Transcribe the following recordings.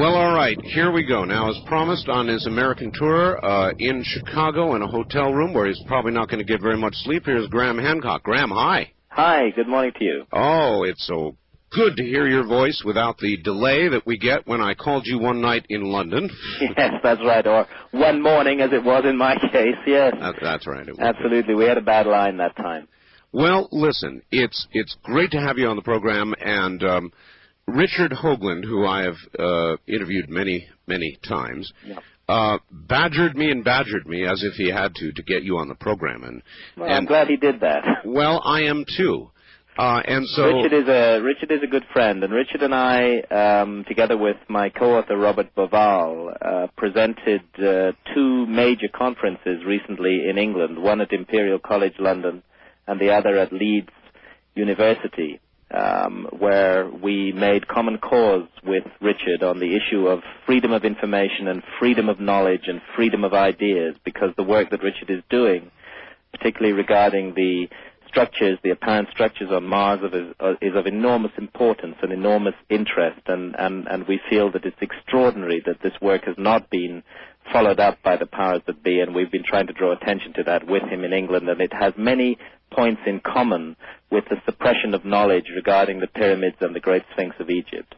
Well, all right, here we go. Now, as promised, on his American tour in Chicago in a hotel room where he's probably not going to get very much sleep, here's Graham Hancock. Graham, hi. Hi, good morning to you. Oh, it's so good to hear your voice without the delay that we get when I called you one night in London. Yes, that's right, or one morning as it was in my case, yes. That's right. Absolutely, we had a bad line that time. Well, listen, it's great to have you on the program, and Richard Hoagland, who I have interviewed many, many times, badgered me as if he had to get you on the program. Well, I'm glad he did that. Well, I am too. And so Richard is a good friend, and Richard and I, together with my co-author Robert Boval, presented two major conferences recently in England, one at Imperial College London and the other at Leeds University, where we made common cause with Richard on the issue of freedom of information and freedom of knowledge and freedom of ideas, because the work that Richard is doing, particularly regarding the structures, the apparent structures on Mars, is of enormous importance and enormous interest, and we feel that it's extraordinary that this work has not been followed up by the powers that be, and we've been trying to draw attention to that with him in England, and it has many points in common with the suppression of knowledge regarding the pyramids and the Great Sphinx of Egypt.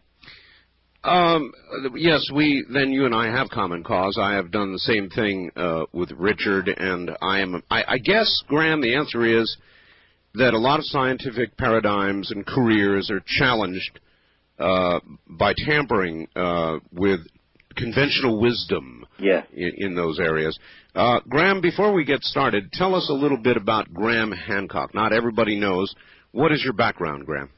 Yes, you and I have common cause. I have done the same thing with Richard, and I guess, Graham, the answer is that a lot of scientific paradigms and careers are challenged by tampering with conventional wisdom in those areas. Graham, before we get started, tell us a little bit about Graham Hancock. Not everybody knows. What is your background, Graham?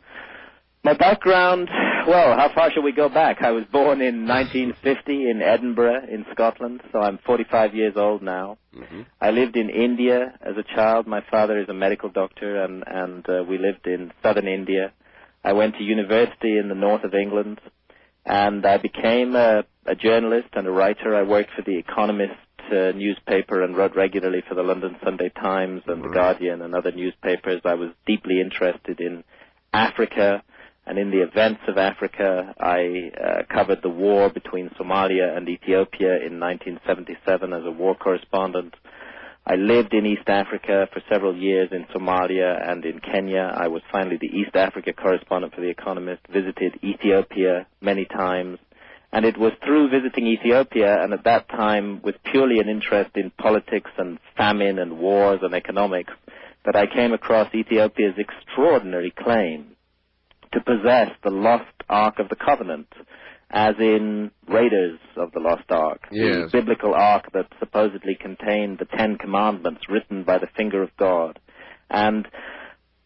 My background, well, how far shall we go back? I was born in 1950 in Edinburgh in Scotland, so I'm 45 years old now. Mm-hmm. I lived in India as a child. My father is a medical doctor, and we lived in southern India. I went to university in the north of England, and I became a journalist and a writer. I worked for the Economist newspaper and wrote regularly for the London Sunday Times and the Guardian and other newspapers. I was deeply interested in Africa and in the events of Africa. I covered the war between Somalia and Ethiopia in 1977 as a war correspondent. I lived in East Africa for several years in Somalia and in Kenya. I was finally the East Africa correspondent for The Economist, visited Ethiopia many times. And it was through visiting Ethiopia, and at that time with purely an interest in politics and famine and wars and economics, that I came across Ethiopia's extraordinary claim to possess the lost Ark of the Covenant, as in Raiders of the Lost Ark, the biblical ark that supposedly contained the Ten Commandments written by the finger of God. And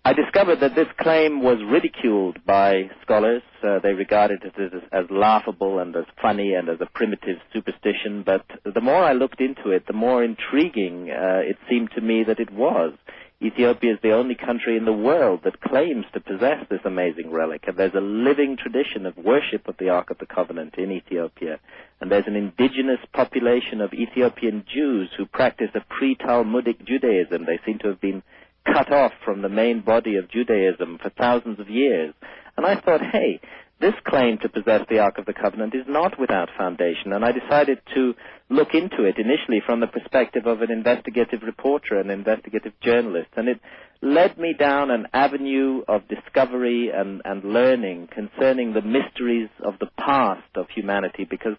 I discovered that this claim was ridiculed by scholars. They regarded it as laughable and as funny and as a primitive superstition, but the more I looked into it, the more intriguing it seemed to me that it was. Ethiopia is the only country in the world that claims to possess this amazing relic, and there's a living tradition of worship of the Ark of the Covenant in Ethiopia, and there's an indigenous population of Ethiopian Jews who practice a pre-Talmudic Judaism. They seem to have been cut off from the main body of Judaism for thousands of years. And I thought, hey, this claim to possess the Ark of the Covenant is not without foundation, and I decided to look into it initially from the perspective of an investigative reporter, an investigative journalist, and it led me down an avenue of discovery and learning concerning the mysteries of the past of humanity, because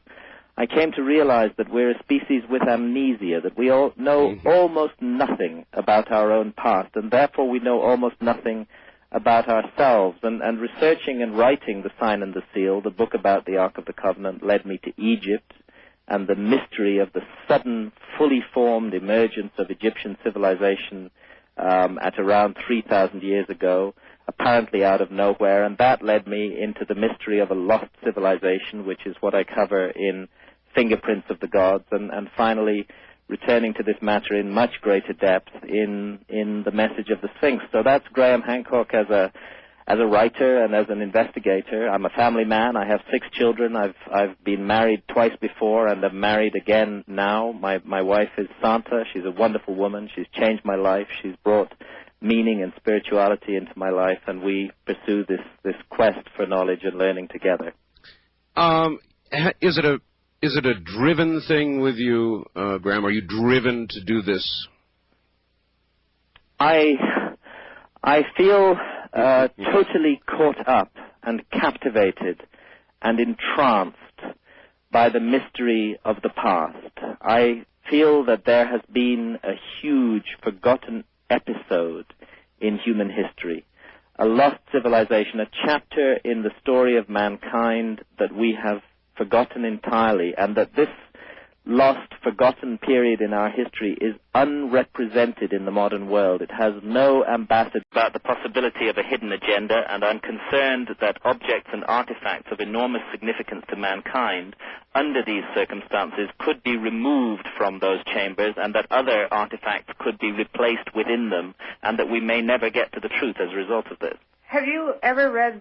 I came to realize that we're a species with amnesia, that we all know almost nothing about our own past, and therefore we know almost nothing about ourselves. And researching and writing The Sign and the Seal, the book about the Ark of the Covenant, led me to Egypt and the mystery of the sudden, fully formed emergence of Egyptian civilization at around 3,000 years ago, apparently out of nowhere, and that led me into the mystery of a lost civilization, which is what I cover in Fingerprints of the Gods, and finally returning to this matter in much greater depth in the message of the Sphinx. So that's Graham Hancock as a writer and as an investigator. I'm a family man. I have 6 children. I've been married twice before, and I'm married again now. My wife is Santa. She's a wonderful woman. She's changed my life. She's brought meaning and spirituality into my life, and we pursue this quest for knowledge and learning together. Is it a driven thing with you, Graham? Are you driven to do this? I feel totally caught up and captivated and entranced by the mystery of the past. I feel that there has been a huge forgotten episode in human history, a lost civilization, a chapter in the story of mankind that we have forgotten entirely, and that this lost, forgotten period in our history is unrepresented in the modern world. It has no ambassador about the possibility of a hidden agenda, and I'm concerned that objects and artifacts of enormous significance to mankind under these circumstances could be removed from those chambers, and that other artifacts could be replaced within them, and that we may never get to the truth as a result of this. Have you ever read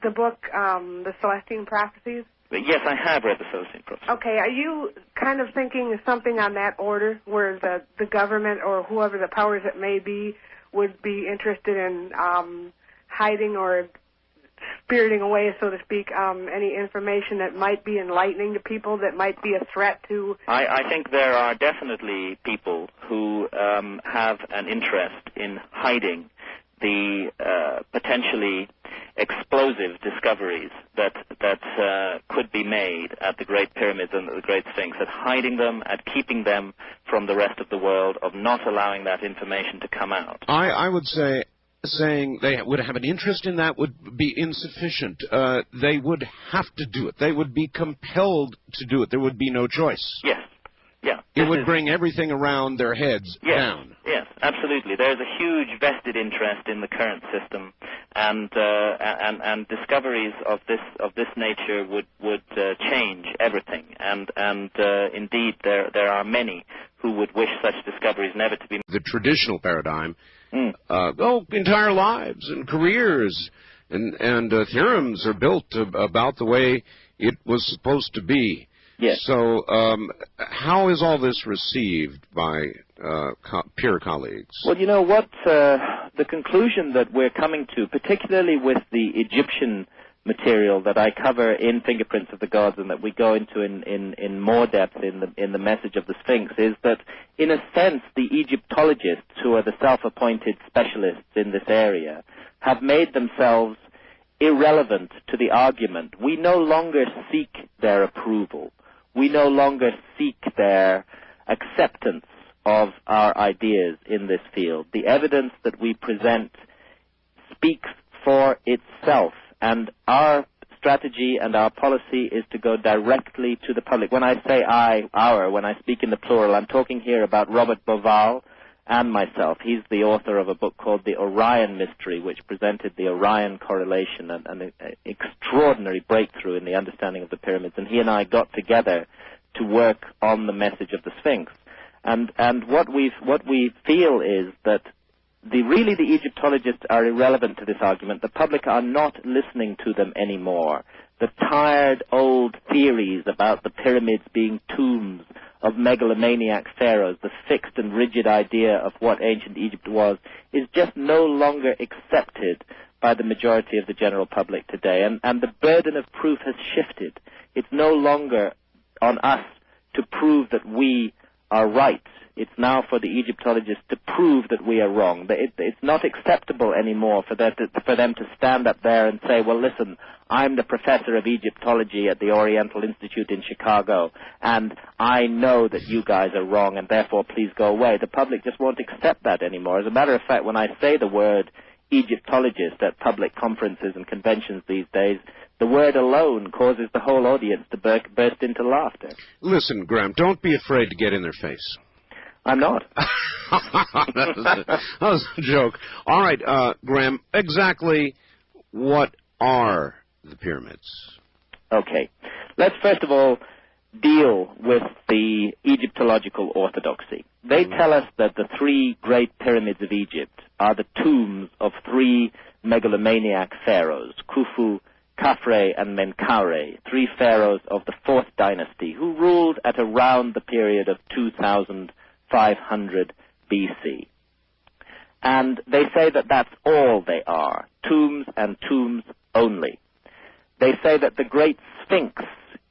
the book, The Celestine Prophecies? Yes, I have read the Celestine Prophecies. Okay, are you kind of thinking of something on that order, where the government or whoever the powers that may be would be interested in hiding or spiriting away, so to speak, any information that might be enlightening to people, that might be a threat to... I think there are definitely people who have an interest in hiding the potentially explosive discoveries that could be made at the Great Pyramids and the Great Sphinx, at hiding them, at keeping them from the rest of the world, of not allowing that information to come out. I would say saying they would have an interest in that would be insufficient. They would have to do it. They would be compelled to do it. There would be no choice. Yes. Yeah. It would bring everything around their heads down. Yes, absolutely. There's a huge vested interest in the current system, and discoveries of this nature would change everything. And indeed, there are many who would wish such discoveries never to be. The traditional paradigm, entire lives and careers and theorems are built about the way it was supposed to be. Yes. So how is all this received by peer colleagues? Well, you know what, the conclusion that we're coming to, particularly with the Egyptian material that I cover in Fingerprints of the Gods and that we go into in more depth in the message of the Sphinx, is that, in a sense, the Egyptologists, who are the self-appointed specialists in this area, have made themselves irrelevant to the argument. We no longer seek their approval. We no longer seek their acceptance of our ideas in this field. The evidence that we present speaks for itself, and our strategy and our policy is to go directly to the public. When I say when I speak in the plural, I'm talking here about Robert Bauval and myself. He's the author of a book called The Orion Mystery, which presented the Orion correlation, and an extraordinary breakthrough in the understanding of the pyramids. And he and I got together to work on the message of the Sphinx. And what we feel is that the Egyptologists are irrelevant to this argument. The public are not listening to them anymore. The tired old theories about the pyramids being tombs of megalomaniac pharaohs, the fixed and rigid idea of what ancient Egypt was, is just no longer accepted by the majority of the general public today. And the burden of proof has shifted. It's no longer on us to prove that we are right. It's now for the Egyptologists to prove that we are wrong. It's not acceptable anymore for them to stand up there and say, well, listen, I'm the professor of Egyptology at the Oriental Institute in Chicago, and I know that you guys are wrong, and therefore please go away. The public just won't accept that anymore. As a matter of fact, when I say the word Egyptologist at public conferences and conventions these days, the word alone causes the whole audience to burst into laughter. Listen, Graham, don't be afraid to get in their face. I'm not. That was a joke. All right, Graham, exactly what are the pyramids? Okay. Let's first of all deal with the Egyptological orthodoxy. They tell us that the three great pyramids of Egypt are the tombs of three megalomaniac pharaohs, Khufu, Khafre, and Menkaure, three pharaohs of the 4th dynasty, who ruled at around the period of 2500 BC. And they say that that's all they are, tombs and tombs only. They say that the Great Sphinx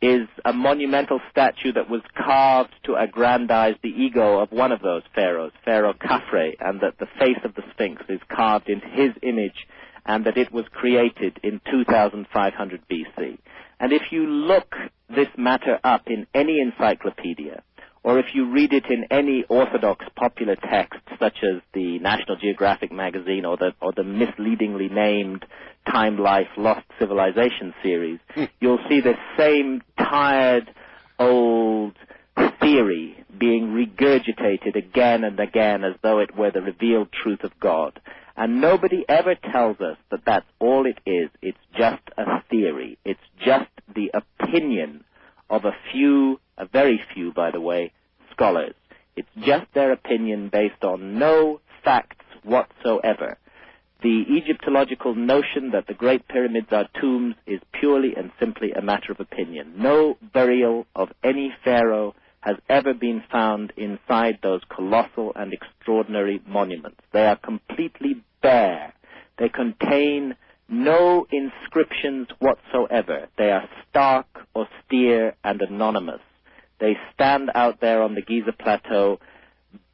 is a monumental statue that was carved to aggrandize the ego of one of those pharaohs, Pharaoh Khafre, and that the face of the Sphinx is carved into his image, and that it was created in 2500 BC. And if you look this matter up in any encyclopedia, or if you read it in any orthodox popular text, such as the National Geographic magazine or the misleadingly named Time, Life, Lost Civilization series, you'll see the same tired, old theory being regurgitated again and again as though it were the revealed truth of God. And nobody ever tells us that that's all it is. It's just a theory. It's just the opinion of a very few, by the way, scholars. It's just their opinion based on no facts whatsoever. The Egyptological notion that the Great Pyramids are tombs is purely and simply a matter of opinion. No burial of any pharaoh has ever been found inside those colossal and extraordinary monuments. They are completely bare. They contain no inscriptions whatsoever. They are stark, austere, and anonymous. They stand out there on the Giza plateau,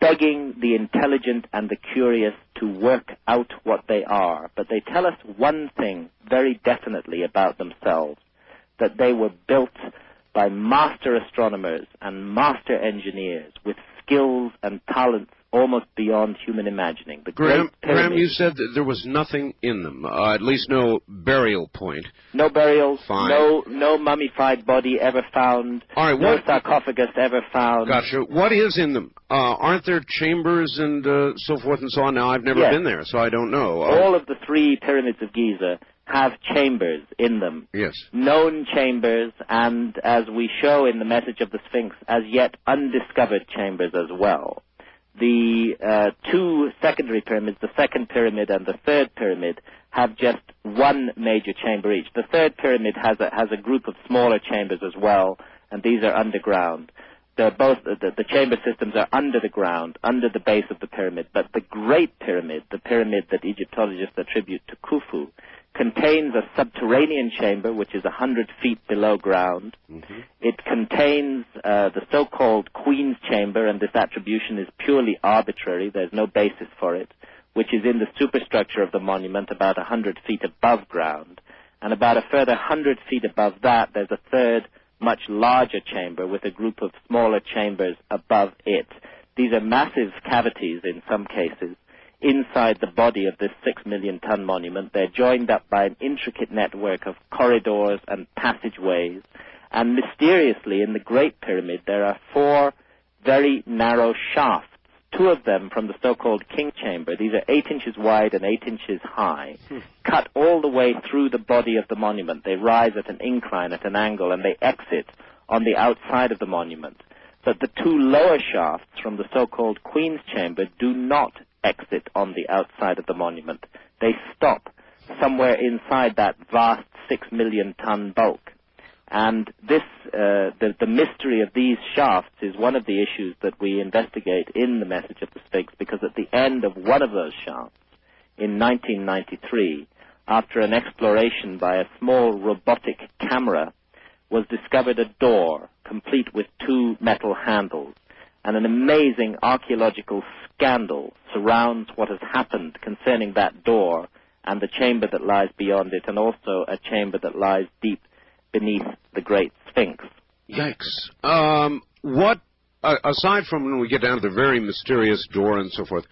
begging the intelligent and the curious to work out what they are. But they tell us one thing very definitely about themselves, that they were built by master astronomers and master engineers with skills and talents almost beyond human imagining. The Graham, you said that there was nothing in them, at least no burial point. No burials, Fine. no mummified body ever found, all right, no sarcophagus ever found. Gotcha. What is in them? Aren't there chambers and so forth and so on? Now, I've never been there, so I don't know. All of the 3 pyramids of Giza have chambers in them. Yes. Known chambers, and as we show in the message of the Sphinx, as yet undiscovered chambers as well. The 2 secondary pyramids, the 2nd pyramid and the 3rd pyramid, have just one major chamber each. The 3rd pyramid has a group of smaller chambers as well, and these are underground. The chamber systems are under the ground, under the base of the pyramid, but the Great Pyramid, the pyramid that Egyptologists attribute to Khufu, contains a subterranean chamber which is 100 feet below ground. Mm-hmm. It contains the so-called Queen's Chamber, and this attribution is purely arbitrary. There's no basis for it, which is in the superstructure of the monument about 100 feet above ground. And about a further 100 feet above that, there's a third, much larger chamber with a group of smaller chambers above it. These are massive cavities in some cases inside the body of this 6 million ton monument. They're joined up by an intricate network of corridors and passageways. And mysteriously, in the Great Pyramid, there are 4 very narrow shafts, 2 of them from the so-called King Chamber. These are 8 inches wide and 8 inches high, cut all the way through the body of the monument. They rise at an incline, at an angle, and they exit on the outside of the monument. But the 2 lower shafts from the so-called Queen's Chamber do not exit on the outside of the monument. They stop somewhere inside that vast 6 million ton bulk. And this, the mystery of these shafts is one of the issues that we investigate in the message of the Sphinx, because at the end of one of those shafts, in 1993, after an exploration by a small robotic camera, was discovered a door complete with 2 metal handles. And an amazing archaeological scandal surrounds what has happened concerning that door and the chamber that lies beyond it, and also a chamber that lies deep beneath the Great Sphinx. Yikes. What, aside from when we get down to the very mysterious door and so forth,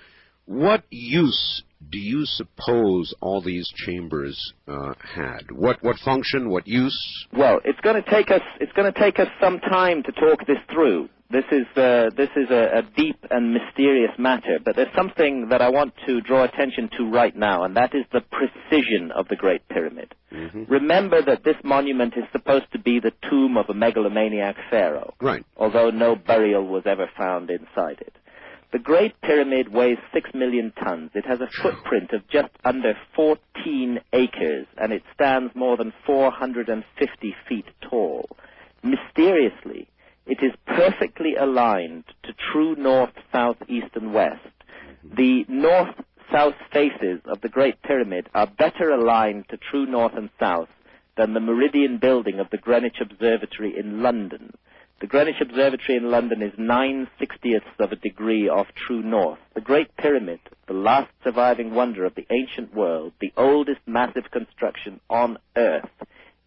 what use do you suppose all these chambers had? What function? What use? Well, it's going to take us some time to talk this through. This is a deep and mysterious matter, but there's something that I want to draw attention to right now, and that is the precision of the Great Pyramid. Mm-hmm. Remember that this monument is supposed to be the tomb of a megalomaniac pharaoh, right? Although no burial was ever found inside it. The Great Pyramid weighs 6 million tons. It has a footprint of just under 14 acres, and it stands more than 450 feet tall. Mysteriously, it is perfectly aligned to true north, south, east, and west. The north-south faces of the Great Pyramid are better aligned to true north and south than the meridian building of the Greenwich Observatory in London. The Greenwich Observatory in London is 9/60ths of a degree off true north. The Great Pyramid, the last surviving wonder of the ancient world, the oldest massive construction on Earth,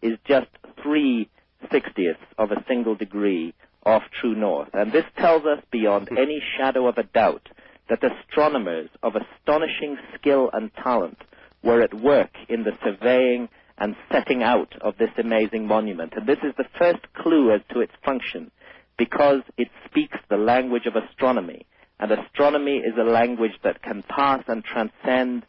is just 3/60ths of a single degree off true north. And this tells us beyond any shadow of a doubt that astronomers of astonishing skill and talent were at work in the surveying and setting out of this amazing monument. And this is the first clue as to its function, because it speaks the language of astronomy. And astronomy is a language that can pass and transcend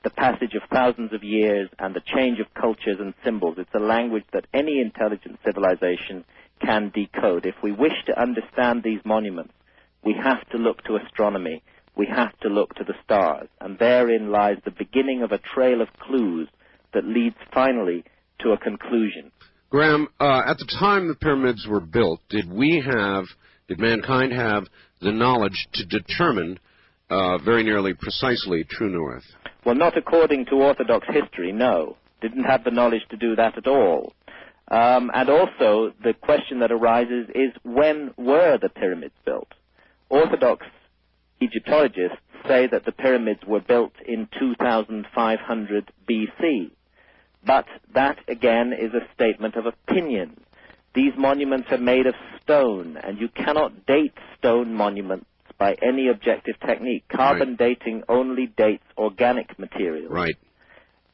the passage of thousands of years and the change of cultures and symbols. It's a language that any intelligent civilization can decode. If we wish to understand these monuments, we have to look to astronomy. We have to look to the stars. And therein lies the beginning of a trail of clues that leads finally to a conclusion. Graham, at the time the pyramids were built, did mankind have the knowledge to determine very nearly precisely true north? Well, not according to Orthodox history, no. Didn't have the knowledge to do that at all. And also, the question that arises is, when were the pyramids built? Orthodox Egyptologists say that the pyramids were built in 2500 BC. But that, again, is a statement of opinion. These monuments are made of stone, and you cannot date stone monuments by any objective technique. Carbon dating only dates organic material. Right.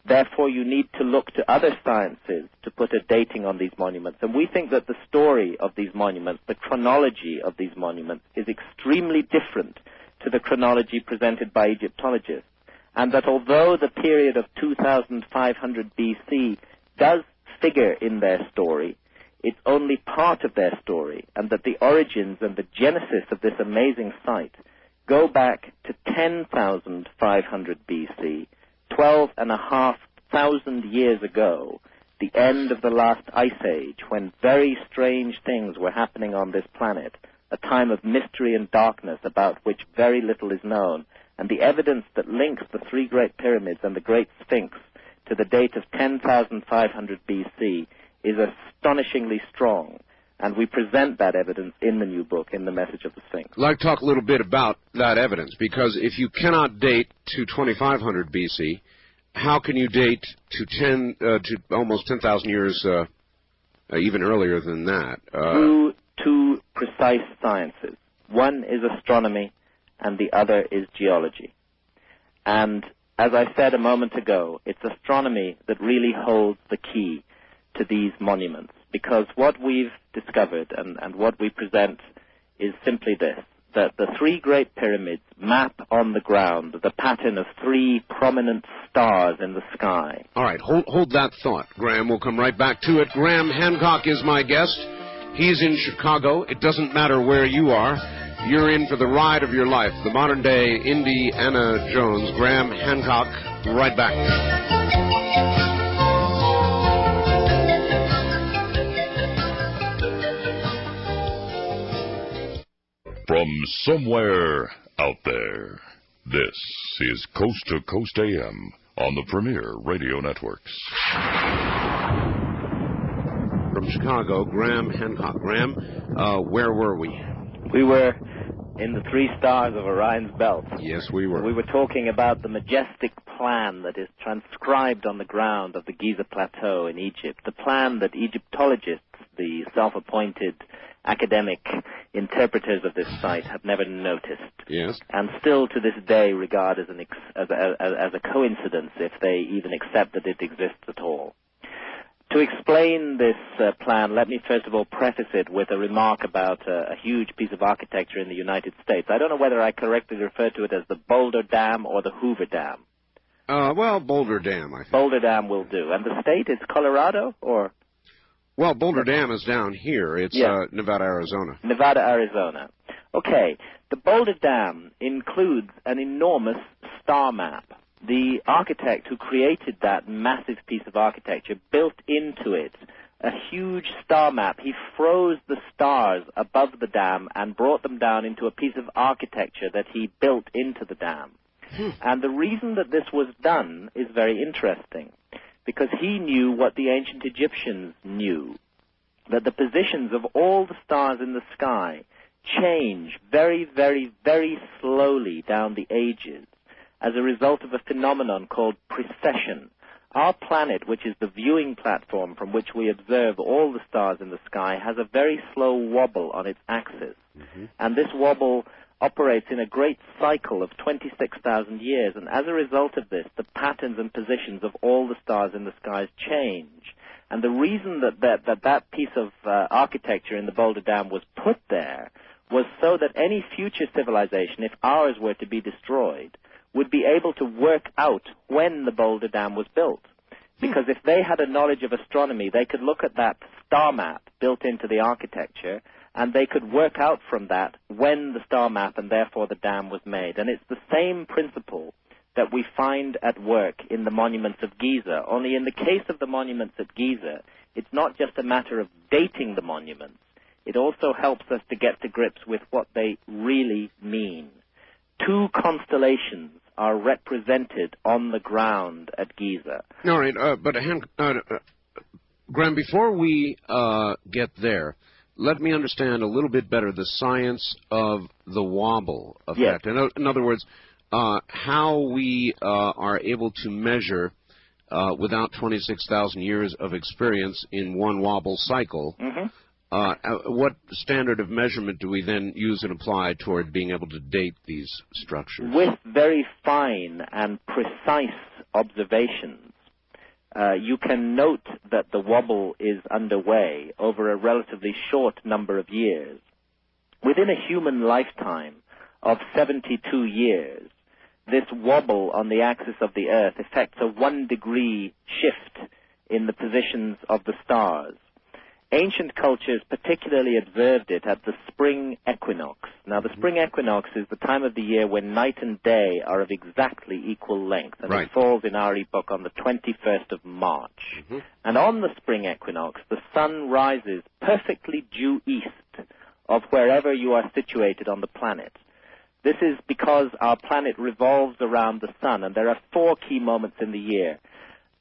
Therefore, you need to look to other sciences to put a dating on these monuments. And we think that the story of these monuments, the chronology of these monuments, is extremely different to the chronology presented by Egyptologists. And that although the period of 2500 BC does figure in their story, it's only part of their story, and that the origins and the genesis of this amazing site go back to 10,500 BC, 12,500 years ago, the end of the last ice age, when very strange things were happening on this planet, a time of mystery and darkness about which very little is known. And the evidence that links the three great pyramids and the Great Sphinx to the date of 10,500 BC is astonishingly strong. And we present that evidence in the new book, in The Message of the Sphinx. I'd like to talk a little bit about that evidence, because if you cannot date to 2500 BC, how can you date to almost 10,000 years, even earlier than that? Through two precise sciences. One is astronomy, and the other is geology. And as I said a moment ago, it's astronomy that really holds the key to these monuments, because what we've discovered and what we present is simply this, that the three great pyramids map on the ground the pattern of three prominent stars in the sky. All right, hold that thought, Graham. We'll come right back to it. Graham Hancock is my guest. He's in Chicago. It doesn't matter where you are. You're in for the ride of your life. The modern-day Indiana Jones, Graham Hancock. Right back. From somewhere out there, this is Coast to Coast AM on the Premier Radio Networks. From Chicago, Graham Hancock. Graham, where were we? We were in the three stars of Orion's belt. Yes, we were. We were talking about the majestic plan that is transcribed on the ground of the Giza Plateau in Egypt, the plan that Egyptologists, the self-appointed academic interpreters of this site, have never noticed. Yes. And still to this day regard as a coincidence, if they even accept that it exists at all. To explain this plan, let me first of all preface it with a remark about a huge piece of architecture in the United States. I don't know whether I correctly refer to it as the Boulder Dam or the Hoover Dam. Well, Boulder Dam, I think. Boulder Dam will do. And the state is Colorado, or? Well, Boulder Dam is down here. It's Nevada, Arizona. Nevada, Arizona. Okay. The Boulder Dam includes an enormous star map. The architect who created that massive piece of architecture built into it a huge star map. He froze the stars above the dam and brought them down into a piece of architecture that he built into the dam. And the reason that this was done is very interesting, because he knew what the ancient Egyptians knew, that the positions of all the stars in the sky change very, very, very slowly down the ages as a result of a phenomenon called precession. Our planet, which is the viewing platform from which we observe all the stars in the sky, has a very slow wobble on its axis. And this wobble operates in a great cycle of 26,000 years. And as a result of this, the patterns and positions of all the stars in the skies change. And the reason that piece of architecture in the Boulder Dam was put there was so that any future civilization, if ours were to be destroyed, would be able to work out when the Boulder Dam was built. Because if they had a knowledge of astronomy, they could look at that star map built into the architecture, and they could work out from that when the star map and therefore the dam was made. And it's the same principle that we find at work in the monuments of Giza. Only in the case of the monuments at Giza, it's not just a matter of dating the monuments. It also helps us to get to grips with what they really mean. Two constellations are represented on the ground at Giza. All right, but Graham, before we get there, let me understand a little bit better the science of the wobble effect. Yes. In other words, how we are able to measure, without 26,000 years of experience in one wobble cycle, what standard of measurement do we then use and apply toward being able to date these structures? With very fine and precise observations, you can note that the wobble is underway over a relatively short number of years. Within a human lifetime of 72 years, this wobble on the axis of the Earth affects a 1-degree shift in the positions of the stars. Ancient cultures particularly observed it at the spring equinox. Now, the spring equinox is the time of the year when night and day are of exactly equal length, and it falls in our epoch on the 21st of March. And on the spring equinox, the sun rises perfectly due east of wherever you are situated on the planet. This is because our planet revolves around the sun, and there are 4 key moments in the year.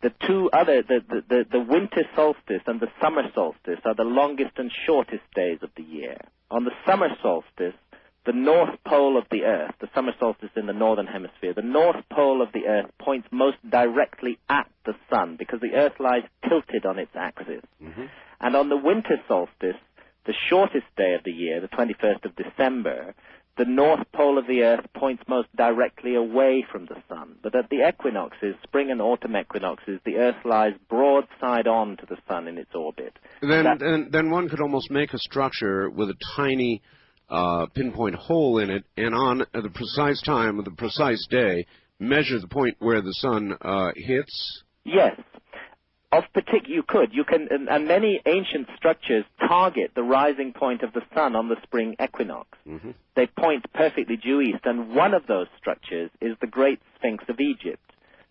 The two other, the winter solstice and the summer solstice are the longest and shortest days of the year. On the summer solstice, the north pole of the Earth, the summer solstice in the northern hemisphere, the north pole of the Earth points most directly at the sun because the Earth lies tilted on its axis. And on the winter solstice, the shortest day of the year, the 21st of December, the north pole of the Earth points most directly away from the sun. But at the equinoxes, spring and autumn equinoxes, the Earth lies broadside on to the sun in its orbit. Then one could almost make a structure with a tiny pinpoint hole in it, and on the precise time of the precise day, measure the point where the sun hits? Yes. You can, and many ancient structures target the rising point of the sun on the spring equinox. They point perfectly due east, and one of those structures is the Great Sphinx of Egypt.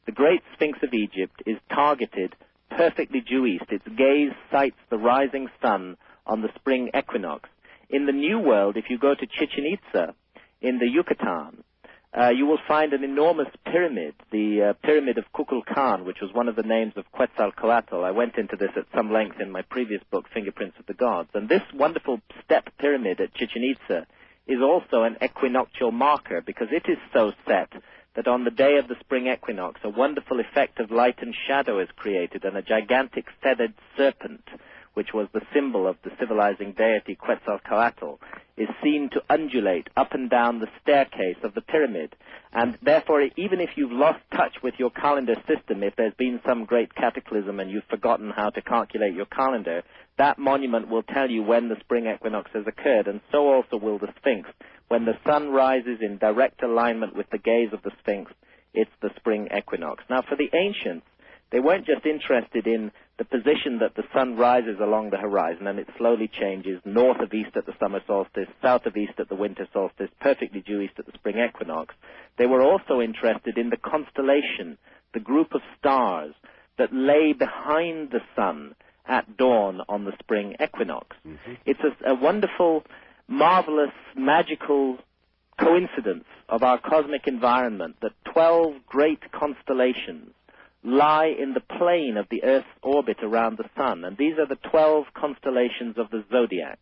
The Great Sphinx of Egypt is targeted perfectly due east. Its gaze sights the rising sun on the spring equinox. In the New World, if you go to Chichen Itza in the Yucatan, you will find an enormous pyramid, the Pyramid of Kukulkan, which was one of the names of Quetzalcoatl. I went into this at some length in my previous book, Fingerprints of the Gods. And this wonderful step pyramid at Chichen Itza is also an equinoctial marker because it is so set that on the day of the spring equinox, a wonderful effect of light and shadow is created, and a gigantic feathered serpent, which was the symbol of the civilizing deity Quetzalcoatl, is seen to undulate up and down the staircase of the pyramid. And therefore, even if you've lost touch with your calendar system, if there's been some great cataclysm and you've forgotten how to calculate your calendar, that monument will tell you when the spring equinox has occurred, and so also will the Sphinx. When the sun rises in direct alignment with the gaze of the Sphinx, it's the spring equinox. Now, for the ancients, they weren't just interested in the position that the sun rises along the horizon and it slowly changes north of east at the summer solstice, south of east at the winter solstice, perfectly due east at the spring equinox. They were also interested in the constellation, the group of stars that lay behind the sun at dawn on the spring equinox. It's a wonderful, marvelous, magical coincidence of our cosmic environment that 12 great constellations lie in the plane of the Earth's orbit around the sun, and these are the 12 constellations of the zodiac.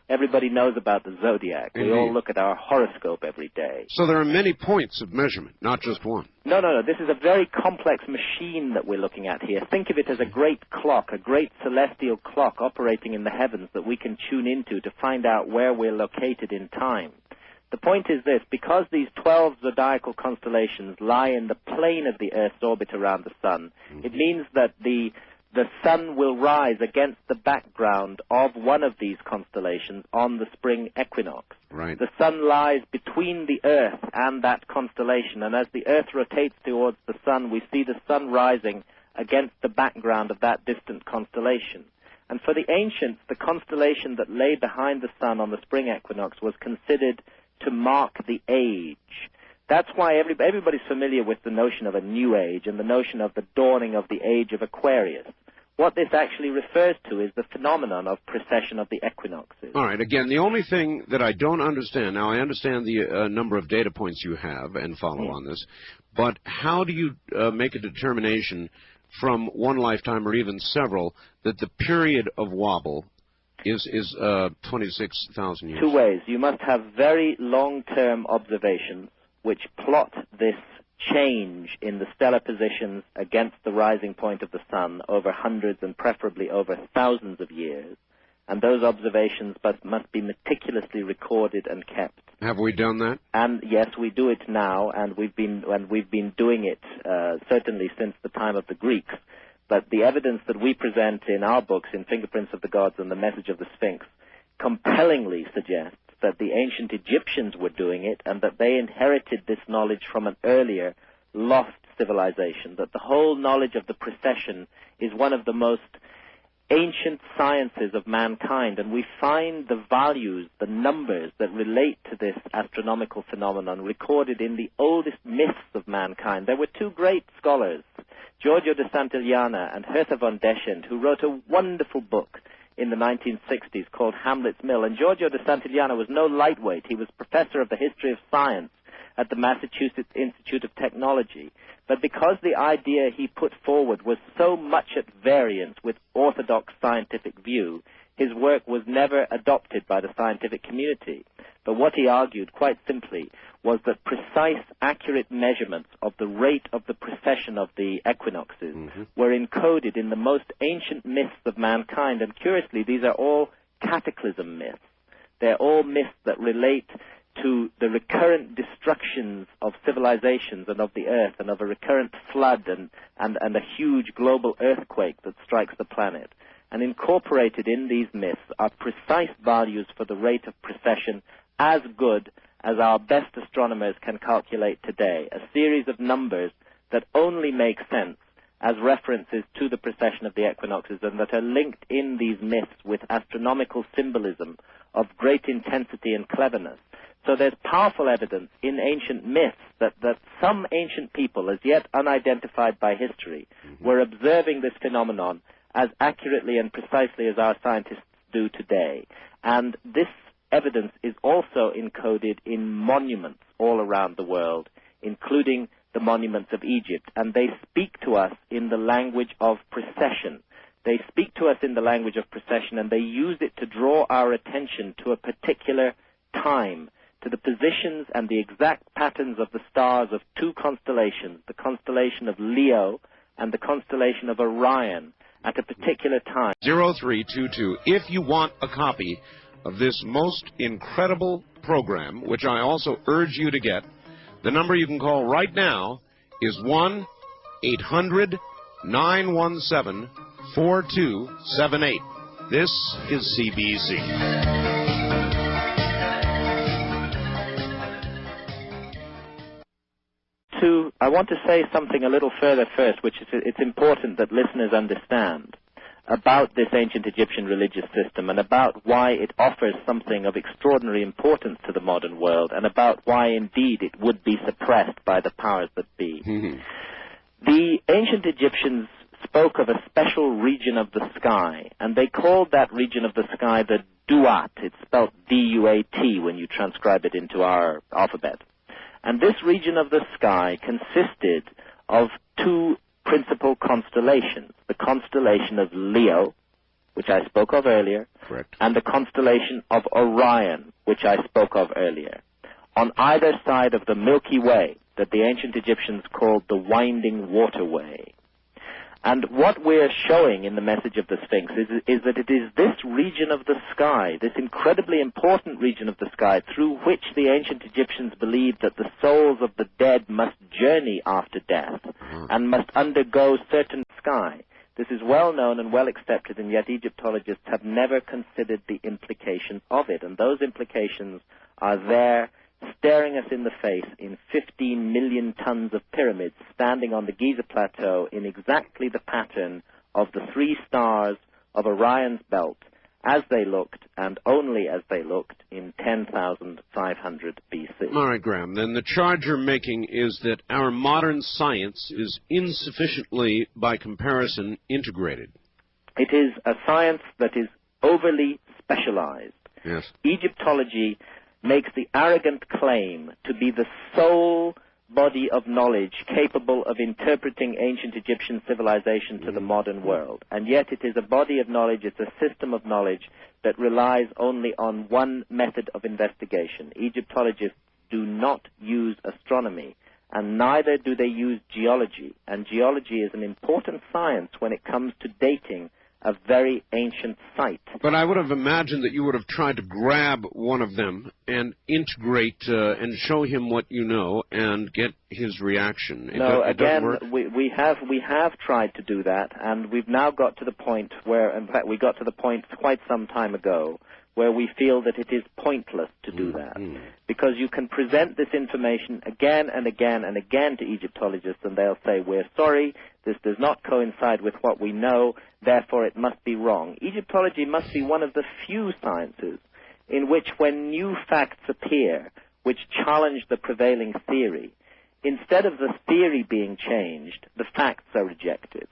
Everybody knows about the zodiac. Indeed. We all look at our horoscope every day. So there are many points of measurement, not just one. No. This is a very complex machine that we're looking at here. Think of it as a great clock, a great celestial clock operating in the heavens that we can tune into to find out where we're located in time. The point is this: because these 12 zodiacal constellations lie in the plane of the Earth's orbit around the sun, it means that the sun will rise against the background of one of these constellations on the spring equinox. Right. The sun lies between the Earth and that constellation, and as the Earth rotates towards the sun, we see the sun rising against the background of that distant constellation. And for the ancients, the constellation that lay behind the sun on the spring equinox was considered to mark the age. That's why everybody's familiar with the notion of a new age and the notion of the dawning of the age of Aquarius. What this actually refers to is the phenomenon of precession of the equinoxes. All right. Again, the only thing that I don't understand, now I understand the number of data points you have and follow on this, but how do you make a determination from one lifetime or even several that the period of wobble is 26,000 years? Two ways. You must have very long-term observations which plot this change in the stellar positions against the rising point of the sun over hundreds and preferably over thousands of years. And those observations must be meticulously recorded and kept. Have we done that? And yes, we do it now, and we've been doing it certainly since the time of the Greeks. But the evidence that we present in our books, in Fingerprints of the Gods and The Message of the Sphinx, compellingly suggests that the ancient Egyptians were doing it and that they inherited this knowledge from an earlier lost civilization, that the whole knowledge of the precession is one of the most ancient sciences of mankind, and we find the values, the numbers that relate to this astronomical phenomenon recorded in the oldest myths of mankind. There were two great scholars, Giorgio de Santillana and Hertha von Deschent, who wrote a wonderful book in the 1960s called Hamlet's Mill. And Giorgio de Santillana was no lightweight. He was professor of the history of science at the Massachusetts Institute of Technology. But because the idea he put forward was so much at variance with orthodox scientific view, his work was never adopted by the scientific community. But what he argued, quite simply, was that precise, accurate measurements of the rate of the precession of the equinoxes were encoded in the most ancient myths of mankind. And curiously, these are all cataclysm myths. They're all myths that relate to the recurrent destructions of civilizations and of the earth, and of a recurrent flood and a huge global earthquake that strikes the planet. And incorporated in these myths are precise values for the rate of precession, as good as our best astronomers can calculate today, a series of numbers that only make sense as references to the precession of the equinoxes, and that are linked in these myths with astronomical symbolism of great intensity and cleverness. So there's powerful evidence in ancient myths that some ancient people, as yet unidentified by history, were observing this phenomenon as accurately and precisely as our scientists do today. And this evidence is also encoded in monuments all around the world, including the monuments of Egypt. And they speak to us in the language of precession. They speak to us in the language of precession, and they use it to draw our attention to a particular time, to the positions and the exact patterns of the stars of two constellations, the constellation of Leo and the constellation of Orion, at a particular time. 0322. If you want a copy of this most incredible program, which I also urge you to get, the number you can call right now is 1-800-917-4278. This is CBC. I want to say something a little further first, which is it's important that listeners understand about this ancient Egyptian religious system, and about why it offers something of extraordinary importance to the modern world, and about why indeed it would be suppressed by the powers that be. The ancient Egyptians spoke of a special region of the sky, and they called that region of the sky the Duat. It's spelled D-U-A-T when you transcribe it into our alphabet. And this region of the sky consisted of two principal constellations, the constellation of Leo, which I spoke of earlier, correct, and the constellation of Orion, which I spoke of earlier, on either side of the Milky Way that the ancient Egyptians called the Winding Waterway. And what we're showing in the message of the Sphinx is that it is this region of the sky, this incredibly important region of the sky, through which the ancient Egyptians believed that the souls of the dead must journey after death and must undergo certain sky. This is well known and well accepted, and yet Egyptologists have never considered the implications of it. And those implications are there, staring us in the face in 15 million tons of pyramids standing on the Giza plateau in exactly the pattern of the 3 stars of Orion's belt as they looked, and only as they looked, in 10,500 BC. All right, Graham, then the charge you're making is that our modern science is insufficiently, by comparison, integrated. It is a science that is overly specialized. Yes. Egyptology makes the arrogant claim to be the sole body of knowledge capable of interpreting ancient Egyptian civilization to the modern world. And yet it is a body of knowledge, it's a system of knowledge that relies only on one method of investigation. Egyptologists do not use astronomy, and neither do they use geology. And geology is an important science when it comes to dating a very ancient site. But I would have imagined that you would have tried to grab one of them and integrate and show him what you know and get his reaction. We have tried to do that, and we've now got to the point where, in fact, we got to the point quite some time ago, where we feel that it is pointless to do that. Because you can present this information again and again and again to Egyptologists, and they'll say, we're sorry, this does not coincide with what we know, therefore it must be wrong. Egyptology must be one of the few sciences in which, when new facts appear which challenge the prevailing theory, instead of the theory being changed, the facts are rejected.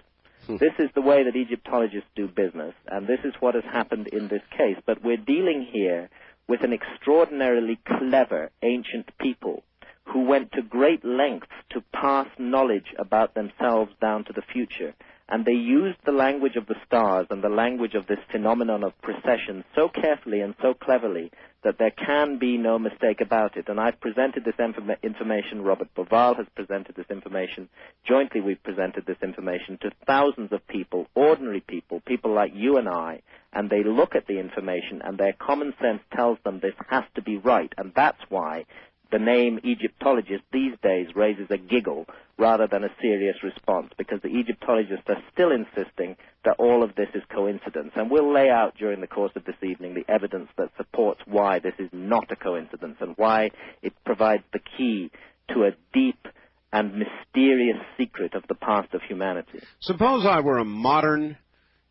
This is the way that Egyptologists do business, and this is what has happened in this case. But we're dealing here with an extraordinarily clever ancient people who went to great lengths to pass knowledge about themselves down to the future. And they used the language of the stars and the language of this phenomenon of precession so carefully and so cleverly that there can be no mistake about it. And I've presented this information, Robert Boval has presented this information, jointly we've presented this information to thousands of people, ordinary people, people like you and I, and they look at the information and their common sense tells them this has to be right. And that's why the name Egyptologist these days raises a giggle rather than a serious response, because the Egyptologists are still insisting that all of this is coincidence. And we'll lay out during the course of this evening the evidence that supports why this is not a coincidence and why it provides the key to a deep and mysterious secret of the past of humanity. Suppose I were a modern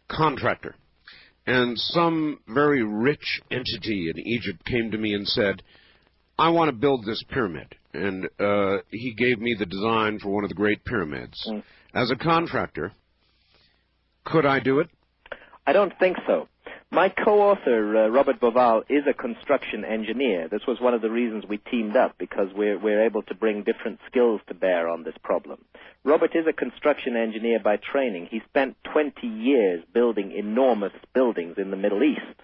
contractor and some very rich entity in Egypt came to me and said, I want to build this pyramid, and he gave me the design for one of the great pyramids. As a contractor, could I do it? I don't think so. My co-author, Robert Boval, is a construction engineer. This was one of the reasons we teamed up, because we're able to bring different skills to bear on this problem. Robert is a construction engineer by training. He spent 20 years building enormous buildings in the Middle East.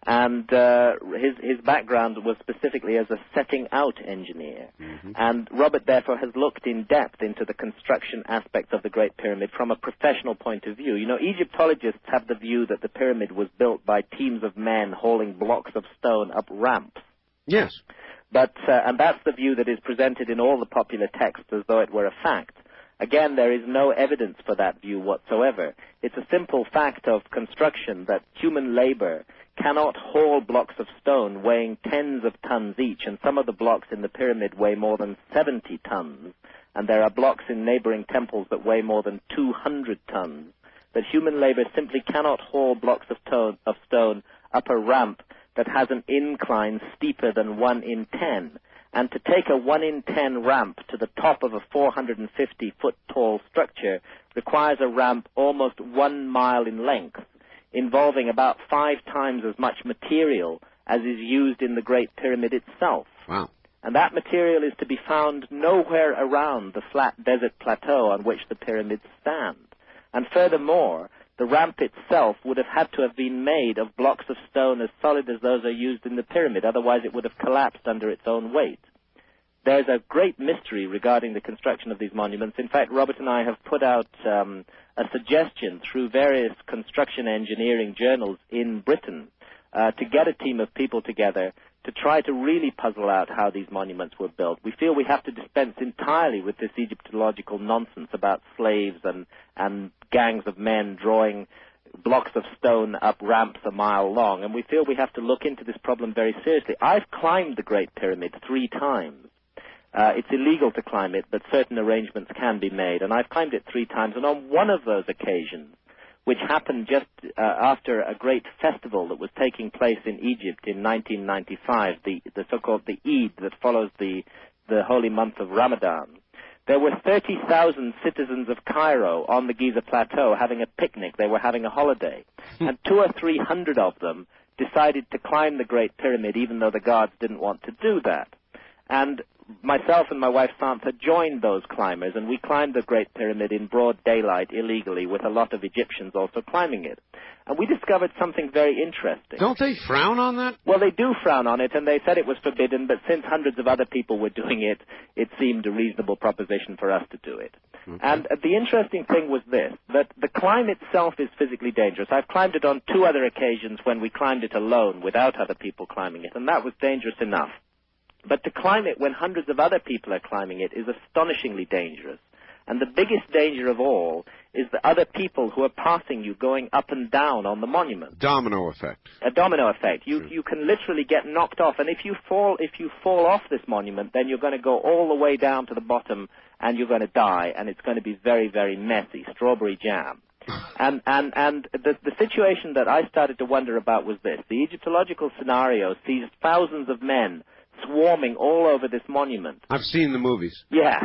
And his background was specifically as a setting-out engineer. And Robert, therefore, has looked in depth into the construction aspects of the Great Pyramid from a professional point of view. You know, Egyptologists have the view that the pyramid was built by teams of men hauling blocks of stone up ramps. Yes. But and that's the view that is presented in all the popular texts as though it were a fact. Again, there is no evidence for that view whatsoever. It's a simple fact of construction that human labor cannot haul blocks of stone weighing tens of tons each, and some of the blocks in the pyramid weigh more than 70 tons, and there are blocks in neighboring temples that weigh more than 200 tons, that human labor simply cannot haul blocks of stone up a ramp that has an incline steeper than 1 in 10. And to take a 1 in 10 ramp to the top of a 450-foot tall structure requires a ramp almost 1 mile in length, involving about 5 times as much material as is used in the Great Pyramid itself. Wow. And that material is to be found nowhere around the flat desert plateau on which the pyramids stand. And furthermore, the ramp itself would have had to have been made of blocks of stone as solid as those are used in the pyramid. Otherwise, it would have collapsed under its own weight. There's a great mystery regarding the construction of these monuments. In fact, Robert and I have put out a suggestion through various construction engineering journals in Britain to get a team of people together to try to really puzzle out how these monuments were built. We feel we have to dispense entirely with this Egyptological nonsense about slaves and gangs of men drawing blocks of stone up ramps a mile long, and we feel we have to look into this problem very seriously. I've climbed the Great Pyramid 3 times. It's illegal to climb it, but certain arrangements can be made, and I've climbed it 3 times, and on one of those occasions, which happened just after a great festival that was taking place in Egypt in 1995, the so-called the Eid that follows the holy month of Ramadan. There were 30,000 citizens of Cairo on the Giza Plateau having a picnic. They were having a holiday. And 200 or 300 of them decided to climb the Great Pyramid, even though the guards didn't want to do that. And myself and my wife Santha joined those climbers, and we climbed the Great Pyramid in broad daylight illegally with a lot of Egyptians also climbing it. And we discovered something very interesting. Don't they frown on that? Well, they do frown on it, and they said it was forbidden, but since hundreds of other people were doing it, it seemed a reasonable proposition for us to do it. Okay. And the interesting thing was this, that the climb itself is physically dangerous. I've climbed it on 2 other occasions when we climbed it alone without other people climbing it, and that was dangerous enough. But to climb it when hundreds of other people are climbing it is astonishingly dangerous. And the biggest danger of all is the other people who are passing you going up and down on the monument. Domino effect. A domino effect. You can literally get knocked off, and if you fall off this monument, then you're going to go all the way down to the bottom, and you're going to die, and it's going to be very, very messy, strawberry jam. And the situation that I started to wonder about was this. The Egyptological scenario sees thousands of men swarming all over this monument. I've seen the movies. Yeah.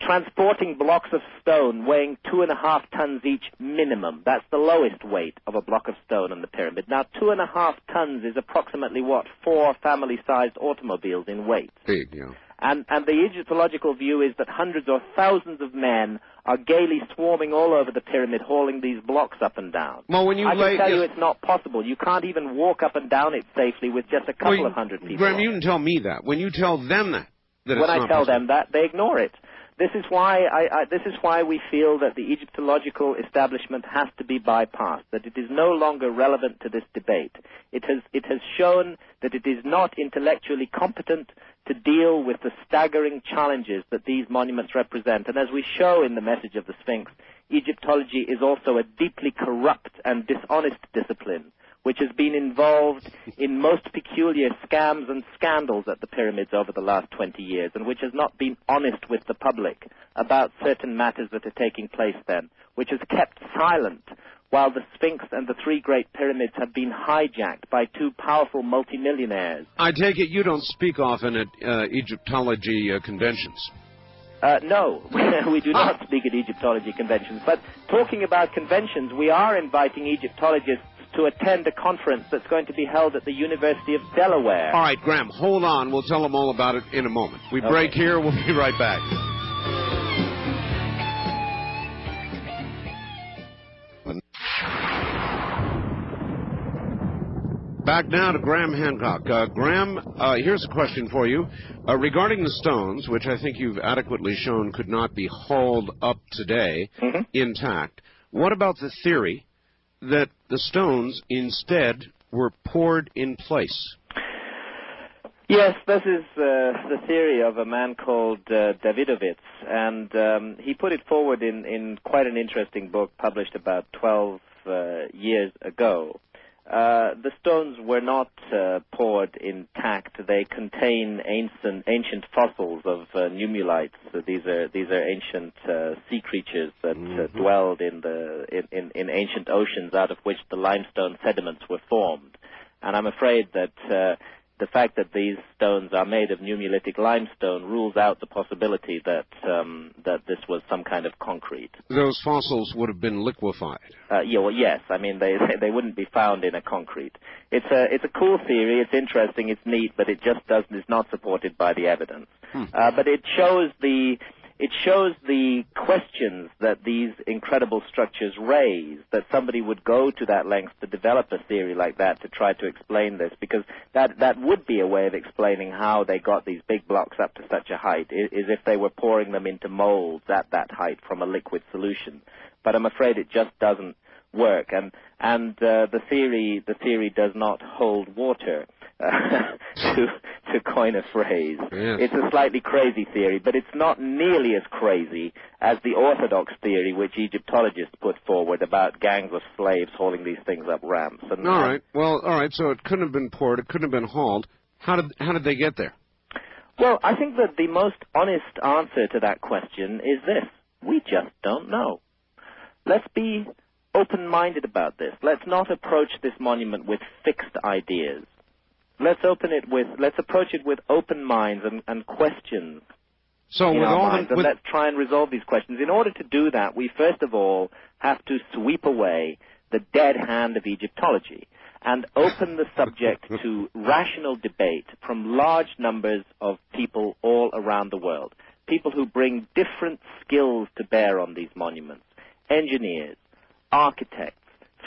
Transporting blocks of stone weighing 2.5 tons each minimum. That's the lowest weight of a block of stone on the pyramid. Now, 2.5 tons is approximately, 4 family-sized automobiles in weight. Big, yeah. And the Egyptological view is that hundreds or thousands of men are gaily swarming all over the pyramid, hauling these blocks up and down. Well, when you I can tell you it's not possible. You can't even walk up and down it safely with just a couple of hundred people. Graham, you can tell me that. When you tell them that it's when I not tell possible. them that, they ignore it. This is why we feel that the Egyptological establishment has to be bypassed, that it is no longer relevant to this debate. It has shown that it is not intellectually competent to deal with the staggering challenges that these monuments represent. And as we show in the message of the Sphinx, Egyptology is also a deeply corrupt and dishonest discipline, which has been involved in most peculiar scams and scandals at the pyramids over the last 20 years, and which has not been honest with the public about certain matters that are taking place then, which has kept silent while the Sphinx and the 3 Great Pyramids have been hijacked by 2 powerful multimillionaires. I take it you don't speak often at Egyptology conventions. No, we do not speak at Egyptology conventions. But talking about conventions, we are inviting Egyptologists to attend a conference that's going to be held at the University of Delaware. All right, Graham, hold on. We'll tell them all about it in a moment. We break here. We'll be right back. Back now to Graham Hancock. Graham, here's a question for you. Regarding the stones, which I think you've adequately shown could not be hauled up today intact, what about the theory that the stones instead were poured in place? Yes, this is the theory of a man called Davidovitz, and he put it forward in quite an interesting book published about 12 years ago. The stones were not poured intact. They contain ancient fossils of nummulites. These are ancient sea creatures that dwelled in ancient oceans out of which the limestone sediments were formed. And I'm afraid that the fact that these stones are made of Nummulitic limestone rules out the possibility that this was some kind of concrete. Those fossils would have been liquefied. Yeah, well, yes. I mean, they wouldn't be found in a concrete. It's a cool theory. It's interesting. It's neat, but it just is not supported by the evidence. But it shows the questions that these incredible structures raise, that somebody would go to that length to develop a theory like that to try to explain this, because that would be a way of explaining how they got these big blocks up to such a height, is if they were pouring them into molds at that height from a liquid solution. But I'm afraid it just doesn't work, and the theory does not hold water. To coin a phrase. Yes. It's a slightly crazy theory, but it's not nearly as crazy as the orthodox theory which Egyptologists put forward about gangs of slaves hauling these things up ramps. And, all right, so it couldn't have been poured, it couldn't have been hauled. How did they get there? Well, I think that the most honest answer to that question is this: we just don't know. Let's be open-minded about this. Let's not approach this monument with fixed ideas. Let's approach it with open minds and questions. So with all minds, and let's try and resolve these questions. In order to do that, we first of all have to sweep away the dead hand of Egyptology and open the subject to rational debate from large numbers of people all around the world. People who bring different skills to bear on these monuments. Engineers, architects,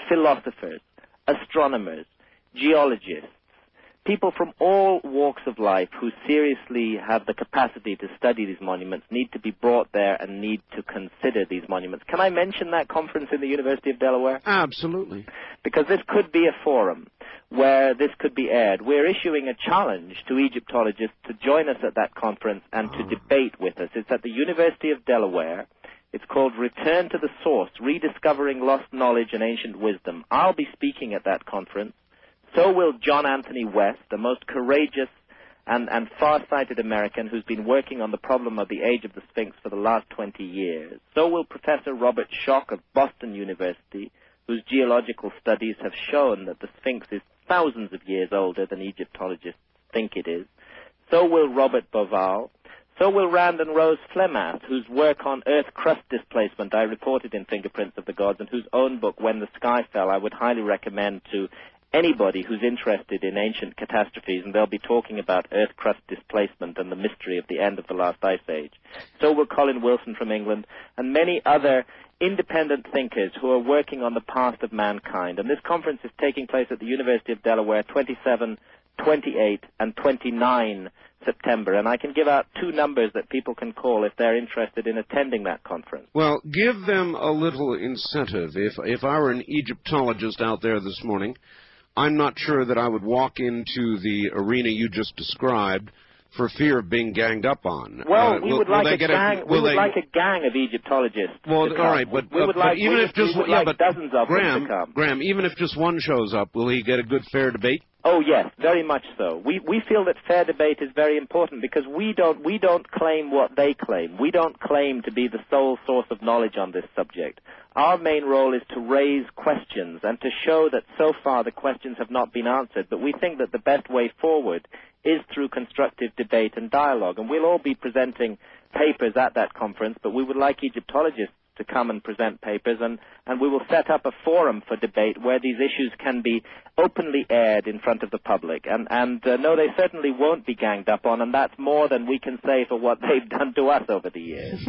philosophers, astronomers, geologists, people from all walks of life who seriously have the capacity to study these monuments need to be brought there and need to consider these monuments. Can I mention that conference in the University of Delaware? Absolutely. Because this could be a forum where this could be aired. We're issuing a challenge to Egyptologists to join us at that conference and to debate with us. It's at the University of Delaware. It's called Return to the Source, Rediscovering Lost Knowledge and Ancient Wisdom. I'll be speaking at that conference. So will John Anthony West, the most courageous and far-sighted American who's been working on the problem of the age of the Sphinx for the last 20 years. So will Professor Robert Schoch of Boston University, whose geological studies have shown that the Sphinx is thousands of years older than Egyptologists think it is. So will Robert Boval. So will Rand and Rose Flemath, whose work on Earth crust displacement I reported in Fingerprints of the Gods, and whose own book, When the Sky Fell, I would highly recommend to anybody who's interested in ancient catastrophes, and they'll be talking about Earth crust displacement and the mystery of the end of the last ice age. So will Colin Wilson from England, and many other independent thinkers who are working on the past of mankind. And this conference is taking place at the University of Delaware, 27, 28, and 29 September, and I can give out 2 numbers that people can call if they're interested in attending that conference. Well, give them a little incentive. If I were an Egyptologist out there this morning, I'm not sure that I would walk into the arena you just described for fear of being ganged up on. Well, we would like a gang of Egyptologists. Well, all right, but even if just dozens of them to come. Graham, even if just one shows up, will he get a good, fair debate? Oh yes, very much so. We feel that fair debate is very important because we don't claim what they claim. We don't claim to be the sole source of knowledge on this subject. Our main role is to raise questions and to show that so far the questions have not been answered, but we think that the best way forward is through constructive debate and dialogue. And we'll all be presenting papers at that conference, but we would like Egyptologists to come and present papers, and we will set up a forum for debate where these issues can be openly aired in front of the public. And no, they certainly won't be ganged up on, and that's more than we can say for what they've done to us over the years.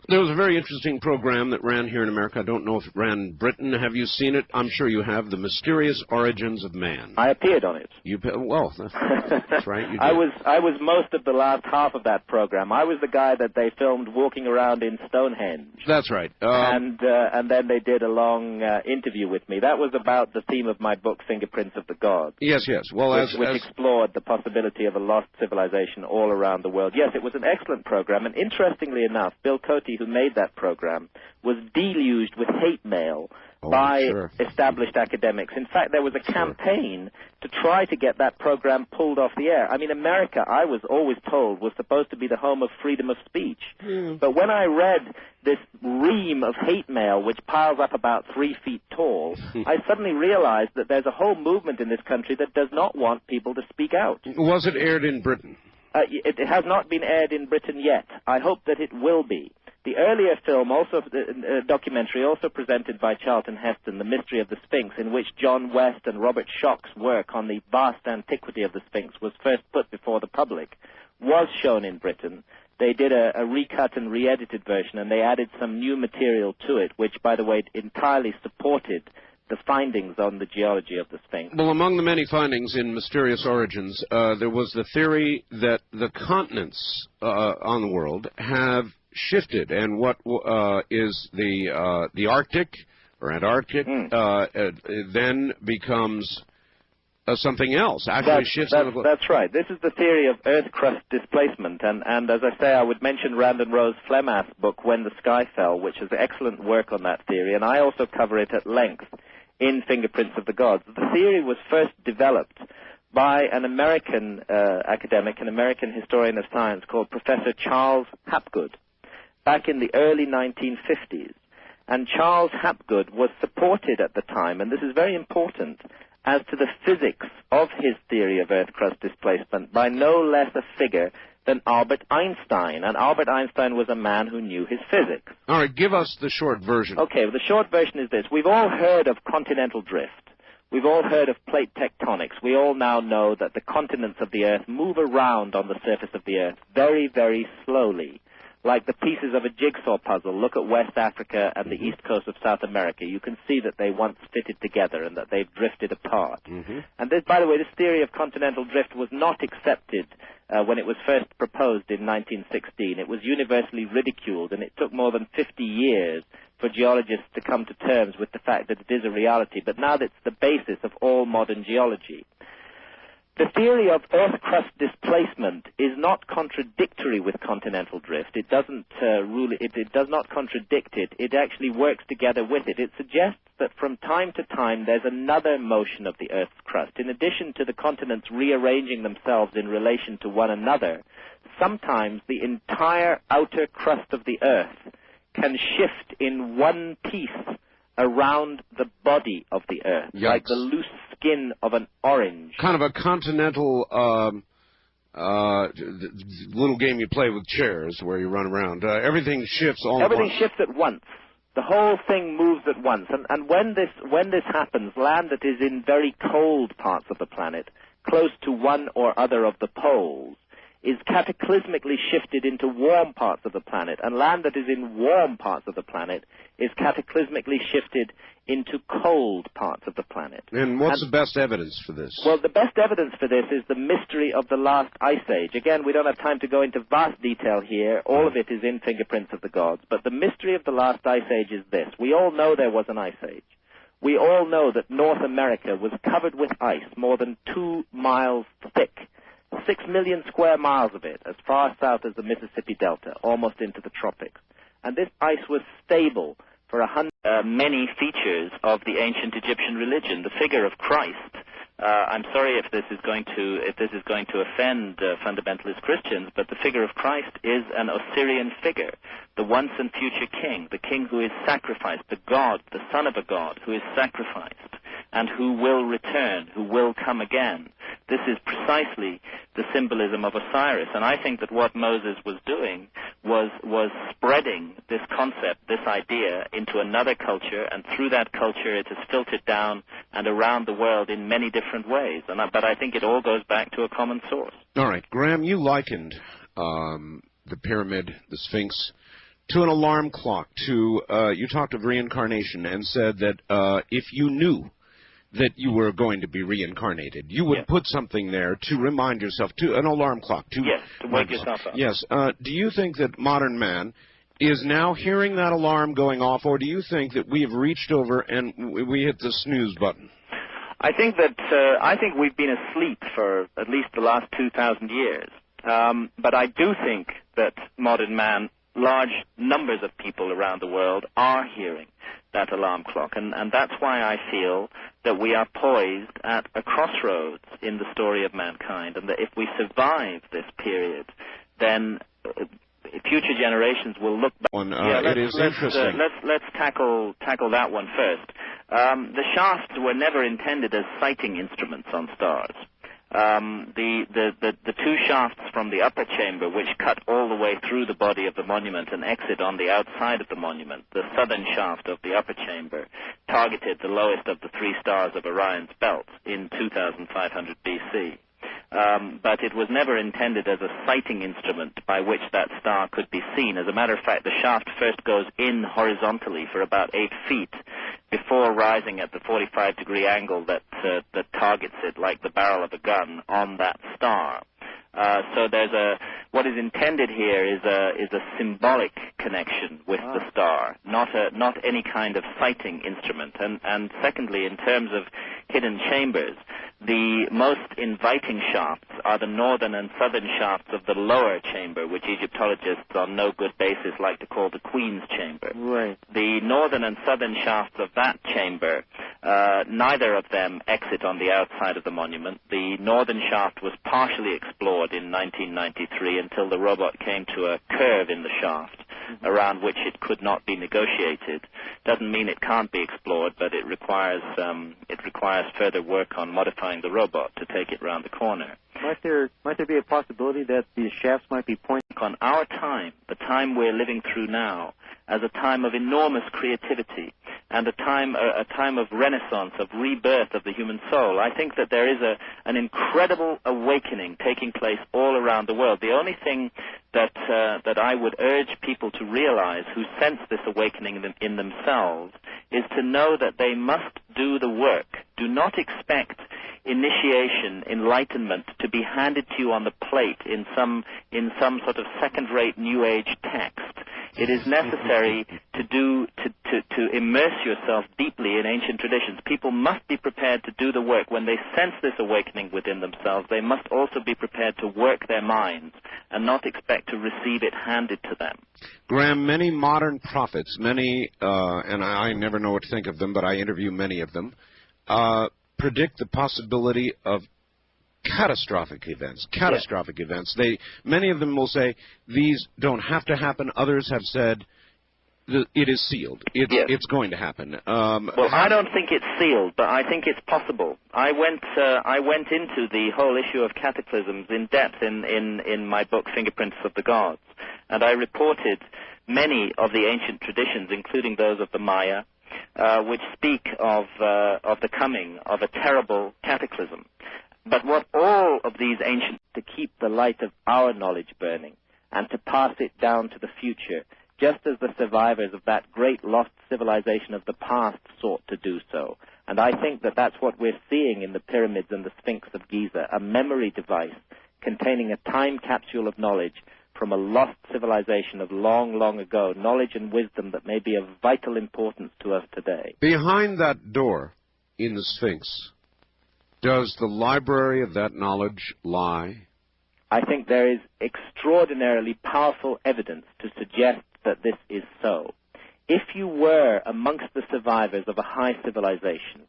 There was a very interesting program that ran here in America. I don't know if it ran in Britain. Have you seen it? I'm sure you have. The Mysterious Origins of Man. I appeared on it. Well, that's right. You did. I was most of the last half of that program. I was the guy that they filmed walking around in Stonehenge. That's right. And then they did a long interview with me. That was about the theme of my book, Fingerprints of the Gods. Yes. Well, which explored the possibility of a lost civilization all around the world. Yes, it was an excellent program, and interestingly enough, Bill Cote, who made that program, was deluged with hate mail by established academics. In fact, there was a campaign to try to get that program pulled off the air. I mean, America, I was always told, was supposed to be the home of freedom of speech. But when I read this ream of hate mail, which piles up about 3 feet tall, I suddenly realized that there's a whole movement in this country that does not want people to speak out. Was it aired in Britain? It has not been aired in Britain yet. I hope that it will be. The earlier film, also documentary, also presented by Charlton Heston, The Mystery of the Sphinx, in which John West and Robert Schoch's work on the vast antiquity of the Sphinx was first put before the public, was shown in Britain. They did a recut and re-edited version, and they added some new material to it, which, by the way, entirely supported the findings on the geology of the Sphinx. Well, among the many findings in Mysterious Origins, there was the theory that the continents on the world have shifted, and what is the Arctic or Antarctic then becomes something else. Actually shifts. That's right. This is the theory of Earth crust displacement, and as I say, I would mention Randon Rose Flemath's book When the Sky Fell, which is excellent work on that theory, and I also cover it at length in Fingerprints of the Gods. The theory was first developed by an American academic, an American historian of science called Professor Charles Hapgood, back in the early 1950s. And Charles Hapgood was supported at the time, and this is very important, as to the physics of his theory of Earth crust displacement by no less a figure than Albert Einstein. And Albert Einstein was a man who knew his physics. All right, give us the short version. Okay, well, the short version is this. We've all heard of continental drift. We've all heard of plate tectonics. We all now know that the continents of the Earth move around on the surface of the Earth very, very slowly. Like the pieces of a jigsaw puzzle. Look at West Africa and the east coast of South America. You can see that they once fitted together and that they've drifted apart. And this, by the way, this theory of continental drift was not accepted when it was first proposed in 1916. It was universally ridiculed, and it took more than 50 years for geologists to come to terms with the fact that it is a reality. But now that's the basis of all modern geology. The theory of Earth crust displacement is not contradictory with continental drift. It doesn't it does not contradict it. It actually works together with it. It suggests that from time to time there's another motion of the Earth's crust. In addition to the continents rearranging themselves in relation to one another, sometimes the entire outer crust of the Earth can shift in one piece around the body of the Earth, like the loose skin of an orange. Kind of a continental little game you play with chairs where you run around. Everything shifts all at once. Everything shifts at once. The whole thing moves at once. And when this happens, land that is in very cold parts of the planet, close to one or other of the poles, is cataclysmically shifted into warm parts of the planet, and land that is in warm parts of the planet is cataclysmically shifted into cold parts of the planet. And what's the best evidence for this? Well, the best evidence for this is the mystery of the last ice age. Again, we don't have time to go into vast detail here. All of it is in Fingerprints of the Gods. But the mystery of the last ice age is this. We all know there was an ice age. We all know that North America was covered with ice more than 2 miles thick. 6 million square miles of it, as far south as the Mississippi Delta, almost into the tropics. And this ice was stable for many features of the ancient Egyptian religion. The figure of Christ. I'm sorry if this is going to offend fundamentalist Christians, but the figure of Christ is an Osirian figure, the once and future king, the king who is sacrificed, the God, the son of a God who is sacrificed, and who will return, who will come again. This is precisely the symbolism of Osiris, and I think that what Moses was doing was spreading this concept, this idea, into another culture, and through that culture it has filtered down and around the world in many different ways. But I think it all goes back to a common source. All right, Graham, you likened the pyramid, the Sphinx, to an alarm clock. You talked of reincarnation and said that if you knew that you were going to be reincarnated, you would put something there to remind yourself, to an alarm clock. To wake yourself up. Yes. Do you think that modern man is now hearing that alarm going off, or do you think that we have reached over and we hit the snooze button? I think we've been asleep for at least the last 2,000 years. But I do think that modern man large numbers of people around the world are hearing that alarm clock. And that's why I feel that we are poised at a crossroads in the story of mankind, and that if we survive this period, then future generations will look back. Let's tackle that one first. The shafts were never intended as sighting instruments on stars. The two shafts from the upper chamber, which cut all the way through the body of the monument and exit on the outside of the monument, the southern shaft of the upper chamber, targeted the lowest of the three stars of Orion's belt in 2500 BC. But it was never intended as a sighting instrument by which that star could be seen. As a matter of fact, the shaft first goes in horizontally for about 8 feet before rising at the 45-degree angle that targets it like the barrel of a gun on that star. So what is intended here is a symbolic connection with the star, not any kind of sighting instrument. And secondly, in terms of hidden chambers, the most inviting shafts are the northern and southern shafts of the lower chamber, which Egyptologists on no good basis like to call the Queen's Chamber. Right. The northern and southern shafts of that chamber, neither of them exit on the outside of the monument. The northern shaft was partially explored in 1993 until the robot came to a curve in the shaft around which it could not be negotiated. Doesn't mean it can't be explored, but it requires further work on modifying the robot to take it round the corner. Might there be a possibility that these shafts might be pointing on our time, the time we're living through now, as a time of enormous creativity and a time of renaissance, of rebirth of the human soul? I think that there is an incredible awakening taking place all around the world. The only thing that I would urge people to realize who sense this awakening in themselves is to know that they must do the work. Do not expect initiation, enlightenment to be handed to you on the plate in some sort of second-rate New Age text. It is necessary to immerse yourself deeply in ancient traditions. People must be prepared to do the work. When they sense this awakening within themselves, they must also be prepared to work their minds and not expect to receive it handed to them. Graham, many modern prophets, and I never know what to think of them, but I interview many of them, predict the possibility of catastrophic events. Many of them will say these don't have to happen. Others have said it is sealed. It's going to happen. Well, I don't think it's sealed, but I think it's possible. I went into the whole issue of cataclysms in depth in my book Fingerprints of the Gods, and I reported many of the ancient traditions, including those of the Maya, which speak of the coming of a terrible cataclysm. But what all of these ancient, to keep the light of our knowledge burning and to pass it down to the future, just as the survivors of that great lost civilization of the past sought to do so. And I think that that's what we're seeing in the pyramids and the Sphinx of Giza, a memory device containing a time capsule of knowledge from a lost civilization of long, long ago, knowledge and wisdom that may be of vital importance to us today. Behind that door in the Sphinx, does the library of that knowledge lie? I think there is extraordinarily powerful evidence to suggest that this is so. If you were amongst the survivors of a high civilization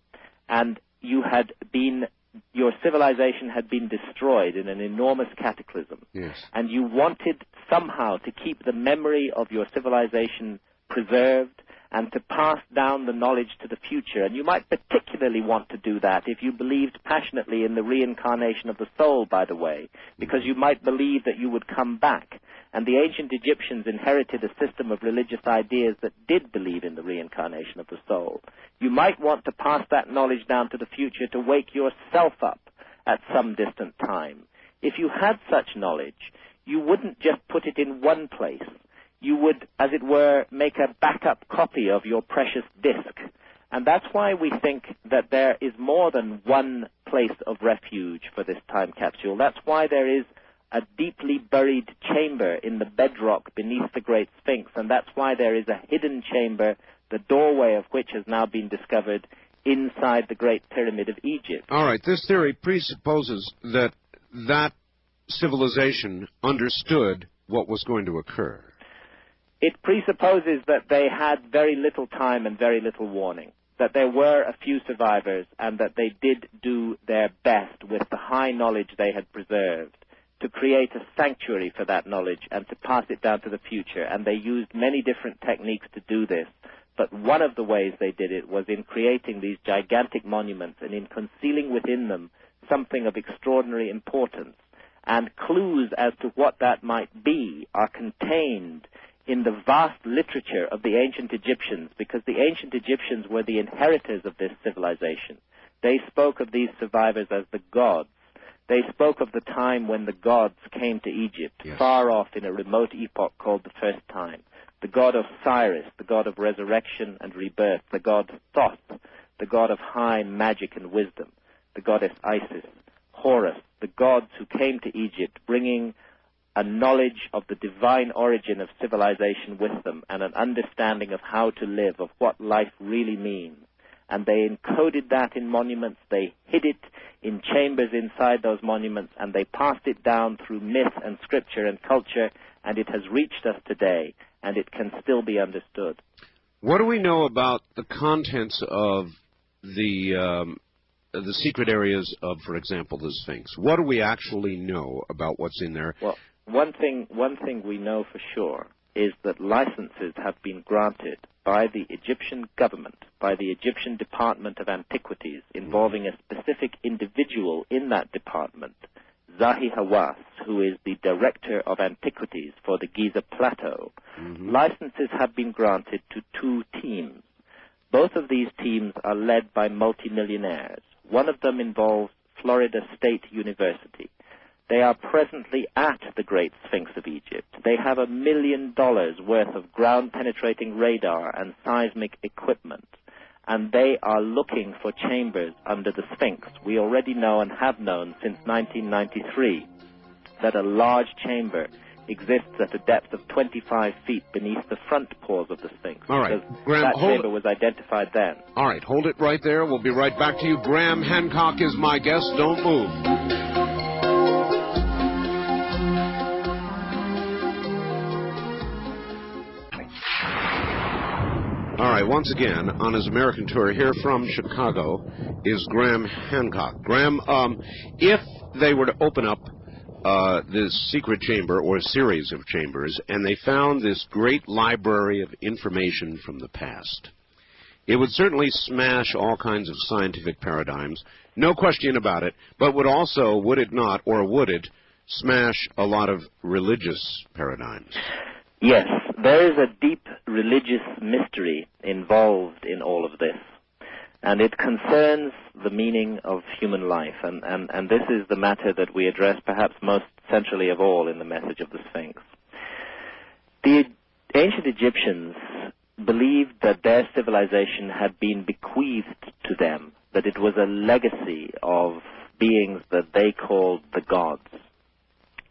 and your civilization had been destroyed in an enormous cataclysm, yes, and you wanted somehow to keep the memory of your civilization preserved and to pass down the knowledge to the future, and you might particularly want to do that if you believed passionately in the reincarnation of the soul, by the way, because you might believe that you would come back. And the ancient Egyptians inherited a system of religious ideas that did believe in the reincarnation of the soul. You might want to pass that knowledge down to the future to wake yourself up at some distant time. If you had such knowledge, you wouldn't just put it in one place. You would, as it were, make a backup copy of your precious disk. And that's why we think that there is more than one place of refuge for this time capsule. That's why there is a deeply buried chamber in the bedrock beneath the Great Sphinx, and that's why there is a hidden chamber, the doorway of which has now been discovered inside the Great Pyramid of Egypt. All right, this theory presupposes that civilization understood what was going to occur. It presupposes that they had very little time and very little warning, that there were a few survivors and that they did do their best with the high knowledge they had preserved to create a sanctuary for that knowledge and to pass it down to the future. And they used many different techniques to do this. But one of the ways they did it was in creating these gigantic monuments and in concealing within them something of extraordinary importance. And clues as to what that might be are contained in the vast literature of the ancient Egyptians, because the ancient Egyptians were the inheritors of this civilization. They spoke of these survivors as the gods. They spoke of the time when the gods came to Egypt, yes, far off in a remote epoch called the first time. The god Osiris, the god of resurrection and rebirth, the god Thoth, the god of high magic and wisdom, the goddess Isis, Horus, the gods who came to Egypt bringing a knowledge of the divine origin of civilization with them and an understanding of how to live, of what life really means. And they encoded that in monuments, they hid it in chambers inside those monuments, and they passed it down through myth and scripture and culture, and it has reached us today, and it can still be understood. What do we know about the contents of the secret areas of, for example, the Sphinx? What do we actually know about what's in there? Well, one thing we know for sure is that licenses have been granted by the Egyptian government, by the Egyptian Department of Antiquities, involving a specific individual in that department, Zahi Hawass, who is the Director of Antiquities for the Giza Plateau. Licenses have been granted to 2 teams. Both of these teams are led by multimillionaires. One of them involves Florida State University. They are presently at the Great Sphinx of Egypt. They have $1 million worth of ground-penetrating radar and seismic equipment, and they are looking for chambers under the Sphinx. We already know and have known since 1993 that a large chamber exists at a depth of 25 feet beneath the front paws of the Sphinx. All right, Graham, that chamber was identified then. All right, hold it right there. We'll be right back to you. Graham Hancock is my guest. Don't move. All right, once again, on his American tour here from Chicago is Graham Hancock. Graham, if they were to open up this secret chamber or series of chambers and they found this great library of information from the past, it would certainly smash all kinds of scientific paradigms, no question about it, but would also, would it not, or would it, smash a lot of religious paradigms? Yes, there is a deep religious mystery involved in all of this, and it concerns the meaning of human life, and this is the matter that we address perhaps most centrally of all in the message of the Sphinx. The ancient Egyptians believed that their civilization had been bequeathed to them, that it was a legacy of beings that they called the gods.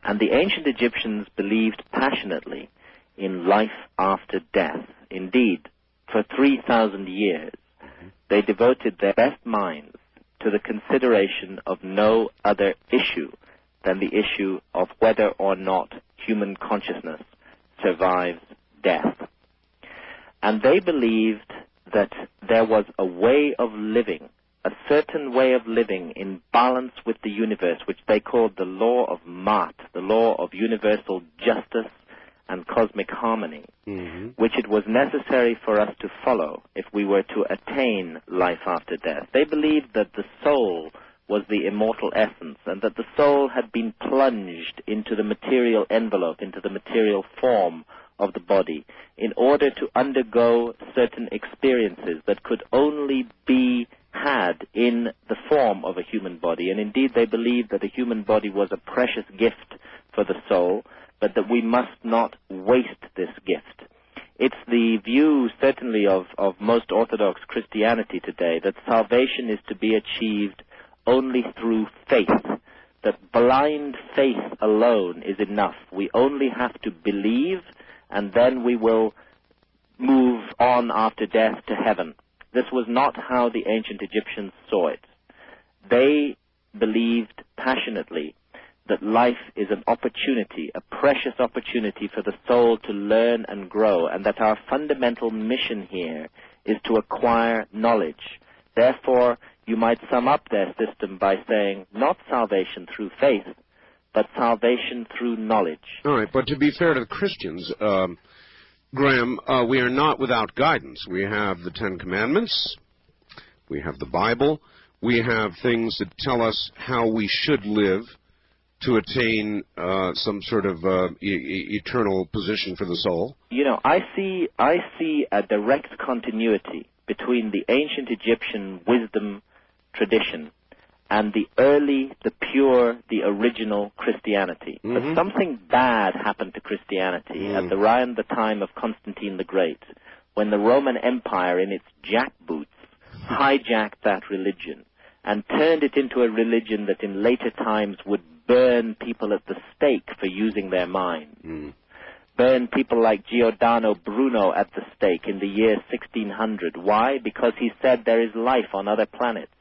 And the ancient Egyptians believed passionately in life after death. Indeed, for 3,000 years, they devoted their best minds to the consideration of no other issue than the issue of whether or not human consciousness survives death. And they believed that there was a way of living, a certain way of living in balance with the universe, which they called the law of Ma'at, the law of universal justice and cosmic harmony, which it was necessary for us to follow if we were to attain life after death. They believed that the soul was the immortal essence, and that the soul had been plunged into the material envelope, into the material form of the body, in order to undergo certain experiences that could only be had in the form of a human body. And indeed, they believed that a human body was a precious gift for the soul, but that we must not waste this gift. It's the view, certainly, of most Orthodox Christianity today, that salvation is to be achieved only through faith, that blind faith alone is enough. We only have to believe, and then we will move on after death to heaven. This was not how the ancient Egyptians saw it. They believed passionately that life is an opportunity, a precious opportunity for the soul to learn and grow, and that our fundamental mission here is to acquire knowledge. Therefore, you might sum up their system by saying, not salvation through faith, but salvation through knowledge. All right, but to be fair to the Christians, Graham, we are not without guidance. We have the Ten Commandments, we have the Bible, we have things that tell us how we should live to attain some sort of eternal position for the soul. You know, I see a direct continuity between the ancient Egyptian wisdom tradition and the early, the pure, the original Christianity. Mm-hmm. But something bad happened to Christianity at around the time of Constantine the Great, when the Roman Empire, in its jackboots, hijacked that religion and turned it into a religion that in later times would burn people at the stake for using their minds. Burn people like Giordano Bruno at the stake in the year 1600. Why? Because he said there is life on other planets.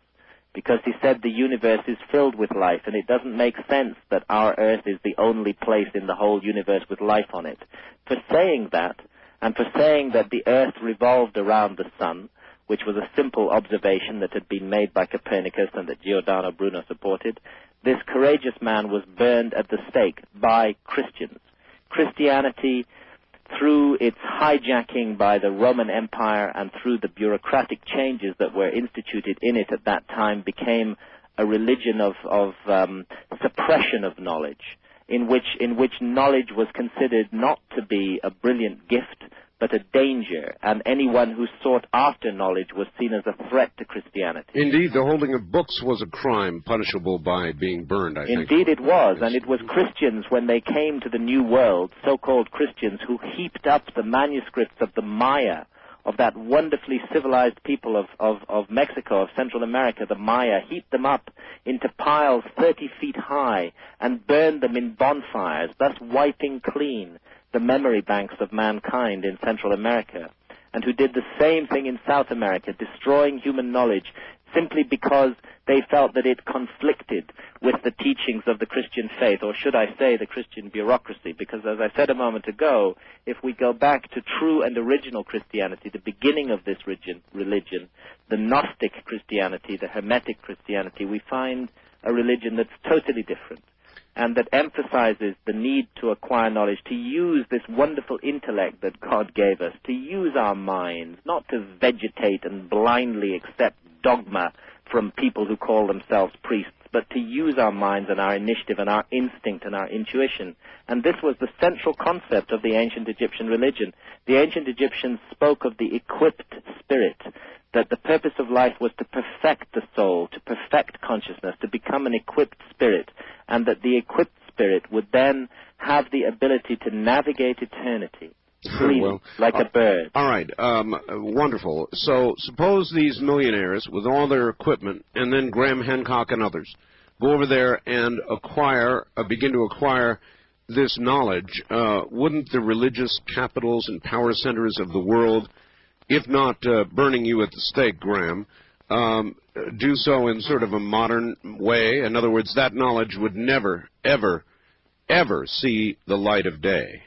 Because he said the universe is filled with life, and it doesn't make sense that our Earth is the only place in the whole universe with life on it. For saying that, and for saying that the Earth revolved around the sun, which was a simple observation that had been made by Copernicus and that Giordano Bruno supported, this courageous man was burned at the stake by Christians. Christianity, through its hijacking by the Roman Empire and through the bureaucratic changes that were instituted in it at that time, became a religion of suppression of knowledge, in which knowledge was considered not to be a brilliant gift, but a danger, and anyone who sought after knowledge was seen as a threat to Christianity. Indeed, the holding of books was a crime punishable by being burned, I think. Indeed it was, and it was Christians, when they came to the New World, so-called Christians, who heaped up the manuscripts of the Maya, of that wonderfully civilized people of Mexico, of Central America, the Maya, heaped them up into piles 30 feet high and burned them in bonfires, thus wiping clean the memory banks of mankind in Central America, and who did the same thing in South America, destroying human knowledge simply because they felt that it conflicted with the teachings of the Christian faith, or should I say the Christian bureaucracy, because as I said a moment ago, if we go back to true and original Christianity, the beginning of this religion, the Gnostic Christianity, the Hermetic Christianity, we find a religion that's totally different, and that emphasizes the need to acquire knowledge, to use this wonderful intellect that God gave us, to use our minds, not to vegetate and blindly accept dogma from people who call themselves priests, but to use our minds and our initiative and our instinct and our intuition. And this was the central concept of the ancient Egyptian religion. The ancient Egyptians spoke of the equipped spirit, that the purpose of life was to perfect the soul, to perfect consciousness, to become an equipped spirit, and that the equipped spirit would then have the ability to navigate eternity, freely, like a bird. All right, wonderful. So suppose these millionaires, with all their equipment, and then Graham Hancock and others, go over there and begin to acquire this knowledge. Wouldn't the religious capitals and power centers of the world, if not burning you at the stake, Graham, do so in sort of a modern way? In other words, that knowledge would never, ever, ever see the light of day.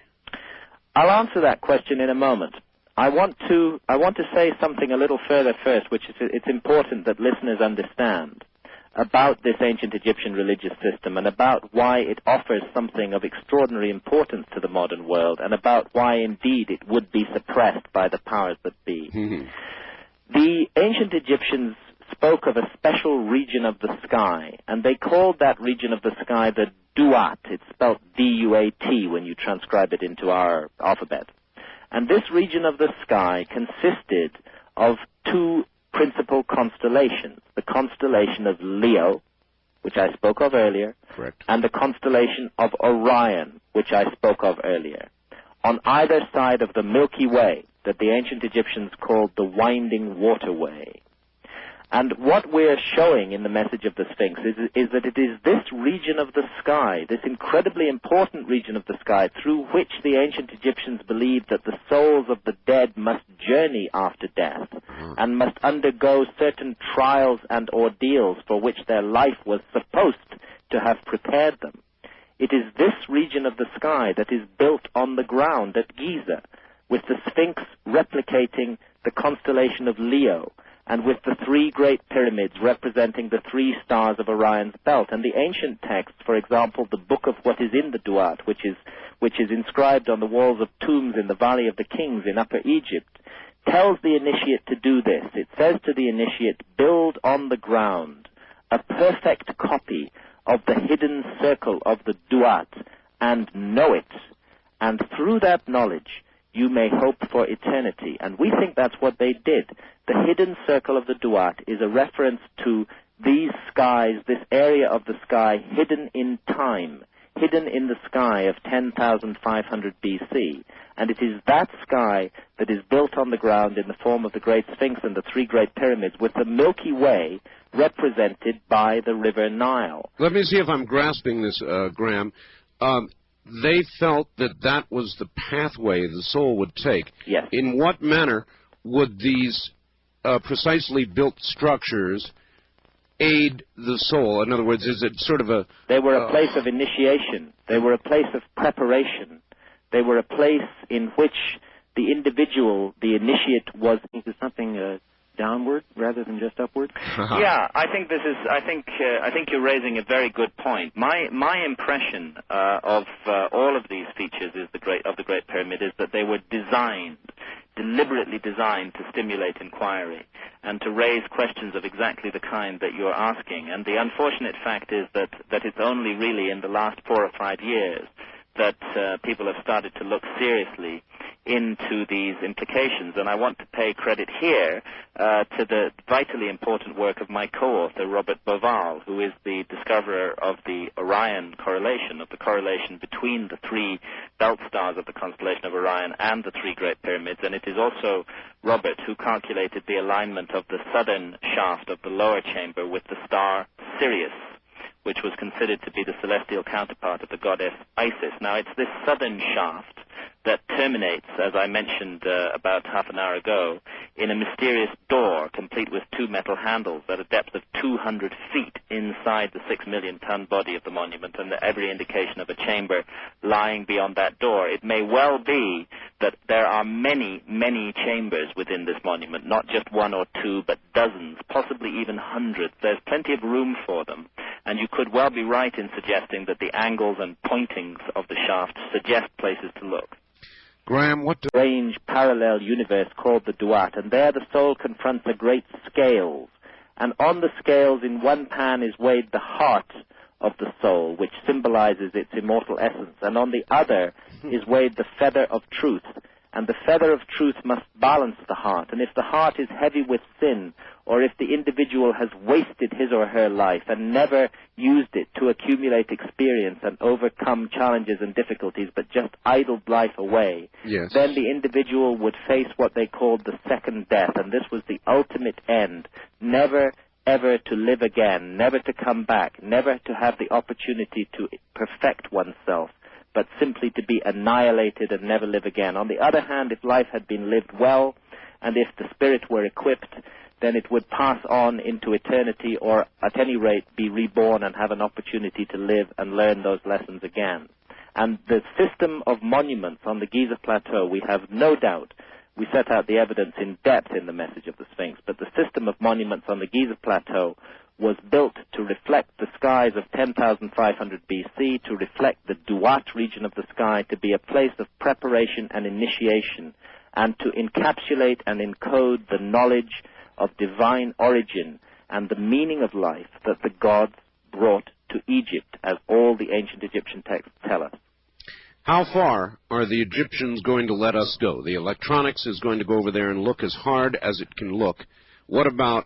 I'll answer that question in a moment. I want to say something a little further first, which is it's important that listeners understand about this ancient Egyptian religious system and about why it offers something of extraordinary importance to the modern world, and about why indeed it would be suppressed by the powers that be. Mm-hmm. The ancient Egyptians spoke of a special region of the sky, and they called that region of the sky the Duat. It's spelled D-U-A-T when you transcribe it into our alphabet. And this region of the sky consisted of two principal constellations, the constellation of Leo, which I spoke of earlier, correct, and the constellation of Orion, which I spoke of earlier, on either side of the Milky Way that the ancient Egyptians called the Winding Waterway. And what we're showing in the message of the Sphinx is that it is this region of the sky, this incredibly important region of the sky, through which the ancient Egyptians believed that the souls of the dead must journey after death and must undergo certain trials and ordeals for which their life was supposed to have prepared them. It is this region of the sky that is built on the ground at Giza, with the Sphinx replicating the constellation of Leo, and with the three great pyramids representing the three stars of Orion's belt. And the ancient texts, for example, the Book of What is in the Duat, which is inscribed on the walls of tombs in the Valley of the Kings in Upper Egypt, tells the initiate to do this. It says to the initiate, build on the ground a perfect copy of the hidden circle of the Duat and know it. And through that knowledge, you may hope for eternity. And we think that's what they did. The hidden circle of the Duat is a reference to these skies, this area of the sky hidden in time, hidden in the sky of 10,500 BC. And it is that sky that is built on the ground in the form of the Great Sphinx and the three great pyramids, with the Milky Way represented by the River Nile. Let me see if I'm grasping this, Graham. They felt that that was the pathway the soul would take. Yes. In what manner would these precisely built structures aid the soul? In other words, is it sort of a... They were a place of initiation. They were a place of preparation. They were a place in which the individual, the initiate, was into something downward rather than just upward. Yeah, I think you're raising a very good point. My impression of all of these features of the Great Pyramid is that they were deliberately designed to stimulate inquiry and to raise questions of exactly the kind that you're asking. And the unfortunate fact is that it's only really in the last 4 or 5 years that people have started to look seriously into these implications. And I want to pay credit here to the vitally important work of my co-author, Robert Bauval, who is the discoverer of the Orion correlation, of the correlation between the three belt stars of the constellation of Orion and the three great pyramids. And it is also Robert who calculated the alignment of the southern shaft of the lower chamber with the star Sirius, which was considered to be the celestial counterpart of the goddess Isis. Now, it's this southern shaft that terminates, as I mentioned about half an hour ago, in a mysterious door complete with 2 metal handles at a depth of 200 feet inside the 6 million-ton body of the monument, and every indication of a chamber lying beyond that door. It may well be that there are many, many chambers within this monument, not just 1 or 2, but dozens, possibly even hundreds. There's plenty of room for them, and you could well be right in suggesting that the angles and pointings of the shaft suggest places to look. Graham, what do... Strange parallel universe called the Duat, and there the soul confronts a great scales. And on the scales, in one pan is weighed the heart of the soul, which symbolizes its immortal essence, and on the other is weighed the feather of truth. And the feather of truth must balance the heart, and if the heart is heavy with sin, or if the individual has wasted his or her life and never used it to accumulate experience and overcome challenges and difficulties, but just idled life away, yes, then the individual would face what they called the second death, and this was the ultimate end, never ever to live again, never to come back, never to have the opportunity to perfect oneself, but simply to be annihilated and never live again. On the other hand, if life had been lived well, and if the spirit were equipped, then it would pass on into eternity, or at any rate be reborn and have an opportunity to live and learn those lessons again. And the system of monuments on the Giza Plateau, we have no doubt, we set out the evidence in depth in the message of the Sphinx, but the system of monuments on the Giza Plateau was built to reflect the skies of 10,500 BC, to reflect the Duat region of the sky, to be a place of preparation and initiation, and to encapsulate and encode the knowledge of divine origin and the meaning of life that the gods brought to Egypt, as all the ancient Egyptian texts tell us. How far are the Egyptians going to let us go? The electronics is going to go over there and look as hard as it can look. What about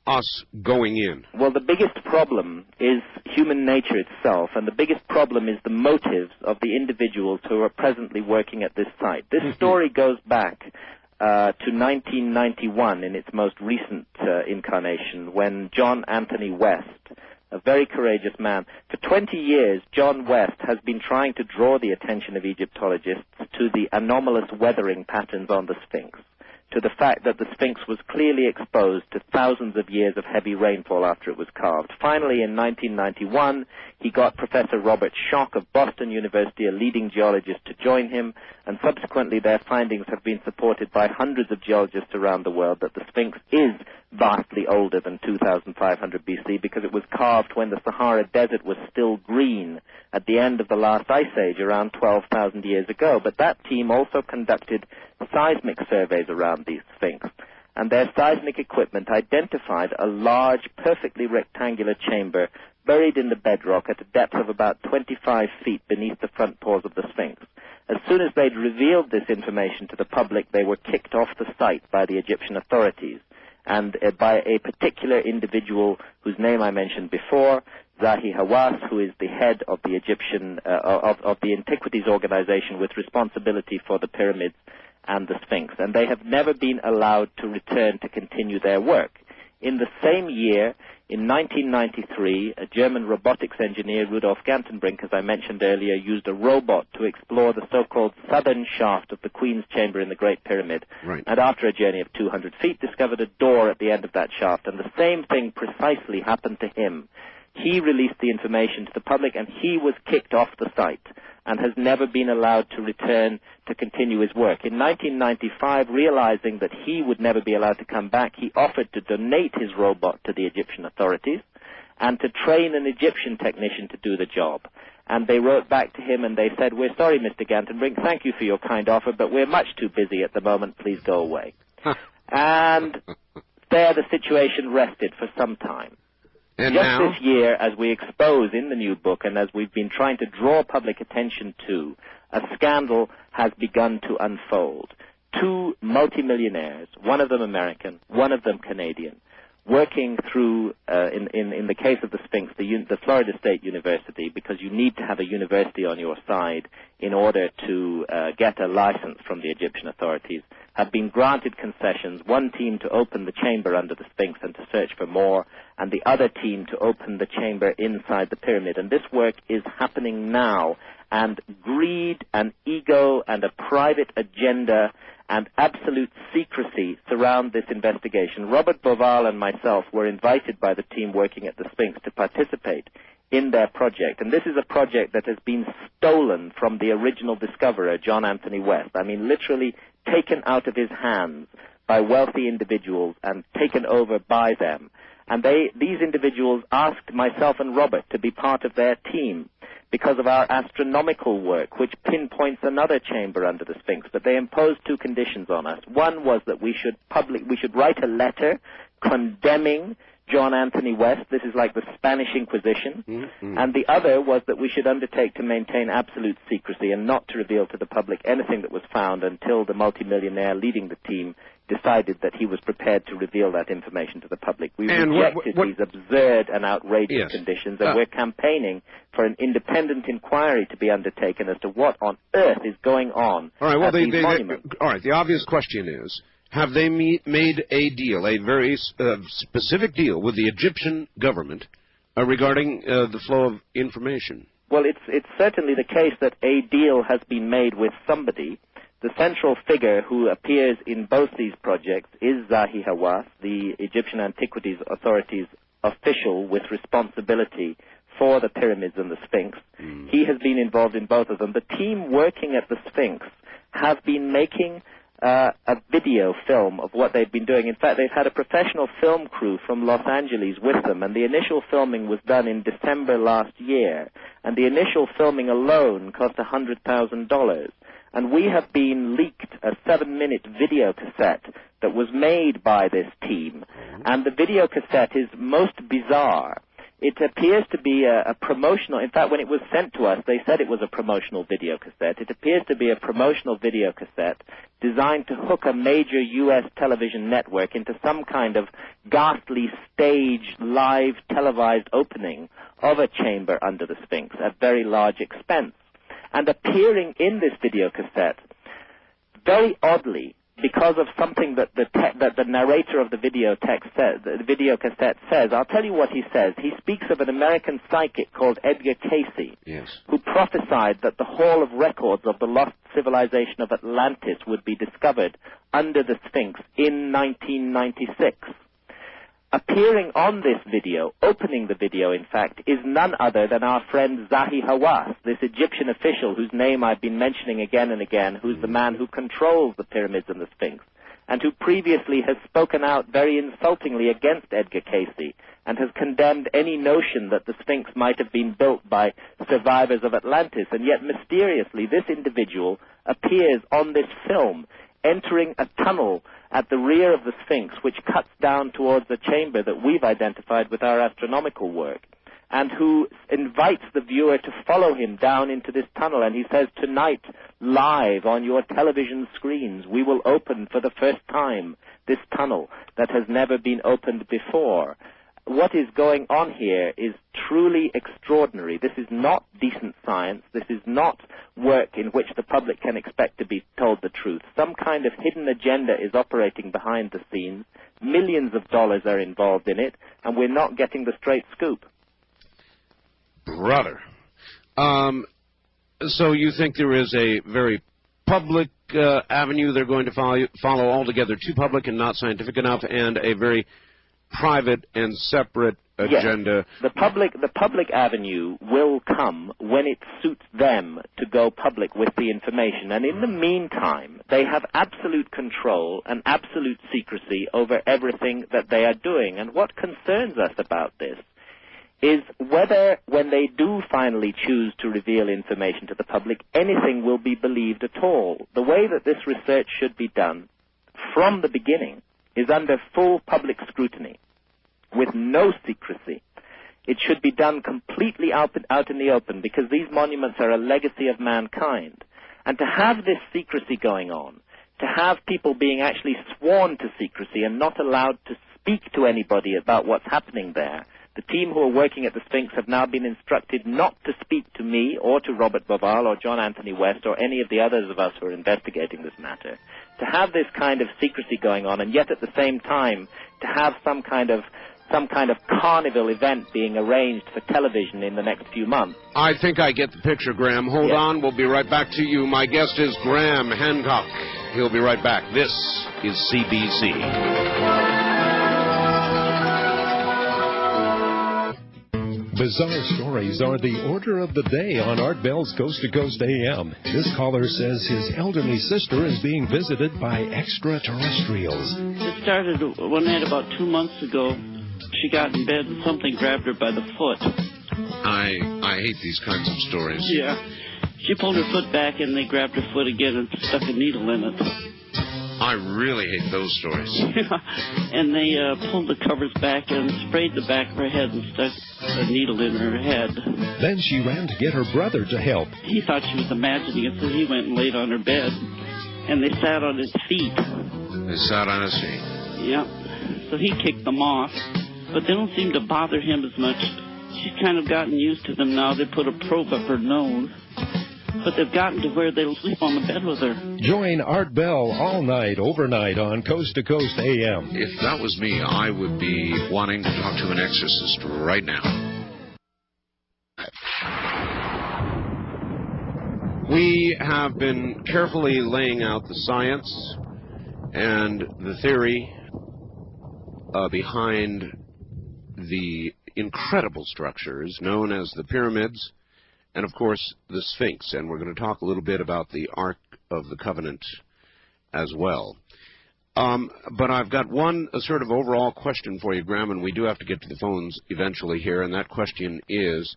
us going in? Well, the biggest problem is human nature itself, and the biggest problem is the motives of the individuals who are presently working at this site. This story goes back to 1991 in its most recent incarnation, when John Anthony West, a very courageous man, for 20 years, John West has been trying to draw the attention of Egyptologists to the anomalous weathering patterns on the Sphinx. to the fact that the Sphinx was clearly exposed to thousands of years of heavy rainfall after it was carved. Finally, in 1991, he got Professor Robert Schoch of Boston University, a leading geologist, to join him, and subsequently their findings have been supported by hundreds of geologists around the world that the Sphinx is vastly older than 2500 BC because it was carved when the Sahara Desert was still green at the end of the last ice age around 12,000 years ago. But that team also conducted seismic surveys around the Sphinx, and their seismic equipment identified a large, perfectly rectangular chamber buried in the bedrock at a depth of about 25 feet beneath the front paws of the Sphinx. As soon as they'd revealed this information to the public, they were kicked off the site by the Egyptian authorities, and by a particular individual whose name I mentioned before, Zahi Hawass, who is the head of the Egyptian of the Antiquities organization with responsibility for the pyramids and the Sphinx, and they have never been allowed to return to continue their work. In the same year, in 1993, a German robotics engineer, Rudolf Gantenbrink, as I mentioned earlier, used a robot to explore the so-called southern shaft of the Queen's Chamber in the Great Pyramid, right. And after a journey of 200 feet, discovered a door at the end of that shaft, and the same thing precisely happened to him. He released the information to the public, and he was kicked off the site and has never been allowed to return to continue his work. In 1995, realizing that he would never be allowed to come back, he offered to donate his robot to the Egyptian authorities and to train an Egyptian technician to do the job. And they wrote back to him and they said, "We're sorry, Mr. Gantenbrink, thank you for your kind offer, but we're much too busy at the moment, please go away." And there the situation rested for some time. And just now? This year, as we expose in the new book and as we've been trying to draw public attention to, a scandal has begun to unfold. Two multimillionaires, one of them American, one of them Canadian, working through, in the case of the Sphinx, the Florida State University, because you need to have a university on your side in order to get a license from the Egyptian authorities, have been granted concessions, one team to open the chamber under the Sphinx and to search for more, and the other team to open the chamber inside the pyramid. And this work is happening now, and greed and ego and a private agenda and absolute secrecy surround this investigation. Robert Boval and myself were invited by the team working at the Sphinx to participate in their project. And this is a project that has been stolen from the original discoverer, John Anthony West. I mean, literally taken out of his hands by wealthy individuals and taken over by them. And these individuals asked myself and Robert to be part of their team because of our astronomical work, which pinpoints another chamber under the Sphinx. But they imposed two conditions on us. One was that we should write a letter condemning John Anthony West. This is like the Spanish Inquisition. Mm-hmm. And the other was that we should undertake to maintain absolute secrecy and not to reveal to the public anything that was found until the multimillionaire leading the team decided that he was prepared to reveal that information to the public. We rejected these absurd and outrageous conditions, and we're campaigning for an independent inquiry to be undertaken as to what on earth is going on at these monuments. All right, the obvious question is, have they made a deal, a very specific deal with the Egyptian government regarding the flow of information? Well, it's certainly the case that a deal has been made with somebody. The central figure who appears in both these projects is Zahi Hawass, the Egyptian Antiquities Authority's official with responsibility for the pyramids and the Sphinx. He has been involved in both of them. The team working at the Sphinx have been making a video film of what they've been doing. In fact, they've had a professional film crew from Los Angeles with them, and the initial filming was done in December last year, and the initial filming alone cost $100,000. And we have been leaked a 7-minute video cassette that was made by this team, and the video cassette is most bizarre. It appears to be a promotional, in fact, when it was sent to us, they said it was a promotional video cassette. It appears to be a promotional video cassette designed to hook a major U.S. television network into some kind of ghastly stage, live, televised opening of a chamber under the Sphinx at very large expense. And appearing in this video cassette, very oddly, because of something that the narrator of the video text says, the video cassette says. I'll tell you what he says. He speaks of an American psychic called Edgar Cayce, yes, who prophesied that the Hall of Records of the lost civilization of Atlantis would be discovered under the Sphinx in 1996. Appearing on this video, opening the video, in fact, is none other than our friend Zahi Hawass, this Egyptian official whose name I've been mentioning again and again, who's the man who controls the pyramids and the Sphinx, and who previously has spoken out very insultingly against Edgar Cayce, and has condemned any notion that the Sphinx might have been built by survivors of Atlantis. And yet, mysteriously, this individual appears on this film, entering a tunnel at the rear of the Sphinx, which cuts down towards the chamber that we've identified with our astronomical work, and who invites the viewer to follow him down into this tunnel. And he says, tonight, live on your television screens, we will open for the first time this tunnel that has never been opened before. What is going on here is truly extraordinary. This is not decent science. This is not work in which the public can expect to be told the truth. Some kind of hidden agenda is operating behind the scenes. Millions of dollars are involved in it, and we're not getting the straight scoop. Brother. So you think there is a very public avenue they're going to follow altogether, too public and not scientific enough, and a very private and separate agenda? Yes. The public avenue will come when it suits them to go public with the information. And in the meantime, they have absolute control and absolute secrecy over everything that they are doing. And what concerns us about this is whether, when they do finally choose to reveal information to the public, anything will be believed at all. The way that this research should be done from the beginning is under full public scrutiny, with no secrecy. It should be done completely out in the open, because these monuments are a legacy of mankind. And to have this secrecy going on, to have people being actually sworn to secrecy and not allowed to speak to anybody about what's happening there, the team who are working at the Sphinx have now been instructed not to speak to me or to Robert Bauval or John Anthony West or any of the others of us who are investigating this matter. To have this kind of secrecy going on, and yet at the same time to have some kind of carnival event being arranged for television in the next few months. I think I get the picture, Graham. Hold on. We'll be right back to you. My guest is Graham Hancock. He'll be right back. This is CBC. Bizarre stories are the order of the day on Art Bell's Coast to Coast AM. This caller says his elderly sister is being visited by extraterrestrials. It started one night about 2 months ago. She got in bed and something grabbed her by the foot. I hate these kinds of stories. Yeah. She pulled her foot back and they grabbed her foot again and stuck a needle in it. I really hate those stories. And they pulled the covers back and sprayed the back of her head and stuck a needle in her head. Then she ran to get her brother to help. He thought she was imagining it, so he went and laid on her bed. And they sat on his feet. They sat on his feet? Yeah. So he kicked them off. But they don't seem to bother him as much. She's kind of gotten used to them now. They put a probe up her nose. But they've gotten to where they'll sleep on the bed with her. Join Art Bell all night, overnight on Coast to Coast AM. If that was me, I would be wanting to talk to an exorcist right now. We have been carefully laying out the science and the theory behind the incredible structures known as the pyramids, and, of course, the Sphinx. And we're going to talk a little bit about the Ark of the Covenant as well. But I've got a sort of overall question for you, Graham, and we do have to get to the phones eventually here, and that question is,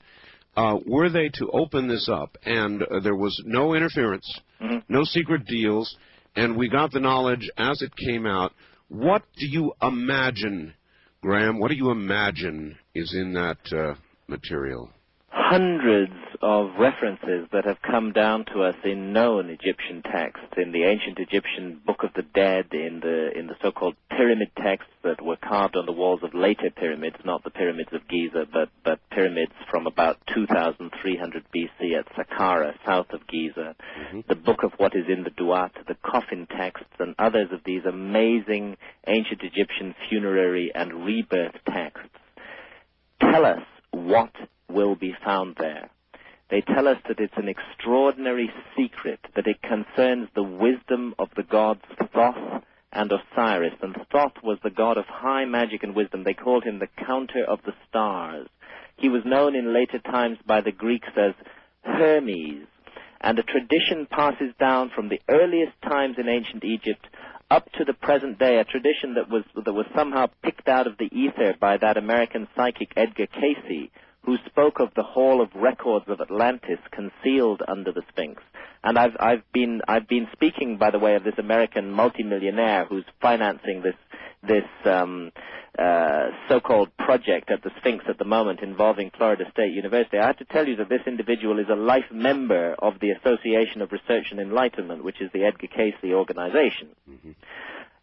were they to open this up, and there was no interference, no secret deals, and we got the knowledge as it came out, what do you imagine, Graham, what do you imagine is in that material? hundreds of references that have come down to us in known Egyptian texts, in the ancient Egyptian Book of the Dead, in the so-called pyramid texts that were carved on the walls of later pyramids, not the pyramids of Giza, but pyramids from about 2300 BC at Saqqara, south of Giza, the Book of What is in the Duat, the coffin texts, and others of these amazing ancient Egyptian funerary and rebirth texts tell us what will be found there. They tell us that it's an extraordinary secret, that it concerns the wisdom of the gods Thoth and Osiris. And Thoth was the god of high magic and wisdom. They called him the counter of the stars. He was known in later times by the Greeks as Hermes. And a tradition passes down from the earliest times in ancient Egypt up to the present day, a tradition that was somehow picked out of the ether by that American psychic Edgar Cayce, who spoke of the Hall of Records of Atlantis concealed under the Sphinx. And I've been speaking, by the way, of this American multimillionaire who's financing this so-called project at the Sphinx at the moment involving Florida State University. I have to tell you that this individual is a life member of the Association of Research and Enlightenment, which is the Edgar Cayce organization.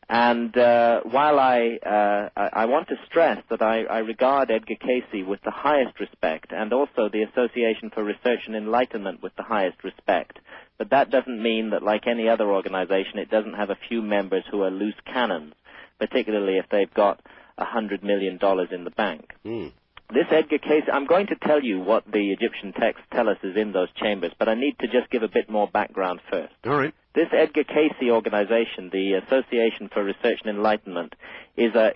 And while I want to stress that I regard Edgar Cayce with the highest respect, and also the Association for Research and Enlightenment with the highest respect, but that doesn't mean that, like any other organization, it doesn't have a few members who are loose cannons, particularly if they've got $100 million in the bank. This Edgar Cayce, I'm going to tell you what the Egyptian texts tell us is in those chambers, but I need to just give a bit more background first. All right. This Edgar Cayce organization, the Association for Research and Enlightenment, is a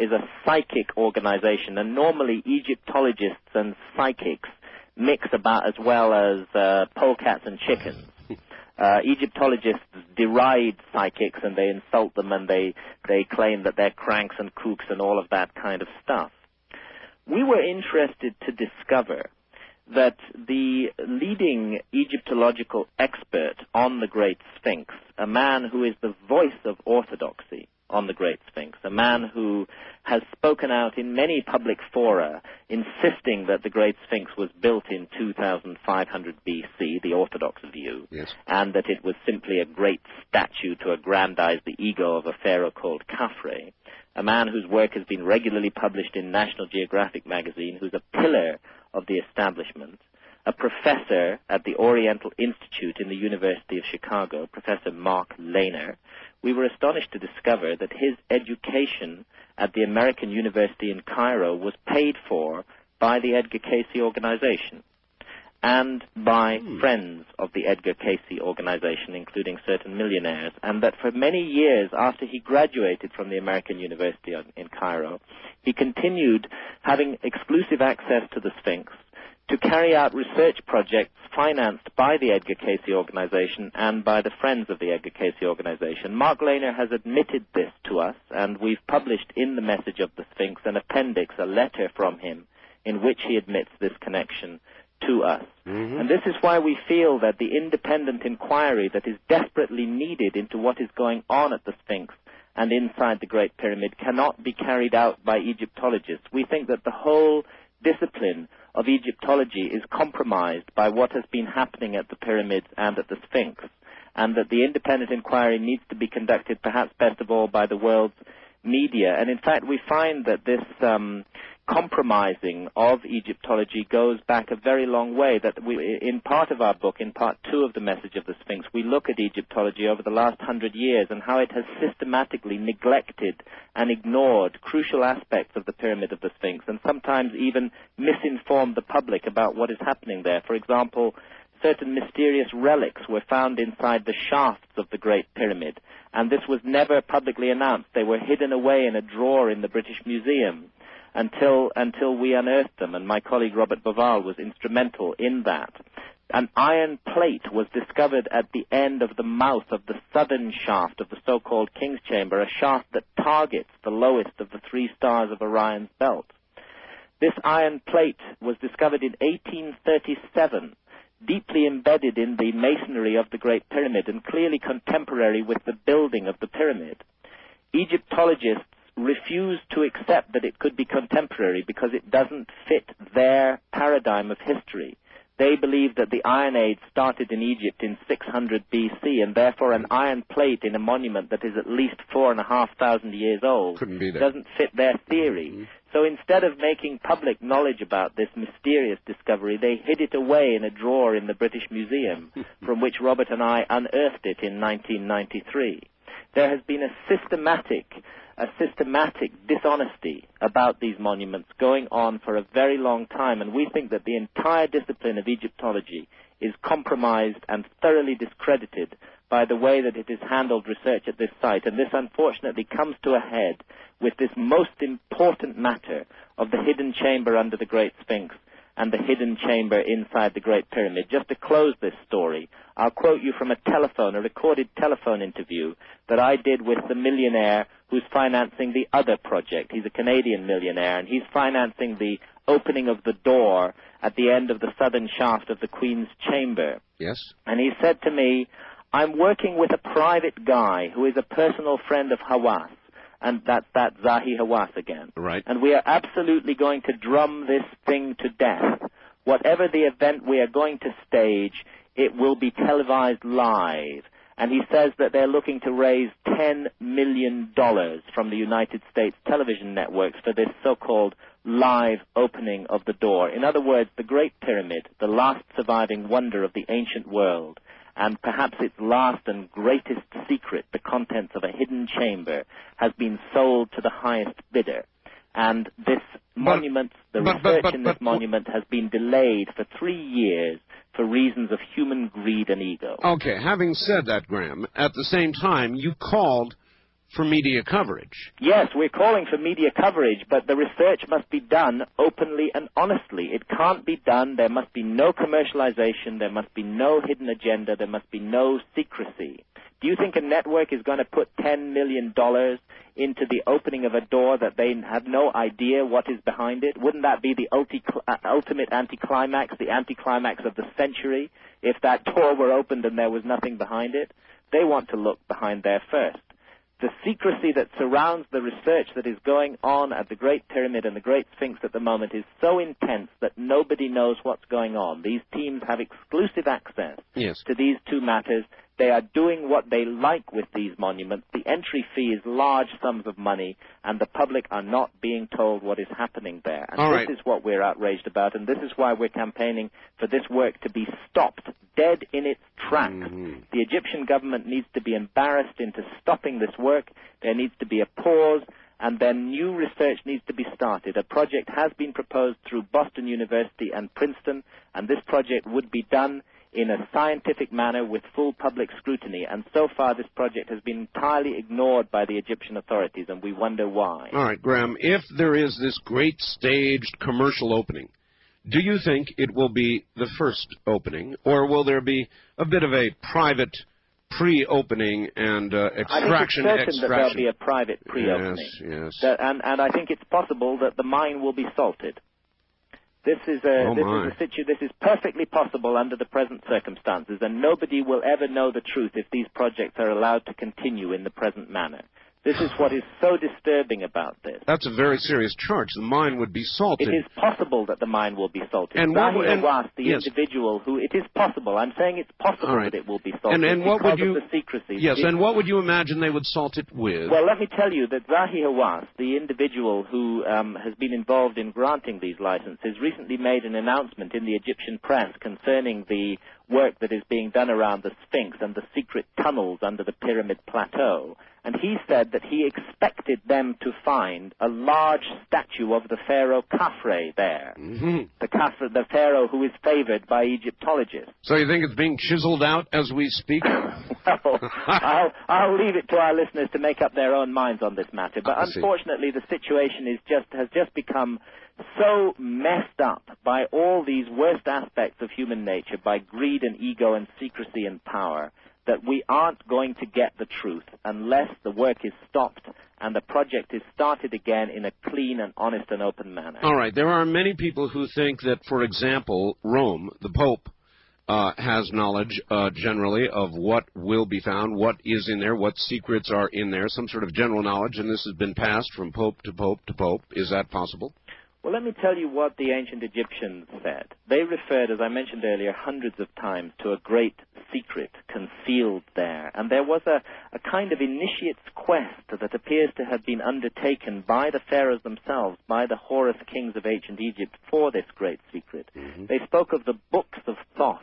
psychic organization, and normally Egyptologists and psychics mix about as well as polecats and chickens. Egyptologists deride psychics and they insult them and they claim that they're cranks and kooks and all of that kind of stuff. We were interested to discover that the leading Egyptological expert on the Great Sphinx, a man who is the voice of orthodoxy on the Great Sphinx, a man who has spoken out in many public fora insisting that the Great Sphinx was built in 2500 BC, the orthodox view, and that it was simply a great statue to aggrandize the ego of a pharaoh called Khafre, a man whose work has been regularly published in National Geographic magazine, who's a pillar of the establishment, a professor at the Oriental Institute in the University of Chicago, Professor Mark Lehner. We were astonished to discover that his education at the American University in Cairo was paid for by the Edgar Cayce organization and by friends of the Edgar Cayce organization, including certain millionaires, and that for many years after he graduated from the American University in Cairo, he continued having exclusive access to the Sphinx to carry out research projects financed by the Edgar Cayce organization and by the friends of the Edgar Cayce organization. Mark Lehner has admitted this to us, and we've published in the Message of the Sphinx an appendix, a letter from him, in which he admits this connection to us. And this is why we feel that the independent inquiry that is desperately needed into what is going on at the Sphinx and inside the Great Pyramid cannot be carried out by Egyptologists. We think that the whole discipline of Egyptology is compromised by what has been happening at the pyramids and at the Sphinx, and that the independent inquiry needs to be conducted perhaps best of all by the world's media. And in fact, we find that this compromising of Egyptology goes back a very long way, that we, in part of our book, in part 2 of the Message of the Sphinx, we look at Egyptology over the last 100 years and how it has systematically neglected and ignored crucial aspects of the Pyramid of the Sphinx, and sometimes even misinformed the public about what is happening there. For example, certain mysterious relics were found inside the shafts of the Great Pyramid, and this was never publicly announced. They were hidden away in a drawer in the British Museum until we unearthed them, and my colleague Robert Boval was instrumental in that. An iron plate was discovered at the end of the mouth of the southern shaft of the so-called King's Chamber, a shaft that targets the lowest of the 3 stars of Orion's belt. This iron plate was discovered in 1837, deeply embedded in the masonry of the Great Pyramid and clearly contemporary with the building of the pyramid. Egyptologists refused to accept that it could be contemporary because it doesn't fit their paradigm of history. They believe that the Iron Age started in Egypt in 600 BC, and therefore an iron plate in a monument that is at least 4,500 years old doesn't fit their theory. So instead of making public knowledge about this mysterious discovery, they hid it away in a drawer in the British Museum, from which Robert and I unearthed it in 1993. There has been a systematic dishonesty about these monuments going on for a very long time, and we think that the entire discipline of Egyptology is compromised and thoroughly discredited by the way that it has handled research at this site. And this unfortunately comes to a head with this most important matter of the hidden chamber under the Great Sphinx and the hidden chamber inside the Great Pyramid. Just to close this story, I'll quote you from a recorded telephone interview that I did with the millionaire who's financing the other project. He's a Canadian millionaire, and he's financing the opening of the door at the end of the southern shaft of the Queen's Chamber. Yes. And he said to me, I'm working with a private guy who is a personal friend of Hawass, and that's that Zahi Hawass again. Right. And we are absolutely going to drum this thing to death. Whatever the event we are going to stage, it will be televised live. And he says that they're looking to raise $10 million from the United States television networks for this so-called live opening of the door. In other words, the Great Pyramid, the last surviving wonder of the ancient world, and perhaps its last and greatest secret, the contents of a hidden chamber, has been sold to the highest bidder. And this monument, the research in this monument has been delayed for 3 years for reasons of human greed and ego. Okay, having said that, Graham, at the same time, you called for media coverage. Yes, we're calling for media coverage, but the research must be done openly and honestly. It can't be done. There must be no commercialization. There must be no hidden agenda. There must be no secrecy. Do you think a network is going to put $10 million into the opening of a door that they have no idea what is behind it? Wouldn't that be the ultimate anticlimax, the anticlimax of the century, if that door were opened and there was nothing behind it? They want to look behind there first. The secrecy that surrounds the research that is going on at the Great Pyramid and the Great Sphinx at the moment is so intense that nobody knows what's going on. These teams have exclusive access to these two matters. They are doing what they like with these monuments. The entry fee is large sums of money, and the public are not being told what is happening there. And this is what we're outraged about, and this is why we're campaigning for this work to be stopped dead in its tracks. The Egyptian government needs to be embarrassed into stopping this work. There needs to be a pause, and then new research needs to be started. A project has been proposed through Boston University and Princeton, and this project would be done in a scientific manner with full public scrutiny. And so far this project has been entirely ignored by the Egyptian authorities, and we wonder why. All right, Graham, if there is this great staged commercial opening, do you think it will be the first opening, or will there be a bit of a private pre-opening and extraction? I think it's certain that there'll be a private pre-opening. Yes. And I think it's possible that the mine will be salted. This is perfectly possible under the present circumstances, and nobody will ever know the truth if these projects are allowed to continue in the present manner. This is what is so disturbing about this. That's a very serious charge. The mine would be salted. It is possible that the mine will be salted. And Zahi Hawass, the individual who... It is possible. I'm saying it's possible that it will be salted because of the secrecy. Yes, and what would you imagine they would salt it with? Well, let me tell you that Zahi Hawass, the individual who has been involved in granting these licenses, recently made an announcement in the Egyptian press concerning the work that is being done around the Sphinx and the secret tunnels under the Pyramid Plateau. And he said that he expected them to find a large statue of the pharaoh Khafre there. The pharaoh who is favored by Egyptologists. So you think it's being chiseled out as we speak? Well, I'll leave it to our listeners to make up their own minds on this matter. But unfortunately, the situation has just become so messed up by all these worst aspects of human nature, by greed and ego and secrecy and power, that we aren't going to get the truth unless the work is stopped and the project is started again in a clean and honest and open manner. All right. There are many people who think that, for example, Rome, the Pope, has knowledge generally of what will be found, what is in there, what secrets are in there, some sort of general knowledge, and this has been passed from Pope to Pope to Pope. Is that possible? Well, let me tell you what the ancient Egyptians said. They referred, as I mentioned earlier, hundreds of times to a great secret concealed there. And there was a kind of initiate's quest that appears to have been undertaken by the pharaohs themselves, by the Horus kings of ancient Egypt, for this great secret. Mm-hmm. They spoke of the books of Thoth,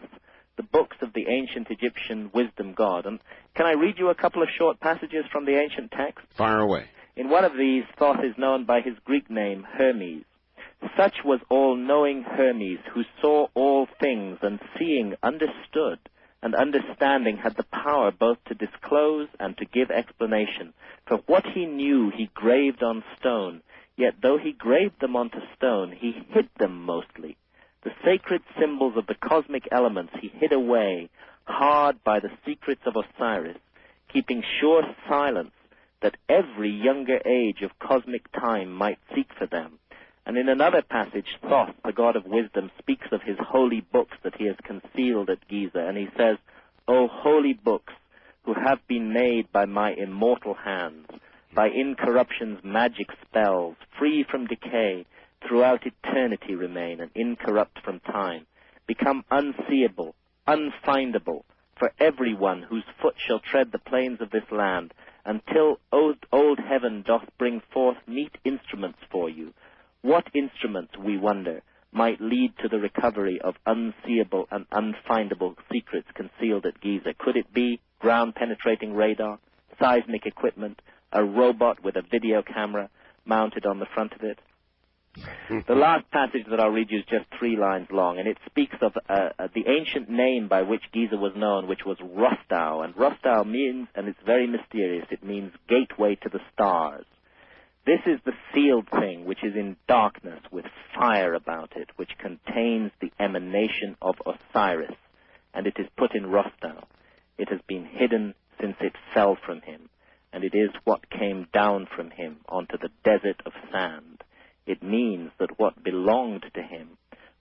the books of the ancient Egyptian wisdom god. And can I read you a couple of short passages from the ancient text? Fire away. In one of these, Thoth is known by his Greek name, Hermes. Such was all-knowing Hermes, who saw all things, and seeing understood, and understanding had the power both to disclose and to give explanation. For what he knew he graved on stone, yet though he graved them onto stone, he hid them mostly. The sacred symbols of the cosmic elements he hid away, hard by the secrets of Osiris, keeping sure silence that every younger age of cosmic time might seek for them. And in another passage, Thoth, the god of wisdom, speaks of his holy books that he has concealed at Giza, and he says, O holy books, who have been made by my immortal hands, by incorruption's magic spells, free from decay, throughout eternity remain, and incorrupt from time, become unseeable, unfindable, for everyone whose foot shall tread the plains of this land, until old heaven doth bring forth meet instruments for you. What instruments, we wonder, might lead to the recovery of unseeable and unfindable secrets concealed at Giza? Could it be ground-penetrating radar, seismic equipment, a robot with a video camera mounted on the front of it? The last passage that I'll read you is just 3 lines long, and it speaks of the ancient name by which Giza was known, which was Rostau. And Rostau means, and it's very mysterious, it means gateway to the stars. This is the sealed thing which is in darkness with fire about it, which contains the emanation of Osiris, and it is put in Rostau. It has been hidden since it fell from him, and it is what came down from him onto the desert of sand. It means that what belonged to him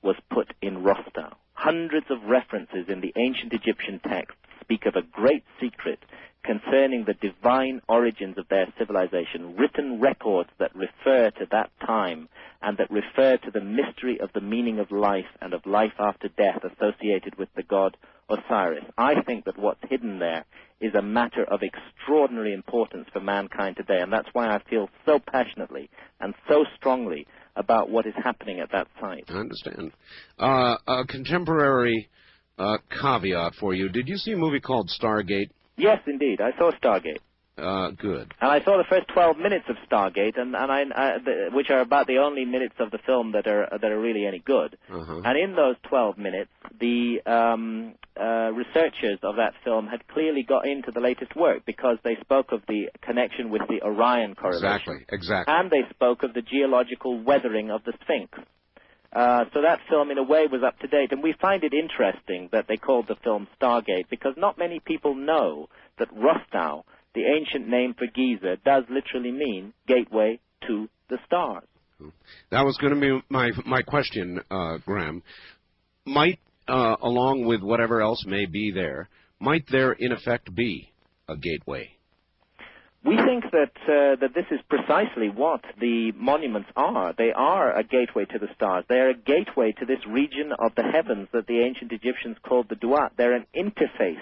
was put in Rostau. Hundreds of references in the ancient Egyptian texts speak of a great secret concerning the divine origins of their civilization, written records that refer to that time and that refer to the mystery of the meaning of life and of life after death associated with the god Osiris. I think that what's hidden there is a matter of extraordinary importance for mankind today, and that's why I feel so passionately and so strongly about what is happening at that site. I understand. A contemporary caveat for you. Did you see a movie called Stargate? Yes, indeed. I saw Stargate. Good. And I saw the first 12 minutes of Stargate, which are about the only minutes of the film that are really any good. Uh-huh. And in those 12 minutes, the researchers of that film had clearly got into the latest work because they spoke of the connection with the Orion correlation. Exactly. And they spoke of the geological weathering of the Sphinx. So that film, in a way, was up to date. And we find it interesting that they called the film Stargate because not many people know that Rostau, the ancient name for Giza, does literally mean gateway to the stars. That was going to be my question, Graham. Might, along with whatever else may be there, might there in effect be a gateway? We think that this is precisely what the monuments are. They are a gateway to the stars. They are a gateway to this region of the heavens that the ancient Egyptians called the Duat. They're an interface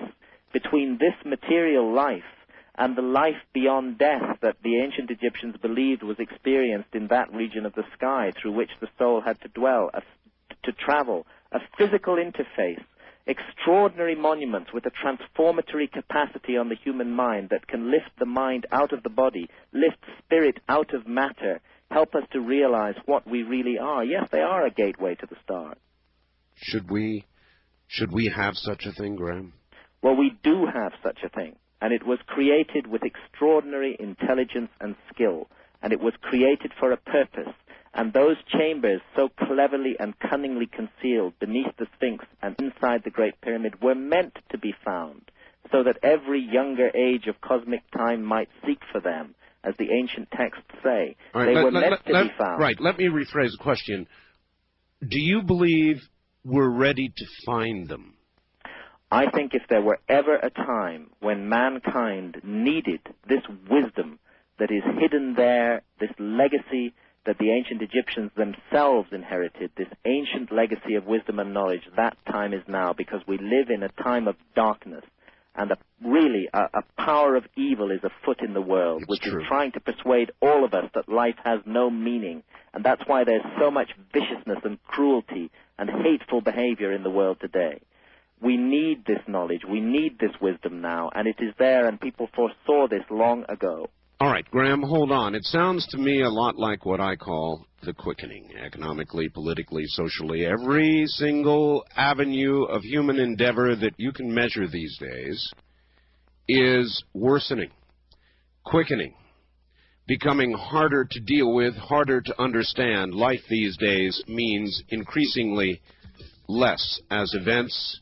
between this material life and the life beyond death that the ancient Egyptians believed was experienced in that region of the sky through which the soul had to dwell, to travel, a physical interface. Extraordinary monuments with a transformatory capacity on the human mind that can lift the mind out of the body, lift spirit out of matter, help us to realize what we really are. Yes, they are a gateway to the stars. Should we have such a thing, Graham? Well, we do have such a thing, and it was created with extraordinary intelligence and skill, and it was created for a purpose. And those chambers, so cleverly and cunningly concealed beneath the Sphinx and inside the Great Pyramid, were meant to be found, so that every younger age of cosmic time might seek for them, as the ancient texts say. Right, they were meant to be found. Right, let me rephrase the question. Do you believe we're ready to find them? I think if there were ever a time when mankind needed this wisdom that is hidden there, this legacy that the ancient Egyptians themselves inherited, this ancient legacy of wisdom and knowledge, that time is now, because we live in a time of darkness. And a power of evil is afoot in the world, which is trying to persuade all of us that life has no meaning. And that's why there's so much viciousness and cruelty and hateful behavior in the world today. We need this knowledge. We need this wisdom now. And it is there, and people foresaw this long ago. All right, Graham, hold on. It sounds to me a lot like what I call the quickening, economically, politically, socially. Every single avenue of human endeavor that you can measure these days is worsening, quickening, becoming harder to deal with, harder to understand. Life these days means increasingly less as events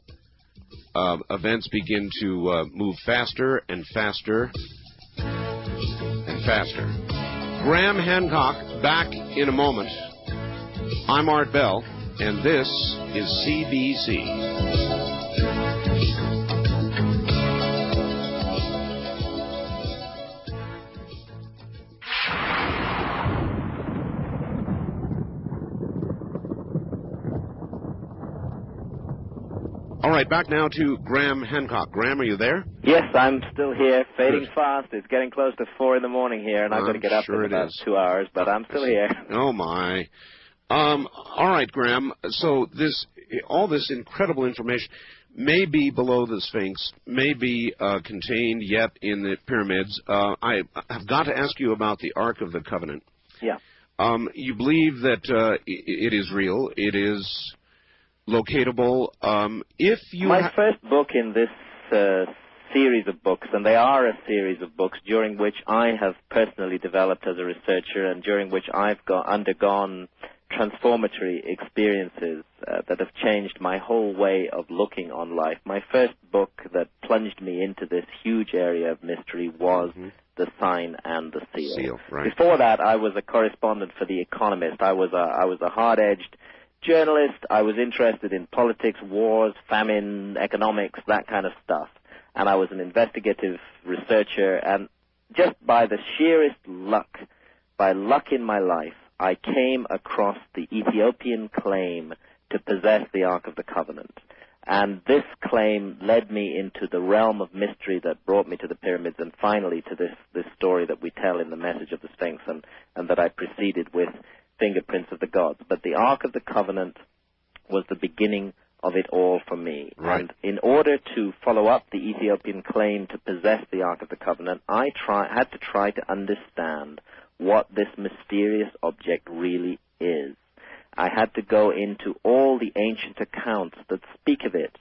begin to move faster and faster and faster. Graham Hancock back in a moment. I'm Art Bell, and this is CBC. All right, back now to Graham Hancock. Graham, are you there? Yes, I'm still here, fading fast. It's getting close to 4 in the morning here, and I've got to get up in about 2 hours, but I'm still here. Oh, my. All right, Graham, so all this incredible information may be below the Sphinx, may be contained yet in the pyramids. I have got to ask you about the Ark of the Covenant. Yeah. You believe that it is real, it is locatable. My first book in this series of books, and they are a series of books during which I have personally developed as a researcher and during which I've undergone transformatory experiences that have changed my whole way of looking on life. My first book that plunged me into this huge area of mystery was The Sign and the Seal. Right. Before that, I was a correspondent for The Economist. I was a hard-edged journalist. I was interested in politics, wars, famine, economics, that kind of stuff. And I was an investigative researcher. And just by the sheerest luck, by luck in my life, I came across the Ethiopian claim to possess the Ark of the Covenant. And this claim led me into the realm of mystery that brought me to the pyramids and finally to this story that we tell in the Message of the Sphinx and that I preceded with Fingerprints of the Gods. But the Ark of the Covenant was the beginning of it all for me. Right. And in order to follow up the Ethiopian claim to possess the Ark of the Covenant, I had to try to understand what this mysterious object really is. I had to go into all the ancient accounts that speak of it,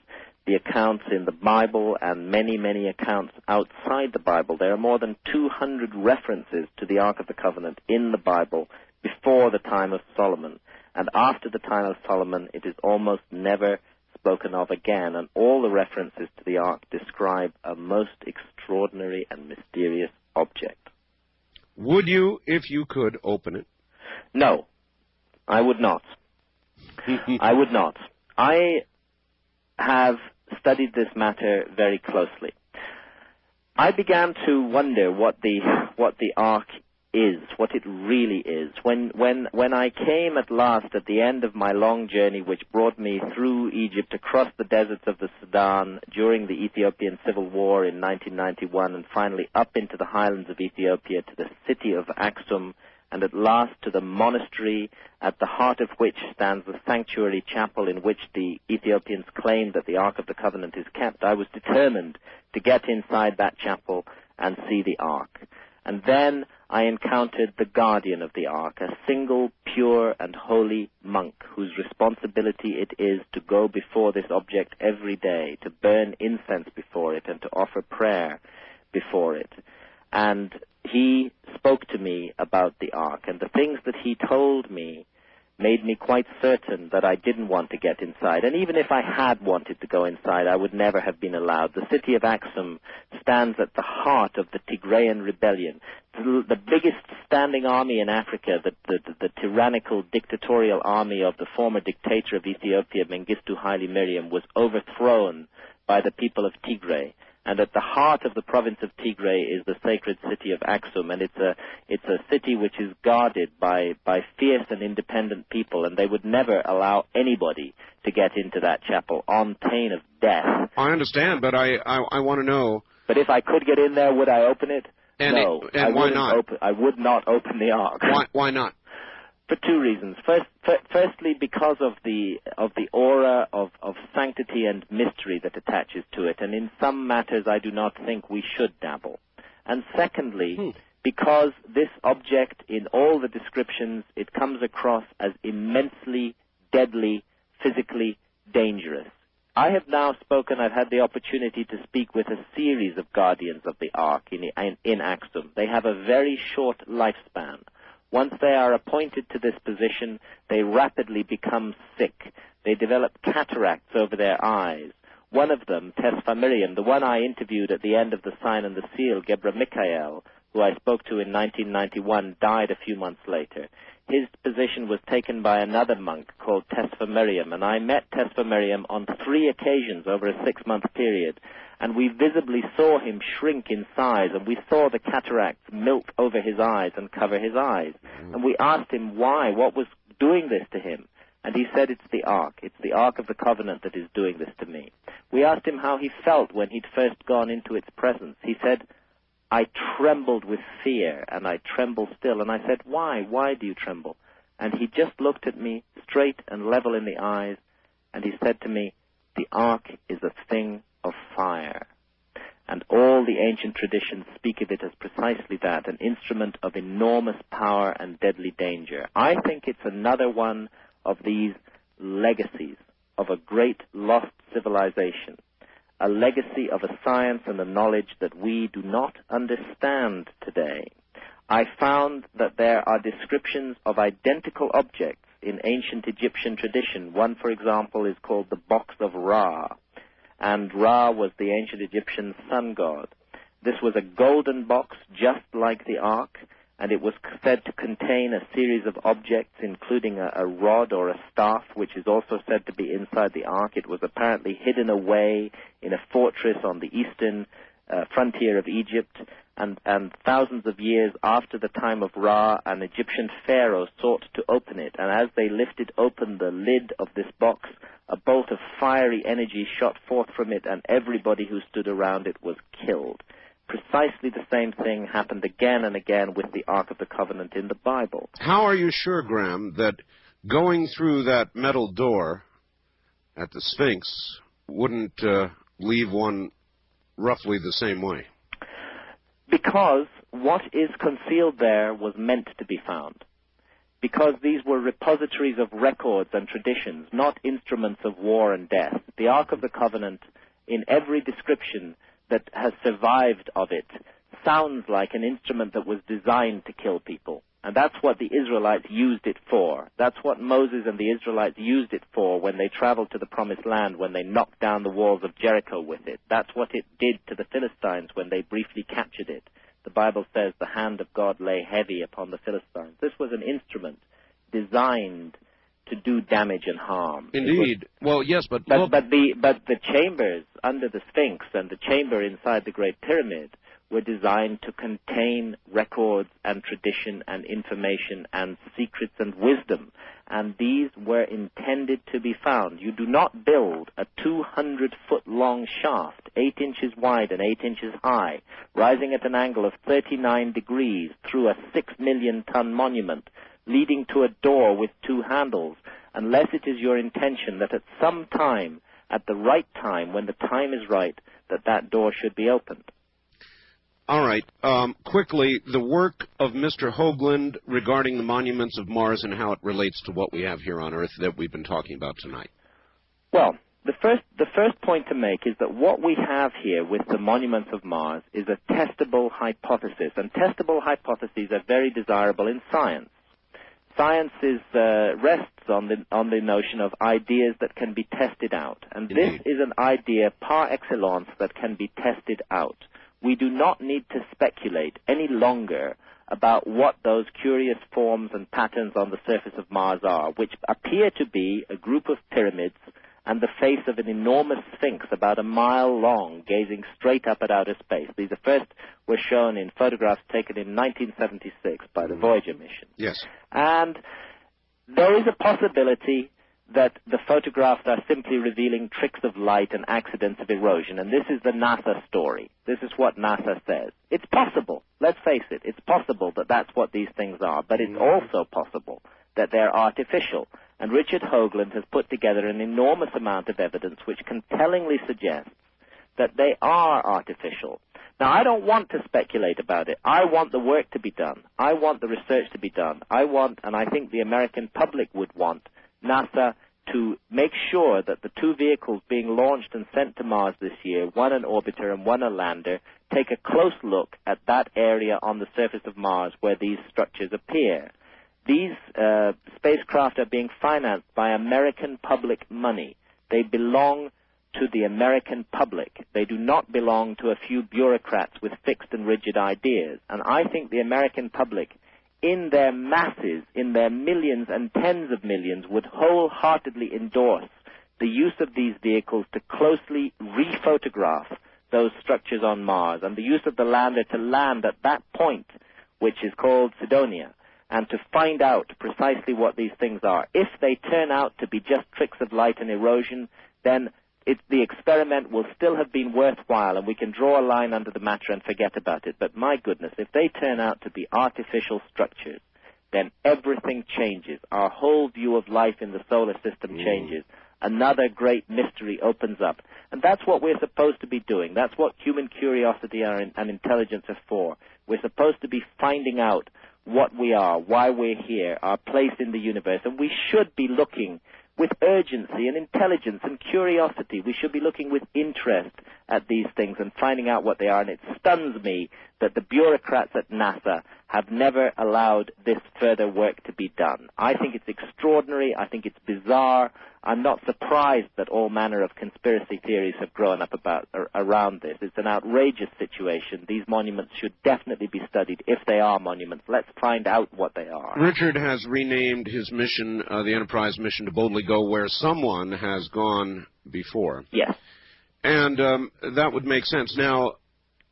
the accounts in the Bible and many, many accounts outside the Bible. There are more than 200 references to the Ark of the Covenant in the Bible before the time of Solomon. And after the time of Solomon, it is almost never spoken of again. And all the references to the Ark describe a most extraordinary and mysterious object. Would you, if you could, open it? No, I would not. I would not. I have studied this matter very closely. I began to wonder what the Ark is, what it really is. When I came at last at the end of my long journey, which brought me through Egypt, across the deserts of the Sudan, during the Ethiopian Civil War in 1991, and finally up into the highlands of Ethiopia to the city of Aksum, and at last to the monastery, at the heart of which stands the sanctuary chapel in which the Ethiopians claim that the Ark of the Covenant is kept, I was determined to get inside that chapel and see the Ark. And then I encountered the guardian of the Ark, a single, pure, and holy monk whose responsibility it is to go before this object every day, to burn incense before it, and to offer prayer before it. And he spoke to me about the Ark, and the things that he told me made me quite certain that I didn't want to get inside. And even if I had wanted to go inside, I would never have been allowed. The city of Aksum stands at the heart of the Tigrayan rebellion. The biggest standing army in Africa, the tyrannical dictatorial army of the former dictator of Ethiopia, Mengistu Haile Mariam, was overthrown by the people of Tigray. And at the heart of the province of Tigray is the sacred city of Aksum, and it's a city which is guarded by fierce and independent people, and they would never allow anybody to get into that chapel on pain of death. I understand, but I want to know. But if I could get in there, would I open it? No. And why not? I would not open the Ark. Why not? For two reasons. Firstly, because of the aura of sanctity and mystery that attaches to it, and in some matters I do not think we should dabble. And secondly, because this object, in all the descriptions, it comes across as immensely deadly, physically dangerous. I have now spoken, I've had the opportunity to speak with a series of guardians of the Ark in Aksum. They have a very short lifespan. Once they are appointed to this position, they rapidly become sick. They develop cataracts over their eyes. One of them, Tesfa Miriam, the one I interviewed at the end of The Sign and the Seal, Gebra Mikael, who I spoke to in 1991, died a few months later. His position was taken by another monk called Tesfa Miriam, and I met Tesfa Miriam on 3 occasions over a 6-month period. And we visibly saw him shrink in size, and we saw the cataracts milk over his eyes and cover his eyes. And we asked him why, what was doing this to him. And he said, it's the Ark. It's the Ark of the Covenant that is doing this to me. We asked him how he felt when he'd first gone into its presence. He said, I trembled with fear, and I tremble still. And I said, why? Why do you tremble? And he just looked at me straight and level in the eyes, and he said to me, the Ark is a thing of fire. And all the ancient traditions speak of it as precisely that, an instrument of enormous power and deadly danger. I think it's another one of these legacies of a great lost civilization, a legacy of a science and a knowledge that we do not understand today. I found that there are descriptions of identical objects in ancient Egyptian tradition. One, for example, is called the Box of Ra. And Ra was the ancient Egyptian sun god. This was a golden box just like the Ark, and it was said to contain a series of objects, including a rod or a staff, which is also said to be inside the Ark. It was apparently hidden away in a fortress on the eastern frontier of Egypt, and thousands of years after the time of Ra, an Egyptian pharaoh sought to open it, and as they lifted open the lid of this box, a bolt of fiery energy shot forth from it, and everybody who stood around it was killed. Precisely the same thing happened again and again with the Ark of the Covenant in the Bible. How are you sure, Graham, that going through that metal door at the Sphinx wouldn't leave one roughly the same way? Because what is concealed there was meant to be found. Because these were repositories of records and traditions, not instruments of war and death. The Ark of the Covenant, in every description that has survived of it, sounds like an instrument that was designed to kill people. And that's what the Israelites used it for. That's what Moses and the Israelites used it for when they traveled to the Promised Land, when they knocked down the walls of Jericho with it. That's what it did to the Philistines when they briefly captured it. The Bible says the hand of God lay heavy upon the Philistines. This was an instrument designed to do damage and harm. Indeed. Well, yes, but the chambers under the Sphinx and the chamber inside the Great Pyramid were designed to contain records and tradition and information and secrets and wisdom. And these were intended to be found. You do not build a 200-foot-long shaft, 8 inches wide and 8 inches high, rising at an angle of 39 degrees through a 6-million-ton monument, leading to a door with 2 handles, unless it is your intention that at some time, at the right time, when the time is right, that door should be opened. All right. Quickly, the work of Mr. Hoagland regarding the monuments of Mars and how it relates to what we have here on Earth that we've been talking about tonight. Well, the first point to make is that what we have here with the monuments of Mars is a testable hypothesis, and testable hypotheses are very desirable in science. Science rests on the notion of ideas that can be tested out, and this is an idea par excellence that can be tested out. We do not need to speculate any longer about what those curious forms and patterns on the surface of Mars are, which appear to be a group of pyramids and the face of an enormous sphinx about a mile long, gazing straight up at outer space. These first were shown in photographs taken in 1976 by the Voyager mission. Yes. And there is a possibility that the photographs are simply revealing tricks of light and accidents of erosion, and this is the NASA story. This is what NASA says. It's possible, let's face it, it's possible that that's what these things are, but it's also possible that they're artificial. And Richard Hoagland has put together an enormous amount of evidence which compellingly suggests that they are artificial. Now, I don't want to speculate about it. I want the work to be done. I want the research to be done. I want, and I think the American public would want, NASA to make sure that the two vehicles being launched and sent to Mars this year, one an orbiter and one a lander, take a close look at that area on the surface of Mars where these structures appear. These spacecraft are being financed by American public money. They belong to the American public. They do not belong to a few bureaucrats with fixed and rigid ideas. And I think the American public, in their masses, in their millions and tens of millions, would wholeheartedly endorse the use of these vehicles to closely rephotograph those structures on Mars, and the use of the lander to land at that point, which is called Cydonia, and to find out precisely what these things are. If they turn out to be just tricks of light and erosion, then the experiment will still have been worthwhile, and we can draw a line under the matter and forget about it. But my goodness, if they turn out to be artificial structures, then everything changes. Our whole view of life in the solar system changes. Another great mystery opens up. And that's what we're supposed to be doing. That's what human curiosity and intelligence are for. We're supposed to be finding out what we are, why we're here, our place in the universe. And we should be looking with urgency and intelligence and curiosity. We should be looking with interest at these things and finding out what they are. And it stuns me that the bureaucrats at NASA have never allowed this further work to be done. I think it's extraordinary. I think it's bizarre. I'm not surprised that all manner of conspiracy theories have grown up around this. It's an outrageous situation. These monuments should definitely be studied if they are monuments. Let's find out what they are. Richard has renamed his mission, the Enterprise mission, to boldly go where someone has gone before. Yes. And that would make sense. Now,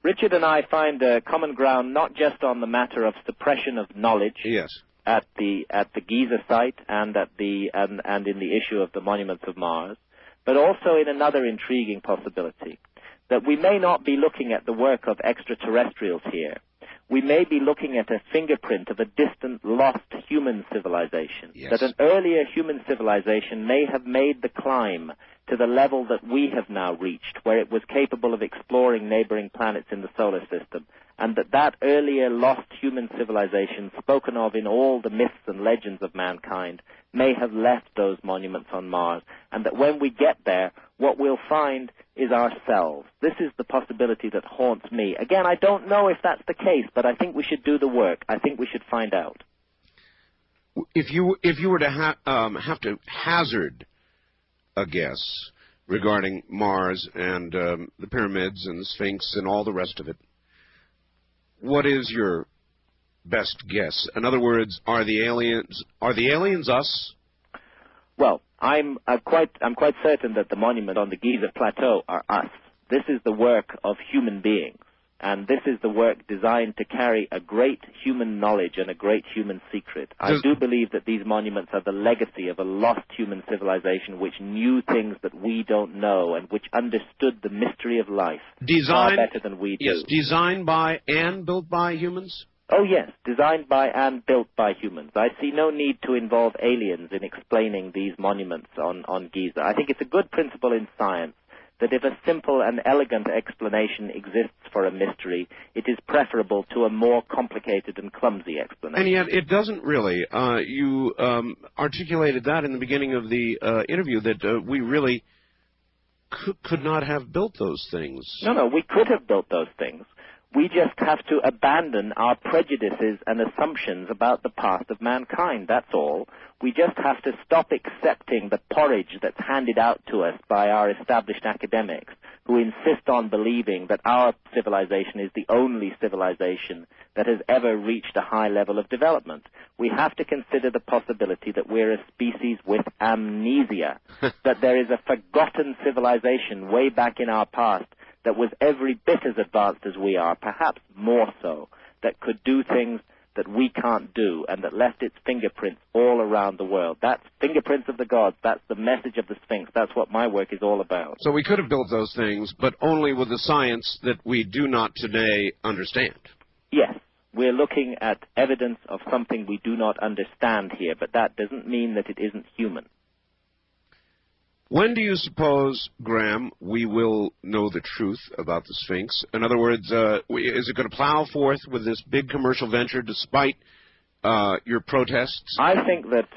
Richard and I find common ground not just on the matter of suppression of knowledge. Yes. At the Giza site and in the issue of the monuments of Mars, but also in another intriguing possibility, that we may not be looking at the work of extraterrestrials here. We may be looking at a fingerprint of a distant, lost human civilization. Yes. That an earlier human civilization may have made the climb to the level that we have now reached, where it was capable of exploring neighboring planets in the solar system, and that earlier lost human civilization, spoken of in all the myths and legends of mankind, may have left those monuments on Mars, and that when we get there, what we'll find is ourselves. This is the possibility that haunts me. Again, I don't know if that's the case, but I think we should do the work. I think we should find out. If you were to have to hazard a guess regarding Mars and the pyramids and the Sphinx and all the rest of it, what is your best guess? In other words, are the aliens us? Well, I'm quite certain that the monument on the Giza plateau are us. This is the work of human beings, and this is the work designed to carry a great human knowledge and a great human secret. I do believe that these monuments are the legacy of a lost human civilization which knew things that we don't know and which understood the mystery of life far better than we do. Yes, designed by and built by humans? Oh, yes, designed by and built by humans. I see no need to involve aliens in explaining these monuments on Giza. I think it's a good principle in science that if a simple and elegant explanation exists for a mystery, it is preferable to a more complicated and clumsy explanation. And yet it doesn't really. You articulated that in the beginning of the interview, that we really could not have built those things. No, we could have built those things. We just have to abandon our prejudices and assumptions about the past of mankind, that's all. We just have to stop accepting the porridge that's handed out to us by our established academics, who insist on believing that our civilization is the only civilization that has ever reached a high level of development. We have to consider the possibility that we're a species with amnesia, that there is a forgotten civilization way back in our past that was every bit as advanced as we are, perhaps more so, that could do things that we can't do, and that left its fingerprints all around the world. That's fingerprints of the gods. That's the message of the Sphinx. That's what my work is all about. So we could have built those things, but only with the science that we do not today understand. Yes. We're looking at evidence of something we do not understand here, but that doesn't mean that it isn't human. When do you suppose, Graham, we will know the truth about the Sphinx? In other words, is it going to plow forth with this big commercial venture despite your protests? I think that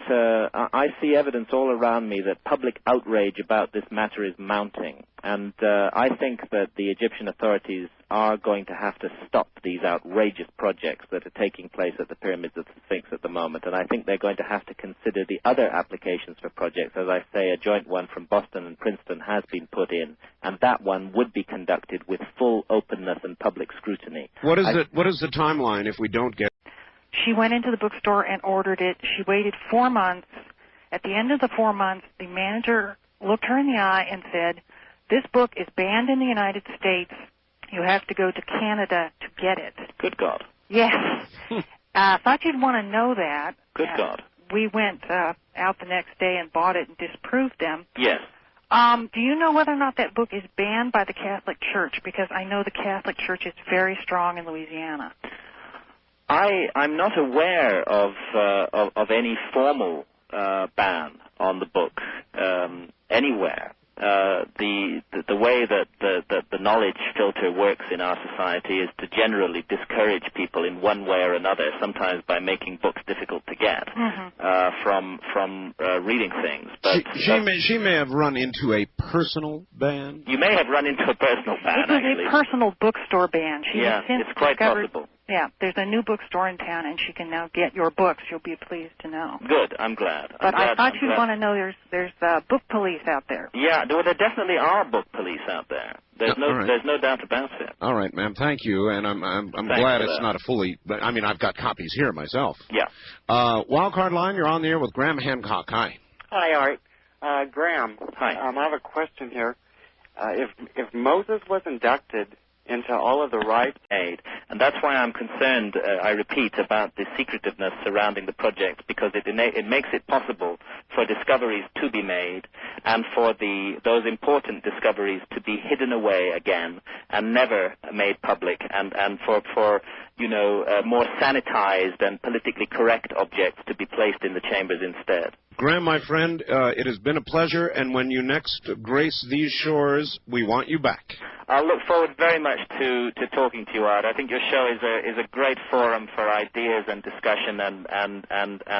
I see evidence all around me that public outrage about this matter is mounting. And I think that the Egyptian authorities are going to have to stop these outrageous projects that are taking place at the Pyramids of the Sphinx at the moment. And I think they're going to have to consider the other applications for projects. As I say, a joint one from Boston and Princeton has been put in, and that one would be conducted with full openness and public scrutiny. What is the timeline if we don't get... She went into the bookstore and ordered it. She waited 4 months. At the end of the 4 months, the manager looked her in the eye and said, "This book is banned in the United States. You have to go to Canada to get it." Good God. Yes. Thought you'd want to know that. Good God. We went out the next day and bought it and disproved them. Yes. Do you know whether or not that book is banned by the Catholic Church? Because I know the Catholic Church is very strong in Louisiana. I'm not aware of any formal ban on the book anywhere. The way that the knowledge filter works in our society is to generally discourage people in one way or another, sometimes by making books difficult to get from reading things. But she may have run into a personal ban. You may have run into a personal ban. It was a personal bookstore ban. She has since it's quite possible. Yeah, there's a new bookstore in town, and she can now get your books. You'll be pleased to know. Good, I'm glad. But I thought you'd want to know there's book police out there. Yeah, there definitely are book police out there. There's no doubt about it. All right, ma'am. Thank you, and I'm glad it's not a fully. I mean, I've got copies here myself. Yeah. Wildcard line, you're on the air with Graham Hancock. Hi. Hi, Art. Graham. Hi. I have a question here. If Moses was inducted into all of the rites aid, and that's why I'm concerned, I repeat, about the secretiveness surrounding the project, because it makes it possible for discoveries to be made and for those important discoveries to be hidden away again and never made public, and for more sanitized and politically correct objects to be placed in the chambers instead. Graham, my friend, it has been a pleasure, and when you next grace these shores, we want you back. I look forward very much to talking to you, Art. I think your show is a great forum for ideas and discussion and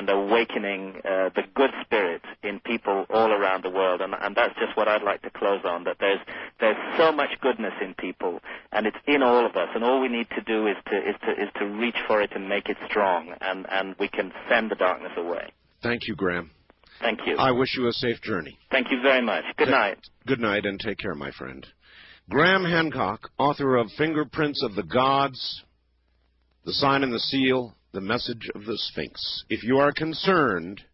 awakening the good spirit in people all around the world, and that's just what I'd like to close on, that there's so much goodness in people, and it's in all of us, and all we need to do is to reach for it and make it strong, and we can send the darkness away. Thank you, Graham. Thank you. I wish you a safe journey. Thank you very much. Good night. Good night, and take care, my friend. Graham Hancock, author of Fingerprints of the Gods, The Sign and the Seal, The Message of the Sphinx. If you are concerned,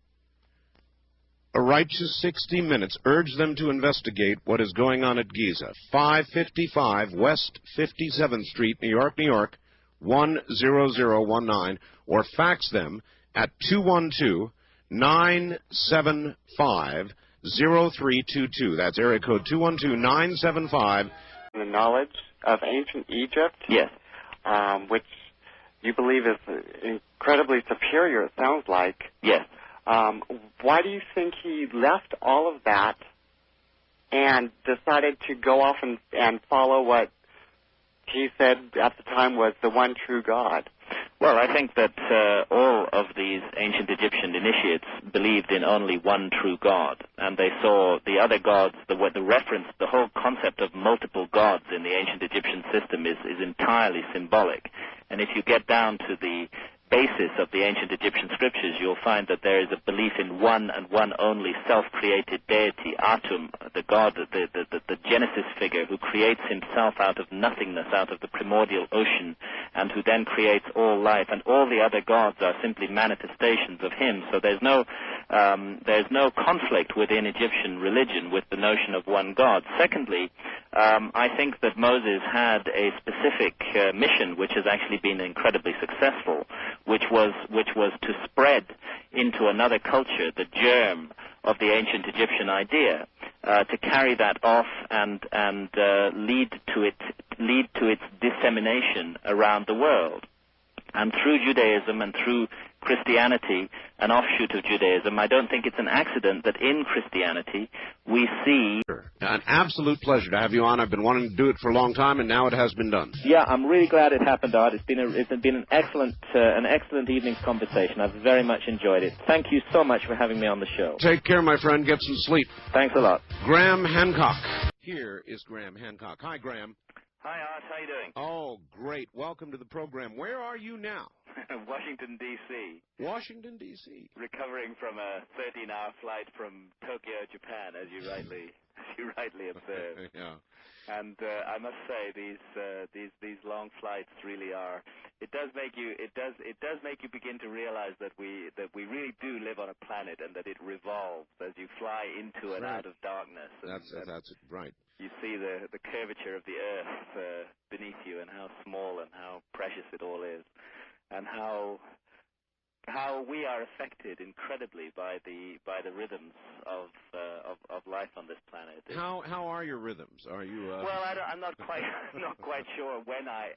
a righteous 60 Minutes urge them to investigate what is going on at Giza, 555 West 57th Street, New York, New York, 10019, or fax them at 212-975-0322. That's area code 212-975. The knowledge of ancient Egypt, yes, which you believe is incredibly superior, it sounds like. Yes. Why do you think he left all of that and decided to go off and follow what he said at the time was the one true God? Well, I think that all of these ancient Egyptian initiates believed in only one true God, and they saw the other gods, the reference, the whole concept of multiple gods in the ancient Egyptian system is entirely symbolic. And if you get down to the basis of the ancient Egyptian scriptures, you'll find that there is a belief in one and one only self-created deity, Atum, the god, the Genesis figure who creates himself out of nothingness, out of the primordial ocean, and who then creates all life. And all the other gods are simply manifestations of him. So there's no conflict within Egyptian religion with the notion of one God. Secondly, I think that Moses had a specific mission, which has actually been incredibly successful, which was to spread into another culture the germ of the ancient Egyptian idea, to carry that off and lead to its dissemination around the world. And through Judaism and through Christianity, an offshoot of Judaism, I don't think it's an accident that in Christianity we see... An absolute pleasure to have you on. I've been wanting to do it for a long time, and now it has been done. Yeah, I'm really glad it happened, Art. It's been an excellent evening's conversation. I've very much enjoyed it. Thank you so much for having me on the show. Take care, my friend. Get some sleep. Thanks a lot. Graham Hancock. Here is Graham Hancock. Hi, Graham. Hi, Art. How you doing? Oh, great. Welcome to the program. Where are you now? Washington, D.C. Washington, D.C. Recovering from a 13-hour flight from Tokyo, Japan, as you rightly observed. Yeah. And I must say, these long flights really are. It does make you begin to realize that we really do live on a planet, and that it revolves as you fly into and out of darkness. That's right. You see the curvature of the earth beneath you, and how small and how precious it all is, and how we are affected incredibly by the rhythms of life on this planet. How are your rhythms? Are you? Well, I'm not quite sure when I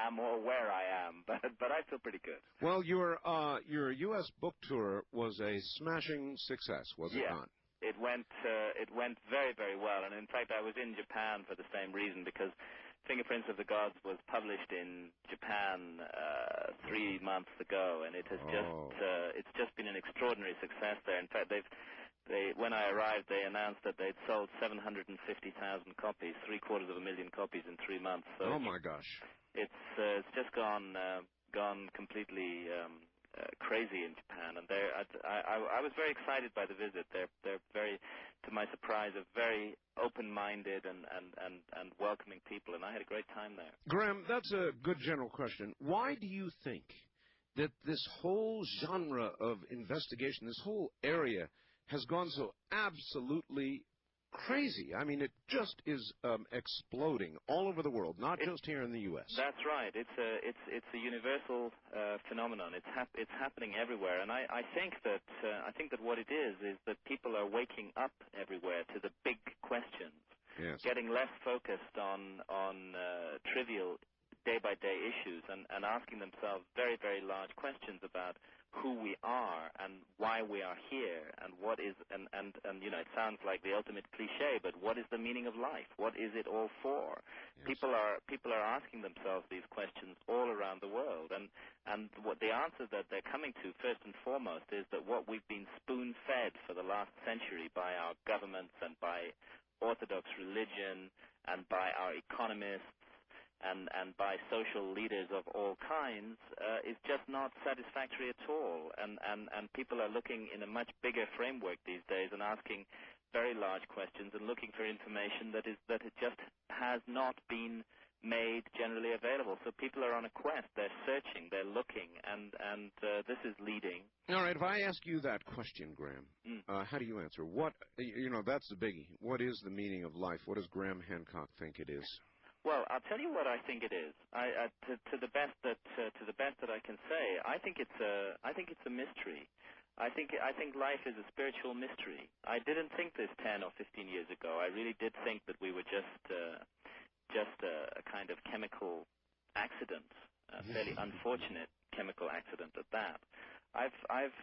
am or where I am, but I feel pretty good. Well, your U.S. book tour was a smashing success, was it not? It went very, very well, and in fact I was in Japan for the same reason, because Fingerprints of the Gods was published in Japan 3 months ago, and it has it's just been an extraordinary success there. In fact, when I arrived, they announced that they'd sold 750,000 copies, 750,000 copies in 3 months. So oh my gosh! It's just gone completely crazy in Japan, and I was very excited by the visit. They're very, to my surprise, a very open-minded and welcoming people, and I had a great time there. Graham, that's a good general question. Why do you think that this whole genre of investigation, this whole area, has gone so absolutely crazy? I mean, it just is exploding all over the world, not just here in the U.S. That's right. It's a universal phenomenon. It's happening everywhere, and I think that what it is that people are waking up everywhere to the big questions, yes. Getting less focused on trivial day-by-day issues, and asking themselves very, very large questions about who we are and why we are here, and what is, and you know, it sounds like the ultimate cliche, but what is the meaning of life? What is it all for? Yes. People are asking themselves these questions all around the world, and what the answer that they're coming to first and foremost is that what we've been spoon-fed for the last century by our governments and by Orthodox religion and by our economists and by social leaders of all kinds is just not satisfactory at all. And people are looking in a much bigger framework these days and asking very large questions and looking for information that it just has not been made generally available. So people are on a quest. They're searching. They're looking. And this is leading. All right. If I ask you that question, Graham, how do you answer? What, you know, that's the biggie. What is the meaning of life? What does Graham Hancock think it is? Well, I'll tell you what I think it is. To the best that I can say, I think it's a mystery. I think life is a spiritual mystery. I didn't think this 10 or 15 years ago. I really did think that we were just a kind of chemical accident, a fairly unfortunate chemical accident at that. I've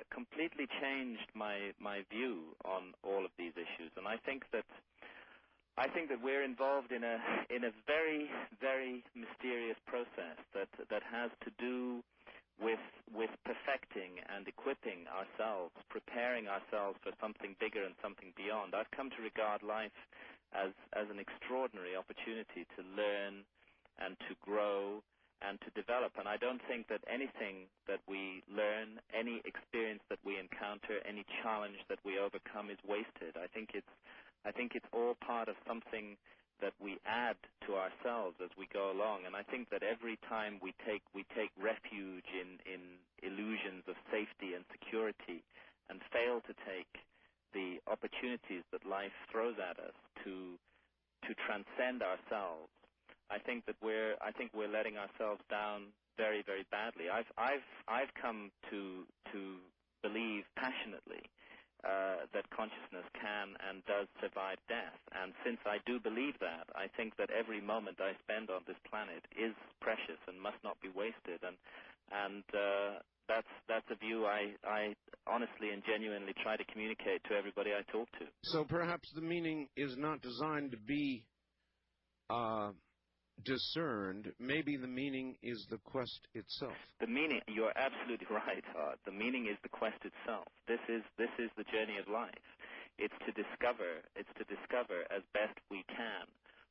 completely changed my view on all of these issues, and I think that I think that we're involved in a very, very mysterious process that has to do with perfecting and equipping ourselves, preparing ourselves for something bigger and something beyond. I've come to regard life as an extraordinary opportunity to learn and to grow and to develop. And I don't think that anything that we learn, any experience that we encounter, any challenge that we overcome is wasted. I think it's all part of something that we add to ourselves as we go along. And I think that every time we take refuge in illusions of safety and security and fail to take the opportunities that life throws at us to transcend ourselves, I think we're letting ourselves down very, very badly. I've come to believe passionately that consciousness can and does survive death. And since I do believe that, I think that every moment I spend on this planet is precious and must not be wasted. And that's a view I honestly and genuinely try to communicate to everybody I talk to. So perhaps the meaning is not designed to be discerned. Maybe the meaning is the quest itself. The meaning, you're absolutely right, Art. The meaning is the quest itself. This is the journey of life. It's to discover as best we can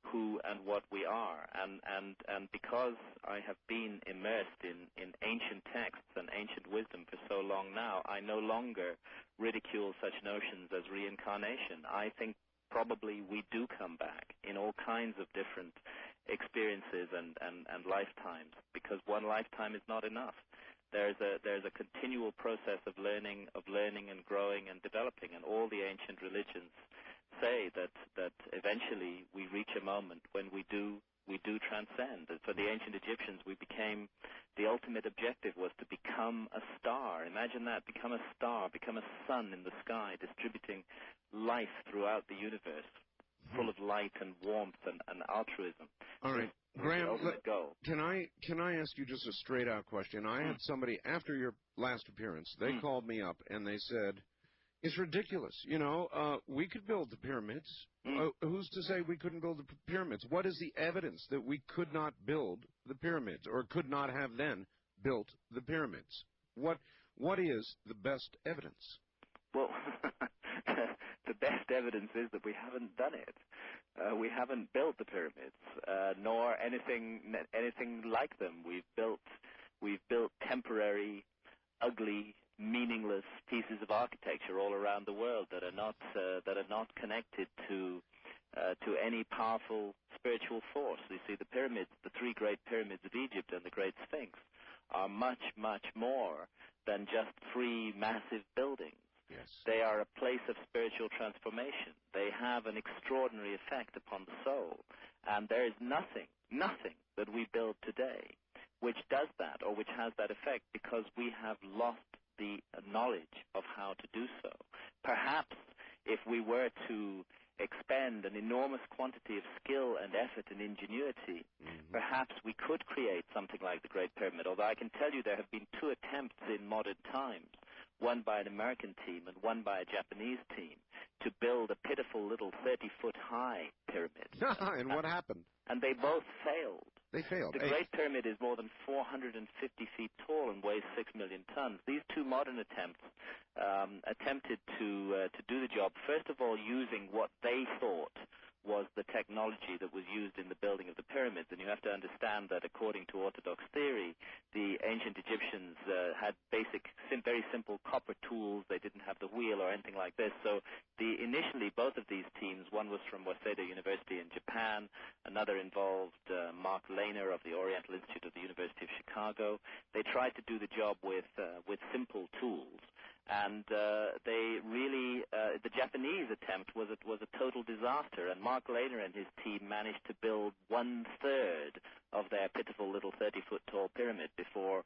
who and what we are. And because I have been immersed in ancient texts and ancient wisdom for so long now, I no longer ridicule such notions as reincarnation. I think probably we do come back in all kinds of different experiences and lifetimes, because one lifetime is not enough. There's a continual process of learning and growing and developing, and all the ancient religions say that eventually we reach a moment when we do transcend. For the ancient Egyptians, the ultimate objective was to become a star. Imagine that, become a star, become a sun in the sky, distributing life throughout the universe, full of light and warmth and altruism. All right. Graham, can I ask you just a straight-out question? I had somebody, after your last appearance, they called me up and they said, it's ridiculous. We could build the pyramids. Who's to say we couldn't build the pyramids? What is the evidence that we could not build the pyramids, or could not have then built the pyramids? What is the best evidence? Well, the best evidence is that we haven't done it. We haven't built the pyramids, nor anything like them. We've built temporary, ugly, meaningless pieces of architecture all around the world that are not connected to any powerful spiritual force. You see, the pyramids, the three great pyramids of Egypt and the Great Sphinx, are much, much more than just three massive buildings. Yes. They are a place of spiritual transformation. They have an extraordinary effect upon the soul. And there is nothing that we build today which does that or which has that effect, because we have lost the knowledge of how to do so. Perhaps if we were to expend an enormous quantity of skill and effort and ingenuity, perhaps we could create something like the Great Pyramid. Although I can tell you there have been two attempts in modern times, one by an American team and one by a Japanese team, to build a pitiful little 30-foot high pyramid. And what happened? And they both failed. They failed. The Great Pyramid is more than 450 feet tall and weighs 6 million tons. These two modern attempts attempted to do the job, first of all using what they thought was the technology that was used in the building of the pyramids. And you have to understand that according to Orthodox theory, the ancient Egyptians had very simple copper tools. They didn't have the wheel or anything like this. So initially both of these teams, one was from Waseda University in Japan, another involved Mark Lehner of the Oriental Institute of the University of Chicago. They tried to do the job with simple tools. And the Japanese attempt was a total disaster, and Mark Lehner and his team managed to build 1/3 of their pitiful little 30-foot tall pyramid before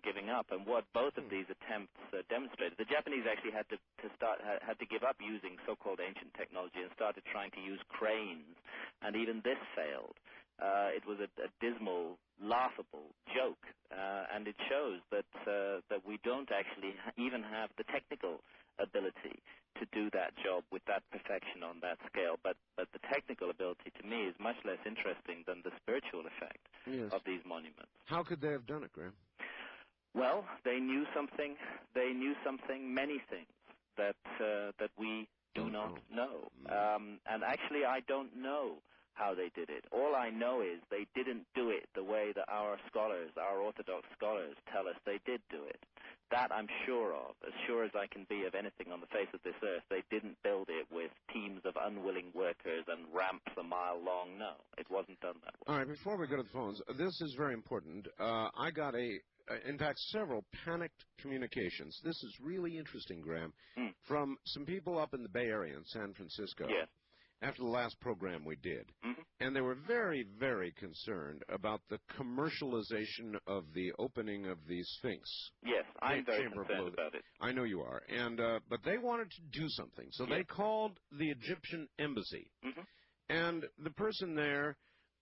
giving up. And what both of these attempts demonstrated, the Japanese actually had to give up using so-called ancient technology and started trying to use cranes, and even this failed. It was a dismal, laughable joke, and it shows that we don't actually even have the technical ability to do that job with that perfection on that scale. But the technical ability, to me, is much less interesting than the spiritual effect of these monuments. How could they have done it, Graham? Well, they knew something. They knew something, many things that we do not know. And actually, I don't know how they did it. All I know is they didn't do it the way that our scholars, our Orthodox scholars, tell us they did do it. That I'm sure of, as sure as I can be of anything on the face of this earth. They didn't build it with teams of unwilling workers and ramps a mile long. No, it wasn't done that way. All right, before we go to the phones, this is very important. I got in fact, several panicked communications. This is really interesting, Graham, from some people up in the Bay Area in San Francisco. Yes. After the last program we did. And they were very, very concerned about the commercialization of the opening of the Sphinx. Yes, I'm very concerned about it. I know you are. And but they wanted to do something. So they called the Egyptian embassy. And the person there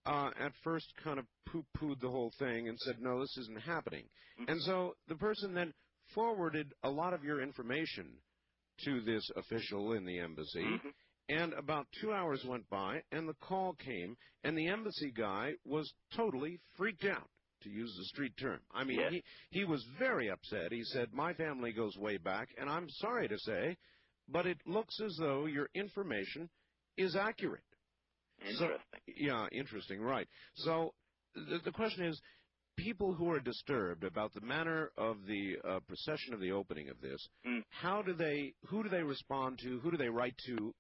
at first kind of poo-pooed the whole thing and said, no, this isn't happening. And so the person then forwarded a lot of your information to this official in the embassy. And about 2 hours went by, and the call came, and the embassy guy was totally freaked out, to use the street term. I mean, he was very upset. He said, my family goes way back, and I'm sorry to say, but it looks as though your information is accurate. Interesting. So, interesting, right. So the question is, people who are disturbed about the manner of the procession of the opening of this, who do they respond to? Who do they write to?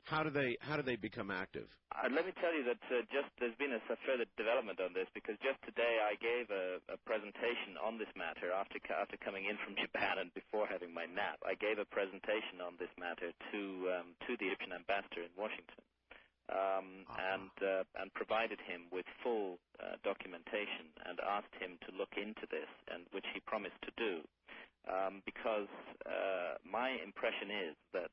How do they become active? Let me tell you that there's been a further development on this, because just today I gave a presentation on this matter after coming in from Japan and before having my nap. I gave a presentation on this matter to the Egyptian ambassador in Washington, and provided him with full documentation and asked him to look into this, and which he promised to do, because my impression is that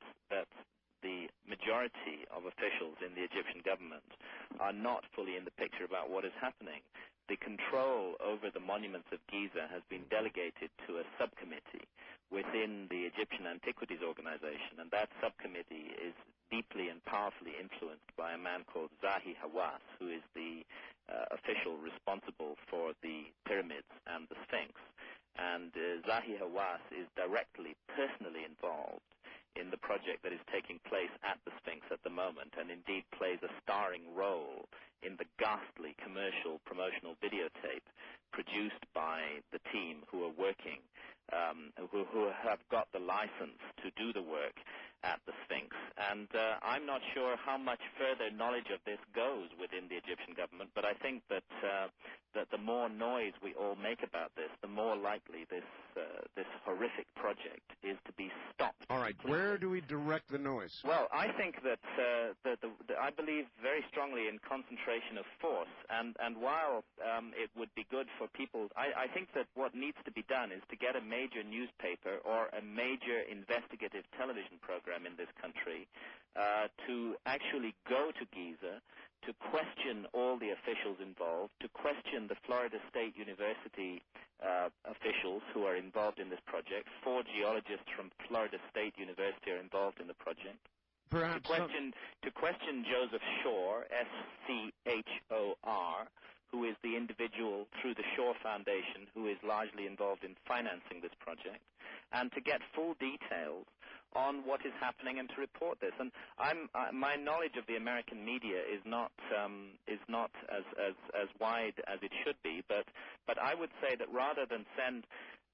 the majority of officials in the Egyptian government are not fully in the picture about what is happening. The control over the monuments of Giza has been delegated to a subcommittee within the Egyptian Antiquities Organization, and that subcommittee is deeply and powerfully influenced by a man called Zahi Hawass, who is the official responsible for the pyramids and the Sphinx. And Zahi Hawass is directly, personally involved in the project that is taking place at the Sphinx at the moment, and indeed plays a starring role in the ghastly commercial promotional videotape produced by the team who are working, who have got the license to do the work at the Sphinx. And I'm not sure how much further knowledge of this goes within the Egyptian government, but I think that the more noise we all make about this, the more likely this horrific project is to be stopped. All right, where do we direct the noise? Well, I think that I believe very strongly in concentration of force, and while it would be good for people, I think that what needs to be done is to get a major newspaper or a major investigative television program in this country to actually go to Giza, to question all the officials involved, to question the Florida State University officials who are involved in this project. 4 geologists from Florida State University are involved in the project. Perhaps to question Joseph Shore, S-C-H-O-R, who is the individual through the Shore Foundation who is largely involved in financing this project, and to get full details on what is happening and to report this. And my knowledge of the American media is not as wide as it should be, but I would say that rather than send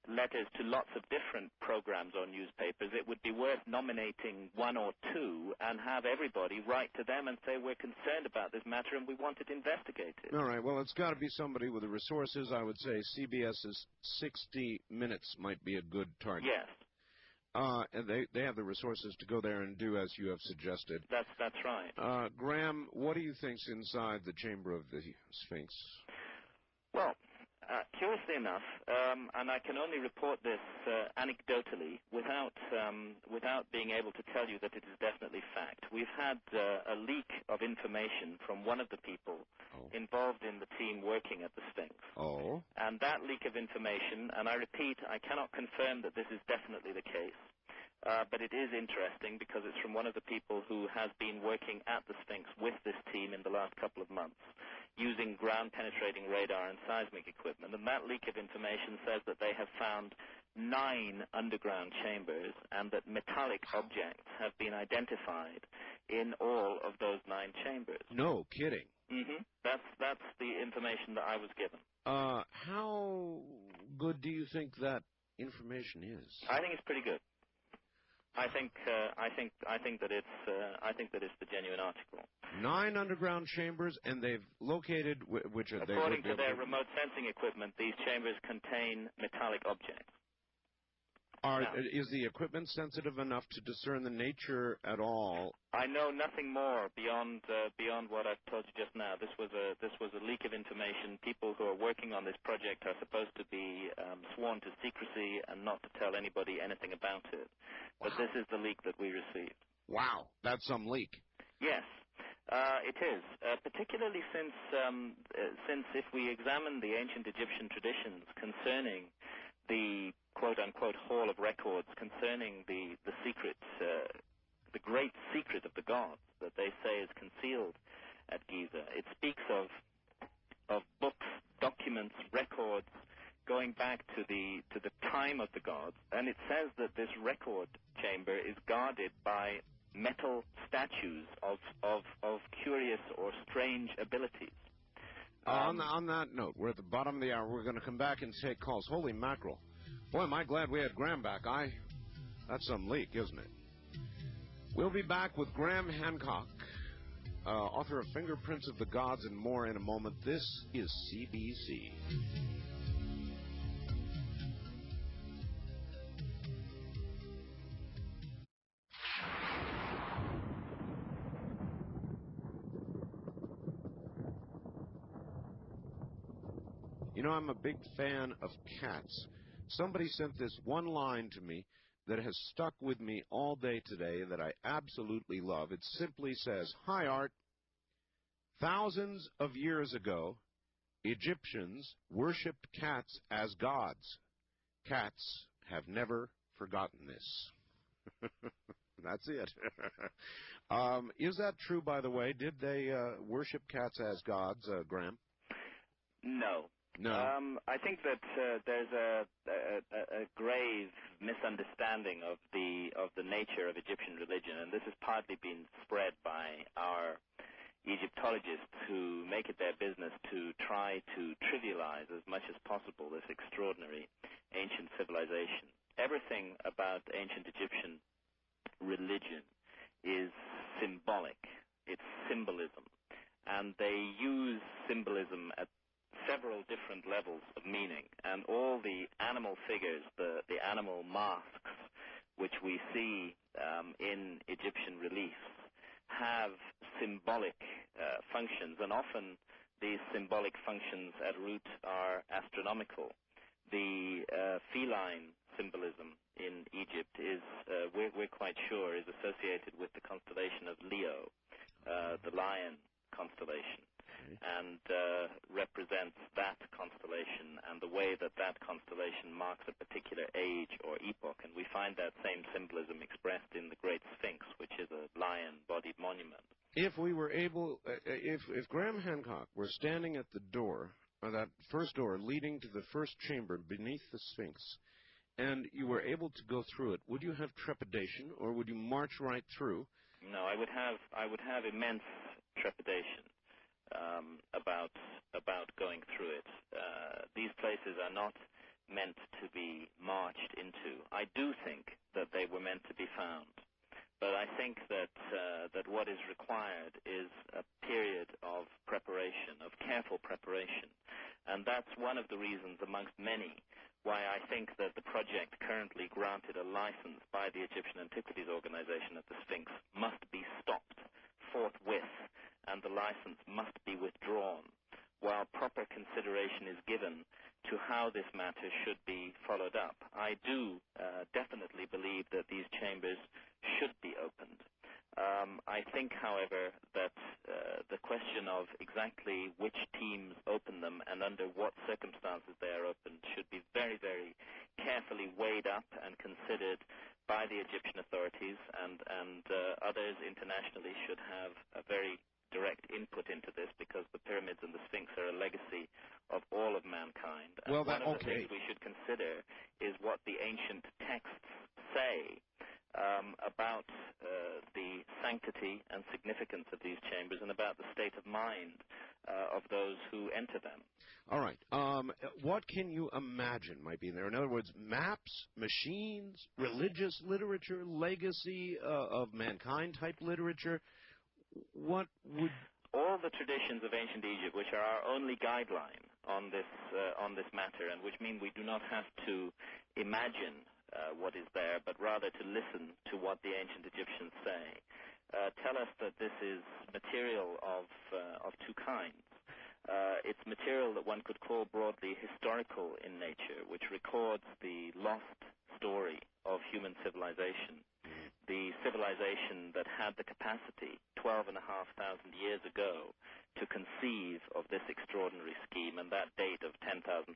letters to lots of different programs or newspapers, it would be worth nominating 1 or 2 and have everybody write to them and say, we're concerned about this matter and we want it investigated. All right, well, it's got to be somebody with the resources. I would say CBS's 60 Minutes might be a good target. Yes. And they have the resources to go there and do as you have suggested. That's right. Graham, what do you think's inside the chamber of the Sphinx? Well, curiously enough, and I can only report this anecdotally without being able to tell you that it is definitely fact. We've had a leak of information from one of the people involved in the team working at the Sphinx. Oh. And that leak of information, and I repeat, I cannot confirm that this is definitely the case, But it is interesting because it's from one of the people who has been working at the Sphinx with this team in the last couple of months using ground-penetrating radar and seismic equipment. And that leak of information says that they have found 9 underground chambers and that metallic objects have been identified in all of those 9 chambers. No kidding. Mm-hmm. That's the information that I was given. How good do you think that information is? I think it's pretty good. I think that it's the genuine article. 9 underground chambers, and they've located which are according to their remote sensing equipment, these chambers contain metallic objects. Is the equipment sensitive enough to discern the nature at all? I know nothing more beyond what I've told you just now. This was a leak of information. People who are working on this project are supposed to be sworn to secrecy and not to tell anybody anything about it. But this is the leak that we received. Wow, that's some leak. Yes, it is. Particularly since if we examine the ancient Egyptian traditions concerning the quote-unquote Hall of Records, concerning the secret, the great secret of the gods that they say is concealed at Giza. It speaks of books, documents, records going back to the time of the gods, and it says that this record chamber is guarded by metal statues of curious or strange abilities. On that note, we're at the bottom of the hour. We're going to come back and take calls. Holy mackerel. Boy, am I glad we had Graham back. That's some leak, isn't it? We'll be back with Graham Hancock, author of Fingerprints of the Gods and more in a moment. This is CBC. You know, I'm a big fan of cats. Somebody sent this one line to me that has stuck with me all day today that I absolutely love. It simply says, "Hi, Art. Thousands of years ago, Egyptians worshipped cats as gods. Cats have never forgotten this." That's it. Is that true, by the way? Did they worship cats as gods, Graham? No. No. I think that there's a grave misunderstanding of the nature of Egyptian religion, and this has partly been spread by our Egyptologists who make it their business to try to trivialize as much as possible this extraordinary ancient civilization. Everything about ancient Egyptian religion is symbolic. It's symbolism, and they use symbolism at several different levels of meaning, and all the animal figures, the animal masks, which we see in Egyptian reliefs, have symbolic functions, and often these symbolic functions at root are astronomical. The feline symbolism in Egypt is, we're quite sure, is associated with the constellation of Leo, the lion constellation, and represents that constellation and the way that that constellation marks a particular age or epoch. And we find that same symbolism expressed in the Great Sphinx, which is a lion-bodied monument. If we were able, if Graham Hancock were standing at the door, or that first door leading to the first chamber beneath the Sphinx, and you were able to go through it, would you have trepidation, or would you march right through? No, I would have immense trepidation about going through it. These places are not meant to be marched into. I do think that they were meant to be found, but I think that what is required is a period of preparation, of careful preparation, and that's one of the reasons, amongst many, why I think that the project currently granted a license by the Egyptian Antiquities Organization at the Sphinx must be stopped forthwith, and the license must be withdrawn, while proper consideration is given to how this matter should be followed up. I do definitely believe that these chambers should be opened. I think, however, that the question of exactly which teams open them and under what circumstances they are opened should be very, very carefully weighed up and considered by the Egyptian authorities, and others internationally should have a very direct input into this, because the pyramids and the Sphinx are a legacy of all of mankind. And one of the things we should consider is what the ancient texts say about the sanctity and significance of these chambers, and about the state of mind of those who enter them. All right. What can you imagine might be in there? In other words, maps, machines, religious literature, legacy of mankind-type literature. What would... All the traditions of ancient Egypt, which are our only guideline on this matter, and which mean we do not have to imagine what is there, but rather to listen to what the ancient Egyptians say, tell us that this is material of two kinds. It's material that one could call broadly historical in nature, which records the lost story of human civilization, the civilization that had the capacity 12,500 years ago to conceive of this extraordinary scheme, and that date of 10,500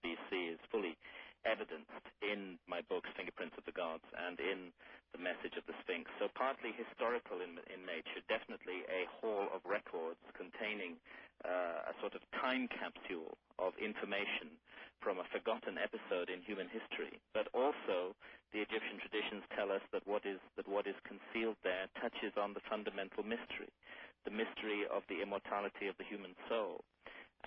BC is fully evidenced in my books, Fingerprints of the Gods, and in the message of the Sphinx. So partly historical in nature, definitely a hall of records containing a sort of time capsule of information from a forgotten episode in human history. But also, the Egyptian traditions tell us that what is concealed there touches on the fundamental mystery, the mystery of the immortality of the human soul,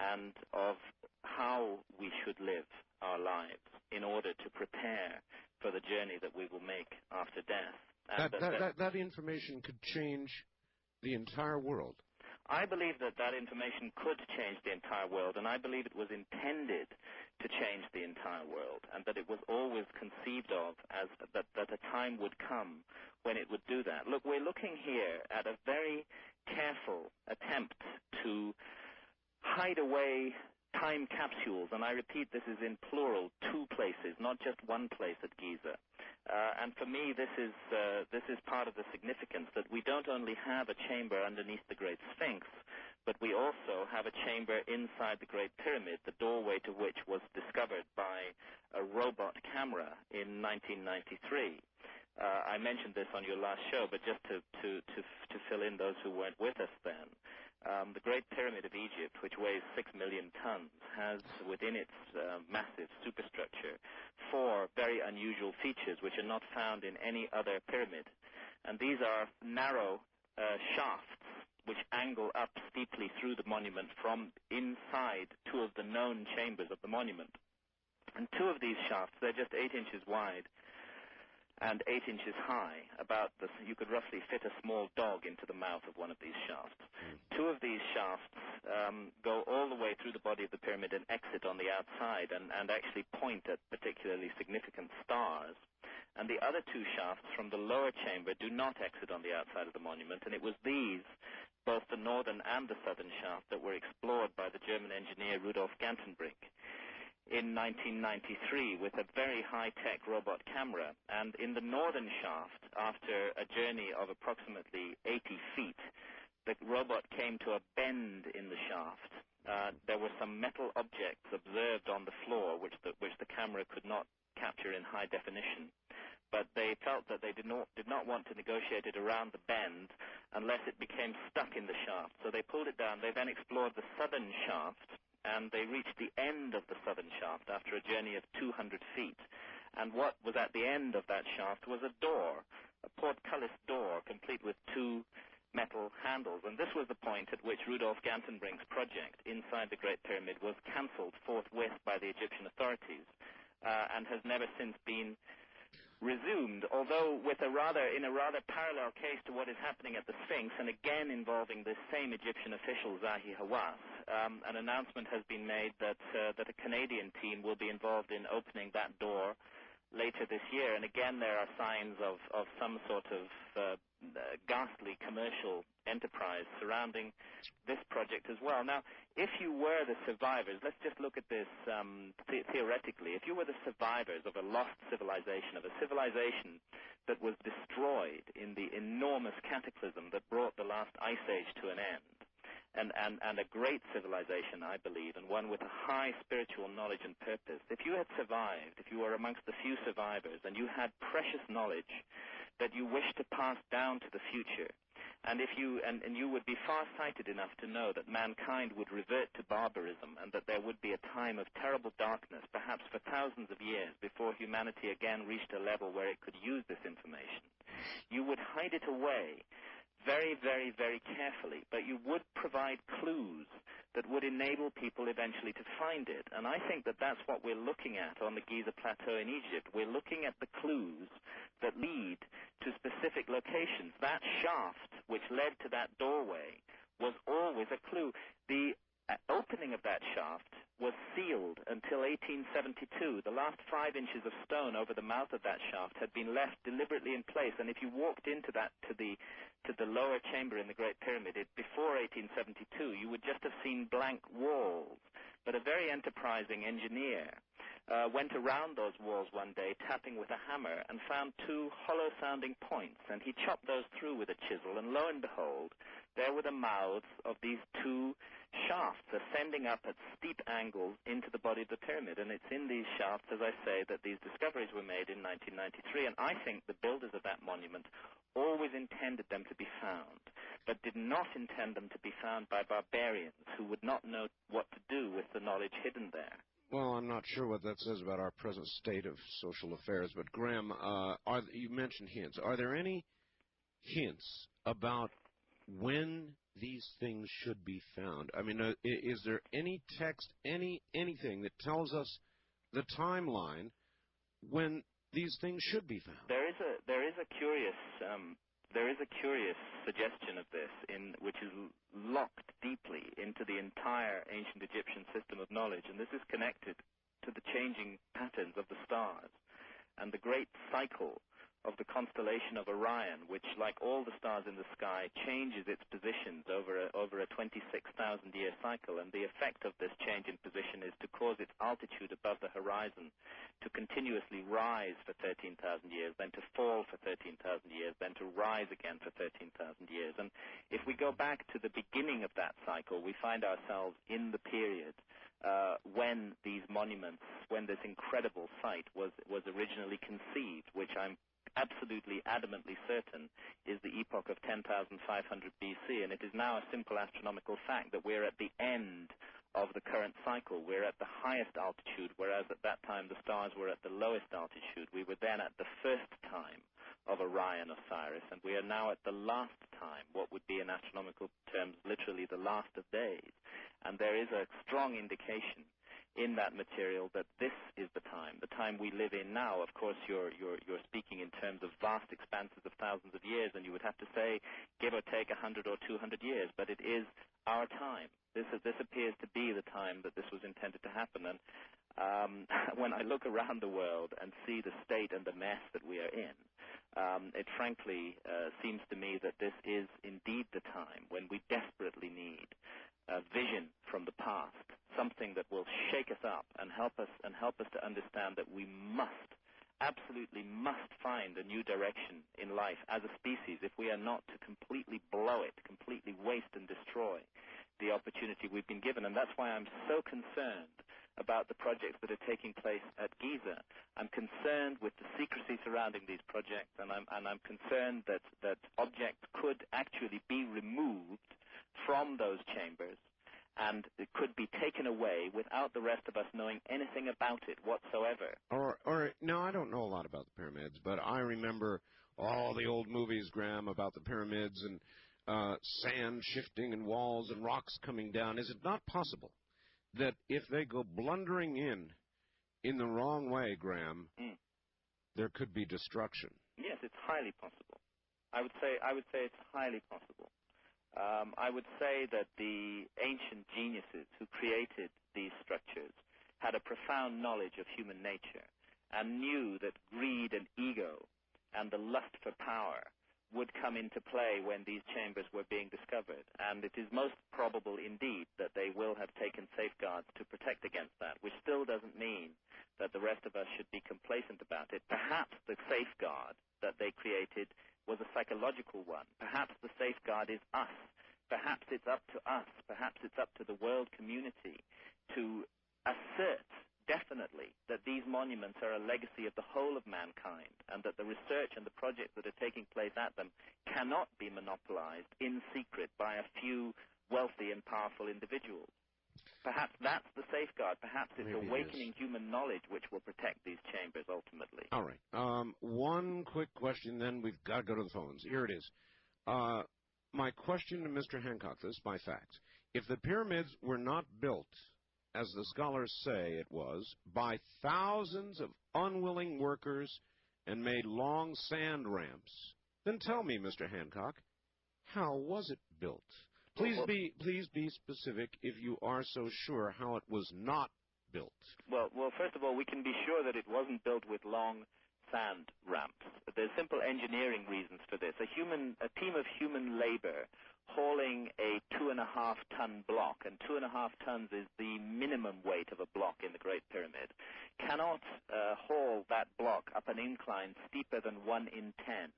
and of how we should live our lives in order to prepare for the journey that we will make after death. And that information could change the entire world. I believe that information could change the entire world, and I believe it was intended to change the entire world, and that it was always conceived of as that a time would come when it would do that. Look, we're looking here at a very careful attempt to hide away time capsules, and I repeat, this is in plural, two places, not just one place at Giza. And for me, this is part of the significance, that we don't only have a chamber underneath the Great Sphinx, but we also have a chamber inside the Great Pyramid, the doorway to which was discovered by a robot camera in 1993. I mentioned this on your last show, but just to fill in those who weren't with us then, the Great Pyramid of Egypt, which weighs 6 million tons, has within its massive superstructure 4 very unusual features which are not found in any other pyramid. And these are narrow shafts which angle up steeply through the monument from inside 2 of the known chambers of the monument. And 2 of these shafts, they're just 8 inches wide and 8 inches high. You could roughly fit a small dog into the mouth of one of these shafts. 2 of these shafts go all the way through the body of the pyramid and exit on the outside, and actually point at particularly significant stars. And the other 2 shafts from the lower chamber do not exit on the outside of the monument, and it was these, both the northern and the southern shaft, that were explored by the German engineer Rudolf Gantenbrink in 1993 with a very high-tech robot camera. And in the northern shaft, after a journey of approximately 80 feet, the robot came to a bend in the shaft. There were some metal objects observed on the floor which the camera could not capture in high definition. But they felt that they did not want to negotiate it around the bend unless it became stuck in the shaft. So they pulled it down. They then explored the southern shaft, and they reached the end of the southern shaft after a journey of 200 feet. And what was at the end of that shaft was a door, a portcullis door, complete with 2 metal handles. And this was the point at which Rudolf Gantenbrink's project inside the Great Pyramid was cancelled forthwith by the Egyptian authorities, and has never since been resumed, although in a rather parallel case to what is happening at the Sphinx, and again involving this same Egyptian official, Zahi Hawass. An announcement has been made that a Canadian team will be involved in opening that door later this year, and again there are signs of some sort of ghastly commercial enterprise surrounding this project as well. Now, if you were the survivors, let's just look at this theoretically. If you were the survivors of a lost civilization, of a civilization that was destroyed in the enormous cataclysm that brought the last ice age to an end, and a great civilization, I believe, and one with a high spiritual knowledge and purpose. If you had survived, if you were amongst the few survivors, and you had precious knowledge that you wished to pass down to the future, and if you and you would be far-sighted enough to know that mankind would revert to barbarism and that there would be a time of terrible darkness, perhaps for thousands of years, before humanity again reached a level where it could use this information, you would hide it away very, very, very carefully, but you would provide clues that would enable people eventually to find it. And I think that that's what we're looking at on the Giza Plateau in Egypt. We're looking at the clues that lead to specific locations. That shaft which led to that doorway was always a clue. The opening of that shaft was sealed until 1872. The last 5 inches of stone over the mouth of that shaft had been left deliberately in place, and if you walked into that to the lower chamber in the Great Pyramid before 1872, you would just have seen blank walls. But a very enterprising engineer went around those walls one day, tapping with a hammer, and found 2 hollow-sounding points, and he chopped those through with a chisel, and lo and behold, there were the mouths of these 2 shafts ascending up at steep angles into the body of the pyramid. And it's in these shafts, as I say, that these discoveries were made in 1993, and I think the builders of that monument always intended them to be found, but did not intend them to be found by barbarians who would not know what to do with the knowledge hidden there. Well, I'm not sure what that says about our present state of social affairs, but Graham, you mentioned hints. Are there any hints about when these things should be found? I mean, is there any text, anything that tells us the timeline when these things should be found? There is a curious suggestion of this, which is locked deeply into the entire ancient Egyptian system of knowledge, and this is connected to the changing patterns of the stars and the great cycle of the constellation of Orion, which, like all the stars in the sky, changes its positions over a 26,000-year cycle. And the effect of this change in position is to cause its altitude above the horizon to continuously rise for 13,000 years, then to fall for 13,000 years, then to rise again for 13,000 years. And if we go back to the beginning of that cycle, we find ourselves in the period when these monuments, when this incredible site was originally conceived, which I'm absolutely adamantly certain is the epoch of 10,500 BC, and it is now a simple astronomical fact that we're at the end of the current cycle. We're at the highest altitude, whereas at that time the stars were at the lowest altitude. We were then at the first time of Orion, Osiris, and we are now at the last time, what would be in astronomical terms literally the last of days. And there is a strong indication in that material that this is the time we live in now. Of course, you're speaking in terms of vast expanses of thousands of years, and you would have to say, give or take 100 or 200 years, but it is our time. This appears to be the time that this was intended to happen. And when I look around the world and see the state and the mess that we are in, it frankly seems to me that this is indeed the time when we desperately need a vision from the past, something that will shake us up and help us to understand that we absolutely must find a new direction in life as a species if we are not to completely blow it, completely waste and destroy the opportunity we've been given. And that's why I'm so concerned about the projects that are taking place at Giza. I'm concerned with the secrecy surrounding these projects, and I'm concerned that objects could actually be removed from those chambers, and it could be taken away without the rest of us knowing anything about it whatsoever. Or no, I don't know a lot about the pyramids, but I remember all the old movies, Graham, about the pyramids and sand shifting and walls and rocks coming down. Is it not possible that if they go blundering in the wrong way, Graham, there could be destruction? Yes, it's highly possible. I would say it's highly possible. I would say that the ancient geniuses who created these structures had a profound knowledge of human nature and knew that greed and ego and the lust for power would come into play when these chambers were being discovered. And it is most probable indeed that they will have taken safeguards to protect against that, which still doesn't mean that the rest of us should be complacent about it. Perhaps the safeguard that they created was a psychological one. Perhaps the safeguard is us perhaps it's up to us, perhaps it's up to the world community to assert definitely that these monuments are a legacy of the whole of mankind, and that the research and the projects that are taking place at them cannot be monopolized in secret by a few wealthy and powerful individuals. Perhaps that's the safeguard. Perhaps it's awakening human knowledge which will protect these chambers ultimately. All right. One quick question, then we've got to go to the phones. Here it is. My question to Mr. Hancock, this by facts. If the pyramids were not built, as the scholars say it was, by thousands of unwilling workers and made long sand ramps, then tell me, Mr. Hancock, how was it built? Please be specific if you are so sure how it was not built. Well, first of all, we can be sure that it wasn't built with long sand ramps. There's simple engineering reasons for this. A team of human labor hauling a 2.5-ton block, and 2.5 tons is the minimum weight of a block in the Great Pyramid, cannot haul that block up an incline steeper than 1 in 10.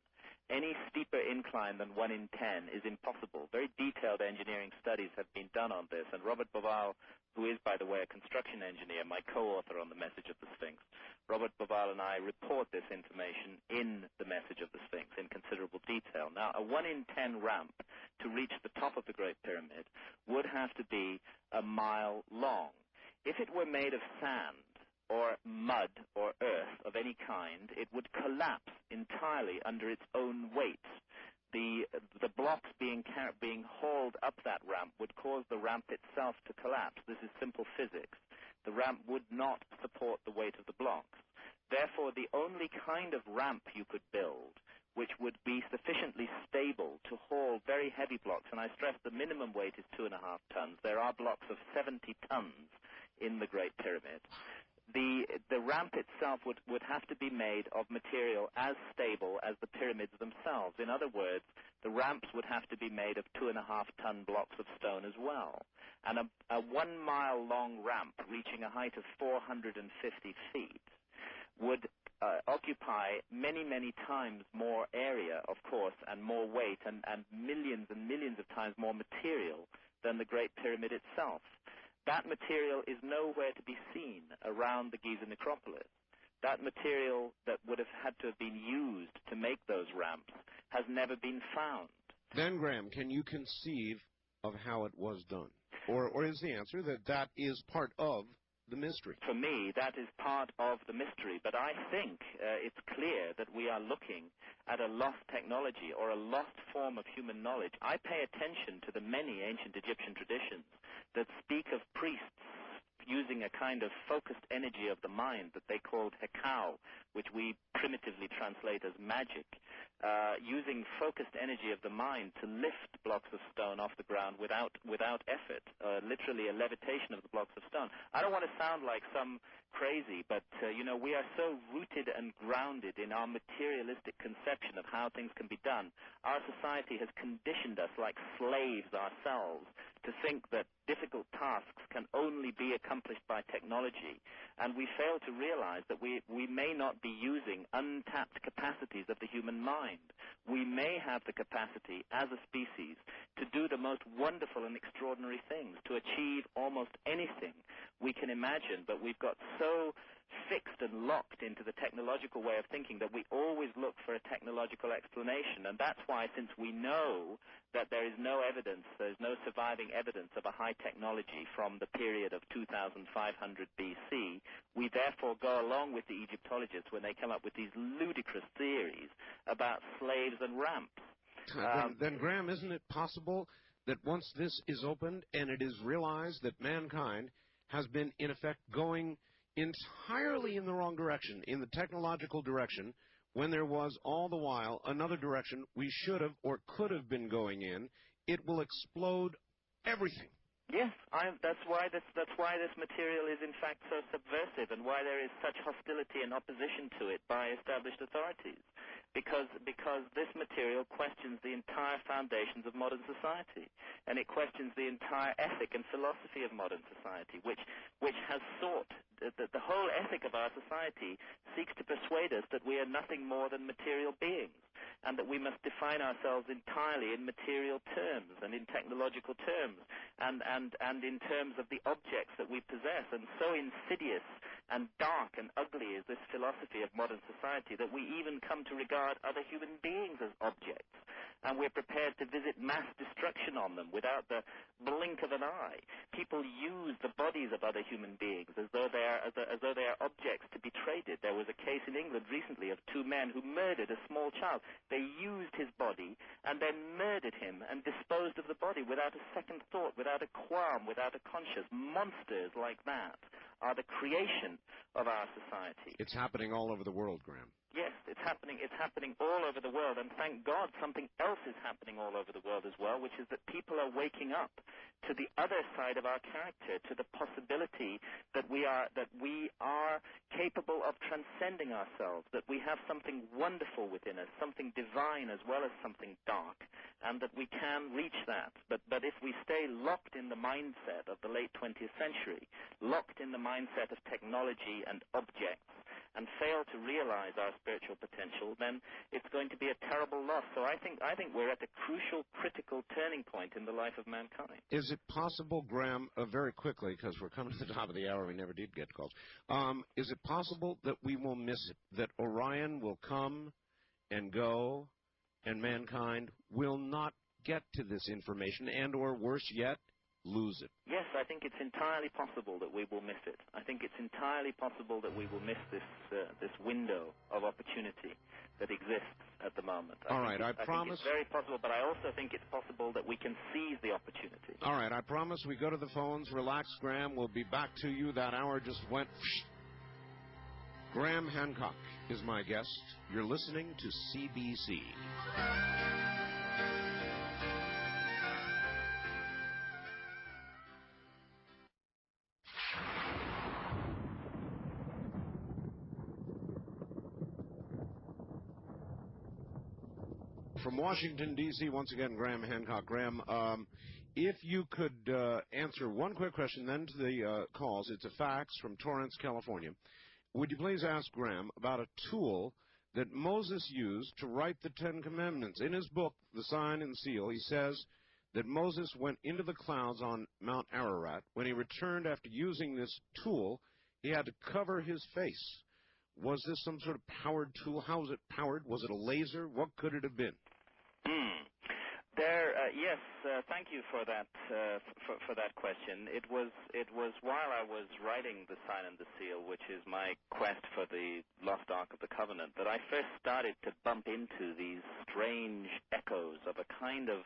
Any steeper incline than 1 in 10 is impossible. Very detailed engineering studies have been done on this, and Robert Boval, who is, by the way, a construction engineer, my co-author on The Message of the Sphinx, Robert Boval and I report this information in The Message of the Sphinx in considerable detail. Now, a 1 in 10 ramp to reach the top of the Great Pyramid would have to be a mile long. If it were made of sand, or mud or earth of any kind, it would collapse entirely under its own weight. The blocks being hauled up that ramp would cause the ramp itself to collapse. This is simple physics. The ramp would not support the weight of the blocks. Therefore, the only kind of ramp you could build which would be sufficiently stable to haul very heavy blocks, and I stress the minimum weight is 2.5 tons. There are blocks of 70 tons in the Great Pyramid. The ramp itself would have to be made of material as stable as the pyramids themselves. In other words, the ramps would have to be made of 2.5-ton blocks of stone as well. And a 1 mile long ramp reaching a height of 450 feet would occupy many, many times more area, of course, and more weight, and millions of times more material than the Great Pyramid itself. That material is nowhere to be seen around the Giza necropolis. That material that would have had to have been used to make those ramps has never been found. Then, Graham, can you conceive of how it was done? Or is the answer that is part of the mystery? For me, that is part of the mystery, but I think it's clear that we are looking at a lost technology or a lost form of human knowledge. I pay attention to the many ancient Egyptian traditions that speak of priests using a kind of focused energy of the mind that they called hekau, which we primitively translate as magic, using focused energy of the mind to lift blocks of stone off the ground without effort, literally a levitation of the blocks of stone. I don't want to sound like some crazy, but we are so rooted and grounded in our materialistic conception of how things can be done. Our society has conditioned us like slaves ourselves to think that difficult tasks can only be accomplished by technology, and we fail to realize that we may not be using untapped capacities of the human mind. We may have the capacity as a species to do the most wonderful and extraordinary things, to achieve almost anything we can imagine, but we've got so fixed and locked into the technological way of thinking that we always look for a technological explanation. And that's why, since we know that there is no evidence, there's no surviving evidence of a high technology from the period of 2500 BC, we therefore go along with the Egyptologists when they come up with these ludicrous theories about slaves and ramps. Then, Graham, isn't it possible that once this is opened and it is realized that mankind has been, in effect, going entirely in the wrong direction, in the technological direction, when there was all the while another direction we should have or could have been going in, it will explode everything? Yes, that's why this material is in fact so subversive, and why there is such hostility and opposition to it by established authorities. Because this material questions the entire foundations of modern society, and it questions the entire ethic and philosophy of modern society, which has sought the whole ethic of our society seeks to persuade us that we are nothing more than material beings. and that we must define ourselves entirely in material terms and in technological terms and in terms of the objects that we possess. And so insidious and dark and ugly is this philosophy of modern society that we even come to regard other human beings as objects, and we're prepared to visit mass destruction on them without the blink of an eye. People use the bodies of other human beings as though they are objects to be traded. There was a case in England recently of two men who murdered a small child. They used his body and then murdered him and disposed of the body without a second thought, without a qualm, without a conscience. Monsters like that are the creation of our society. It's happening all over the world, Graham. Yes, it's happening all over the world, and thank God something else is happening all over the world as well, which is that people are waking up to the other side of our character, to the possibility that we are capable of transcending ourselves, that we have something wonderful within us, something divine as well as something dark, and that we can reach that. But if we stay locked in the mindset of the late 20th century, locked in the mindset of technology and objects, and fail to realize our spiritual potential, then it's going to be a terrible loss. So I think we're at a crucial, critical turning point in the life of mankind. Is it possible, Graham, very quickly, because we're coming to the top of the hour, we never did get calls, is it possible that we will miss it, that Orion will come and go, and mankind will not get to this information, and or worse yet, lose it? Yes, I think it's entirely possible that we will miss it. I think it's entirely possible that we will miss this window of opportunity that exists at the moment. I promise. It's very possible, but I also think it's possible that we can seize the opportunity. All right, I promise we go to the phones. Relax, Graham. We'll be back to you. That hour just went. Graham Hancock is my guest. You're listening to CBC. From Washington, D.C., once again, Graham Hancock. Graham, if you could answer one quick question, then to the calls. It's a fax from Torrance, California. Would you please ask Graham about a tool that Moses used to write the Ten Commandments? In his book, The Sign and Seal, he says that Moses went into the clouds on Mount Ararat. When he returned after using this tool, he had to cover his face. Was this some sort of powered tool? How was it powered? Was it a laser? What could it have been? Yes, thank you for that for that question. It was while I was writing The Sign and the Seal, which is my quest for the Lost Ark of the Covenant, that I first started to bump into these strange echoes of a kind of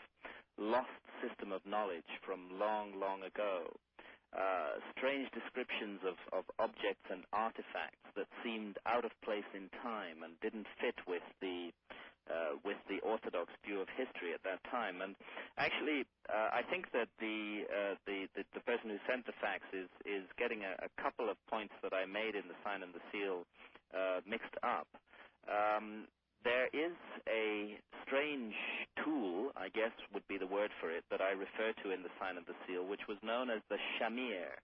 lost system of knowledge from long, long ago. Strange descriptions of objects and artifacts that seemed out of place in time and didn't fit with the orthodox view of history at that time. And actually, I think that the person who sent the fax is getting a couple of points that I made in The Sign and the Seal mixed up. There is a strange tool, I guess would be the word for it, that I refer to in The Sign and the Seal, which was known as the shamir,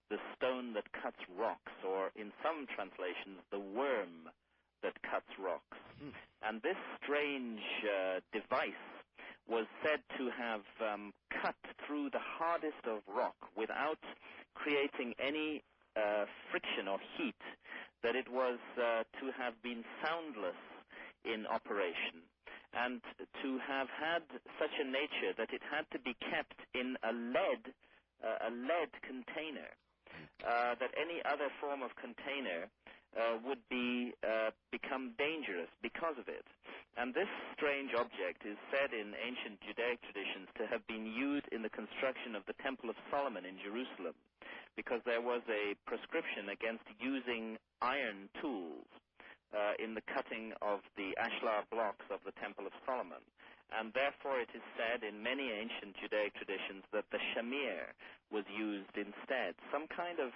the stone that cuts rocks, or in some translations, the worm that cuts rocks. And this strange device was said to have cut through the hardest of rock without creating any friction or heat, that it was to have been soundless in operation, and to have had such a nature that it had to be kept in a lead container, that any other form of container would become dangerous because of it. And this strange object is said in ancient Judaic traditions to have been used in the construction of the Temple of Solomon in Jerusalem, because there was a prescription against using iron tools in the cutting of the ashlar blocks of the Temple of Solomon. And therefore it is said in many ancient Judaic traditions that the shamir was used instead, some kind of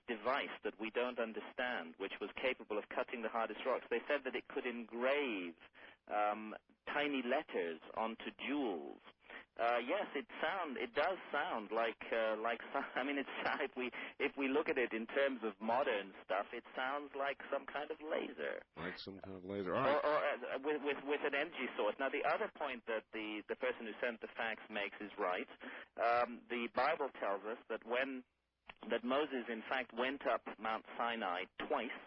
device that we don't understand, which was capable of cutting the hardest rocks. They said that it could engrave tiny letters onto jewels, Yes, it does sound like I mean, if we look at it in terms of modern stuff, it sounds like some kind of laser. Like some kind of laser. All right. Or with an energy source. Now, the other point that the person who sent the fax makes is right. The Bible tells us that Moses, in fact, went up Mount Sinai twice,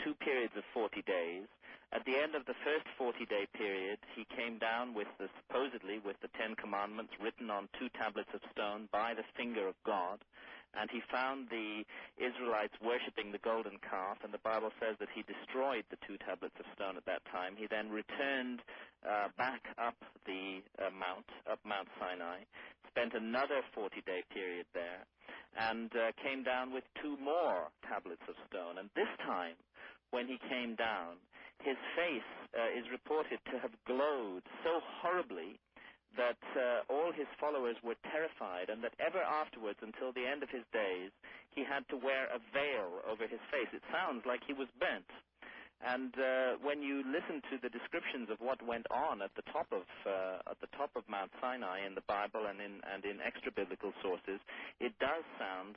2 periods of 40 days. At the end of the first 40-day period, he came down supposedly with the 10 Commandments written on 2 tablets of stone by the finger of God, and he found the Israelites worshipping the golden calf, and the Bible says that he destroyed the 2 tablets of stone at that time. He then returned back up the Mount Sinai, spent another 40-day period there, and came down with 2 more tablets of stone. And this time, when he came down, his face is reported to have glowed so horribly that all his followers were terrified, and that ever afterwards, until the end of his days, he had to wear a veil over his face. It sounds like he was burnt. And when you listen to the descriptions of what went on at the top of Mount Sinai in the Bible and in extra biblical sources, it does sound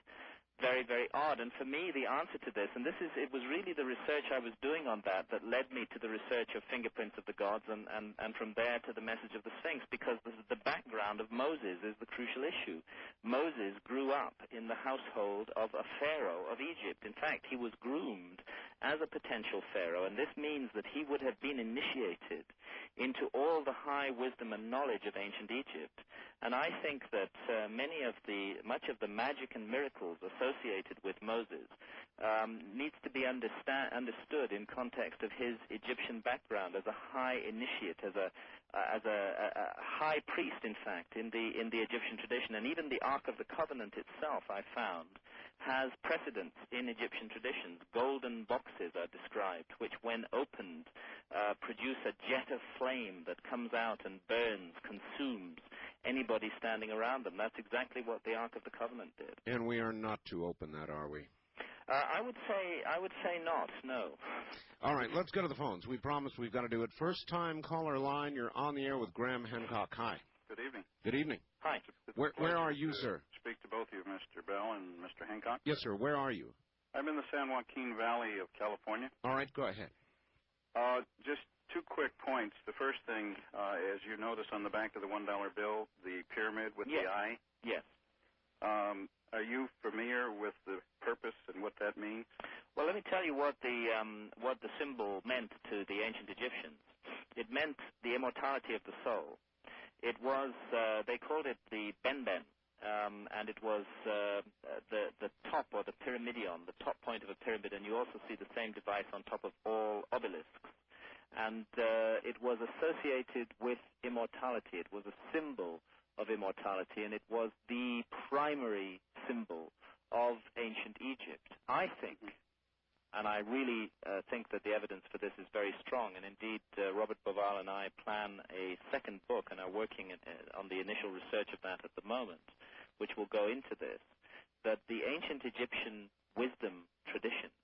very, very odd. And for me, the answer to this, and it was really the research I was doing on that led me to the research of fingerprints of the gods, and from there to the message of the Sphinx, because the background of Moses is the crucial issue. Moses grew up in the household of a pharaoh of Egypt. In fact, he was groomed as a potential pharaoh, and this means that he would have been initiated into all the high wisdom and knowledge of ancient Egypt. And I think that much of the magic and miracles associated with Moses needs to be understood in context of his Egyptian background as a high initiate, as a high priest, in fact, in the Egyptian tradition. And even the Ark of the Covenant itself, I found, has precedence in Egyptian traditions. Golden boxes are described, which, when opened, produce a jet of flame that comes out and burns, consumes anybody standing around them. That's exactly what the Ark of the Covenant did. And we are not to open that, are we? I would say not, no. All right, let's go to the phones. We promised we've got to do it. First-time caller line, you're on the air with Graham Hancock. Hi. Good evening. Good evening. Hi. Where are you, sir? Speak to both of you, Mr. Bell and Mr. Hancock. Yes, sir. Where are you? I'm in the San Joaquin Valley of California. All right, go ahead. Just 2 quick points. The first thing, as you notice on the back of the $1 bill, the pyramid with the eye. Yes. Are you familiar with the purpose and what that means? Well, let me tell you what the symbol meant to the ancient Egyptians. It meant the immortality of the soul. It was, they called it the benben, and it was the top, or the pyramidion, the top point of a pyramid, and you also see the same device on top of all obelisks. And it was associated with immortality. It was a symbol of immortality, and it was the primary symbol of ancient Egypt. I think, and I really think that the evidence for this is very strong, and indeed Robert Boval and I plan a second book and are working on the initial research of that at the moment, which will go into this, that the ancient Egyptian wisdom tradition,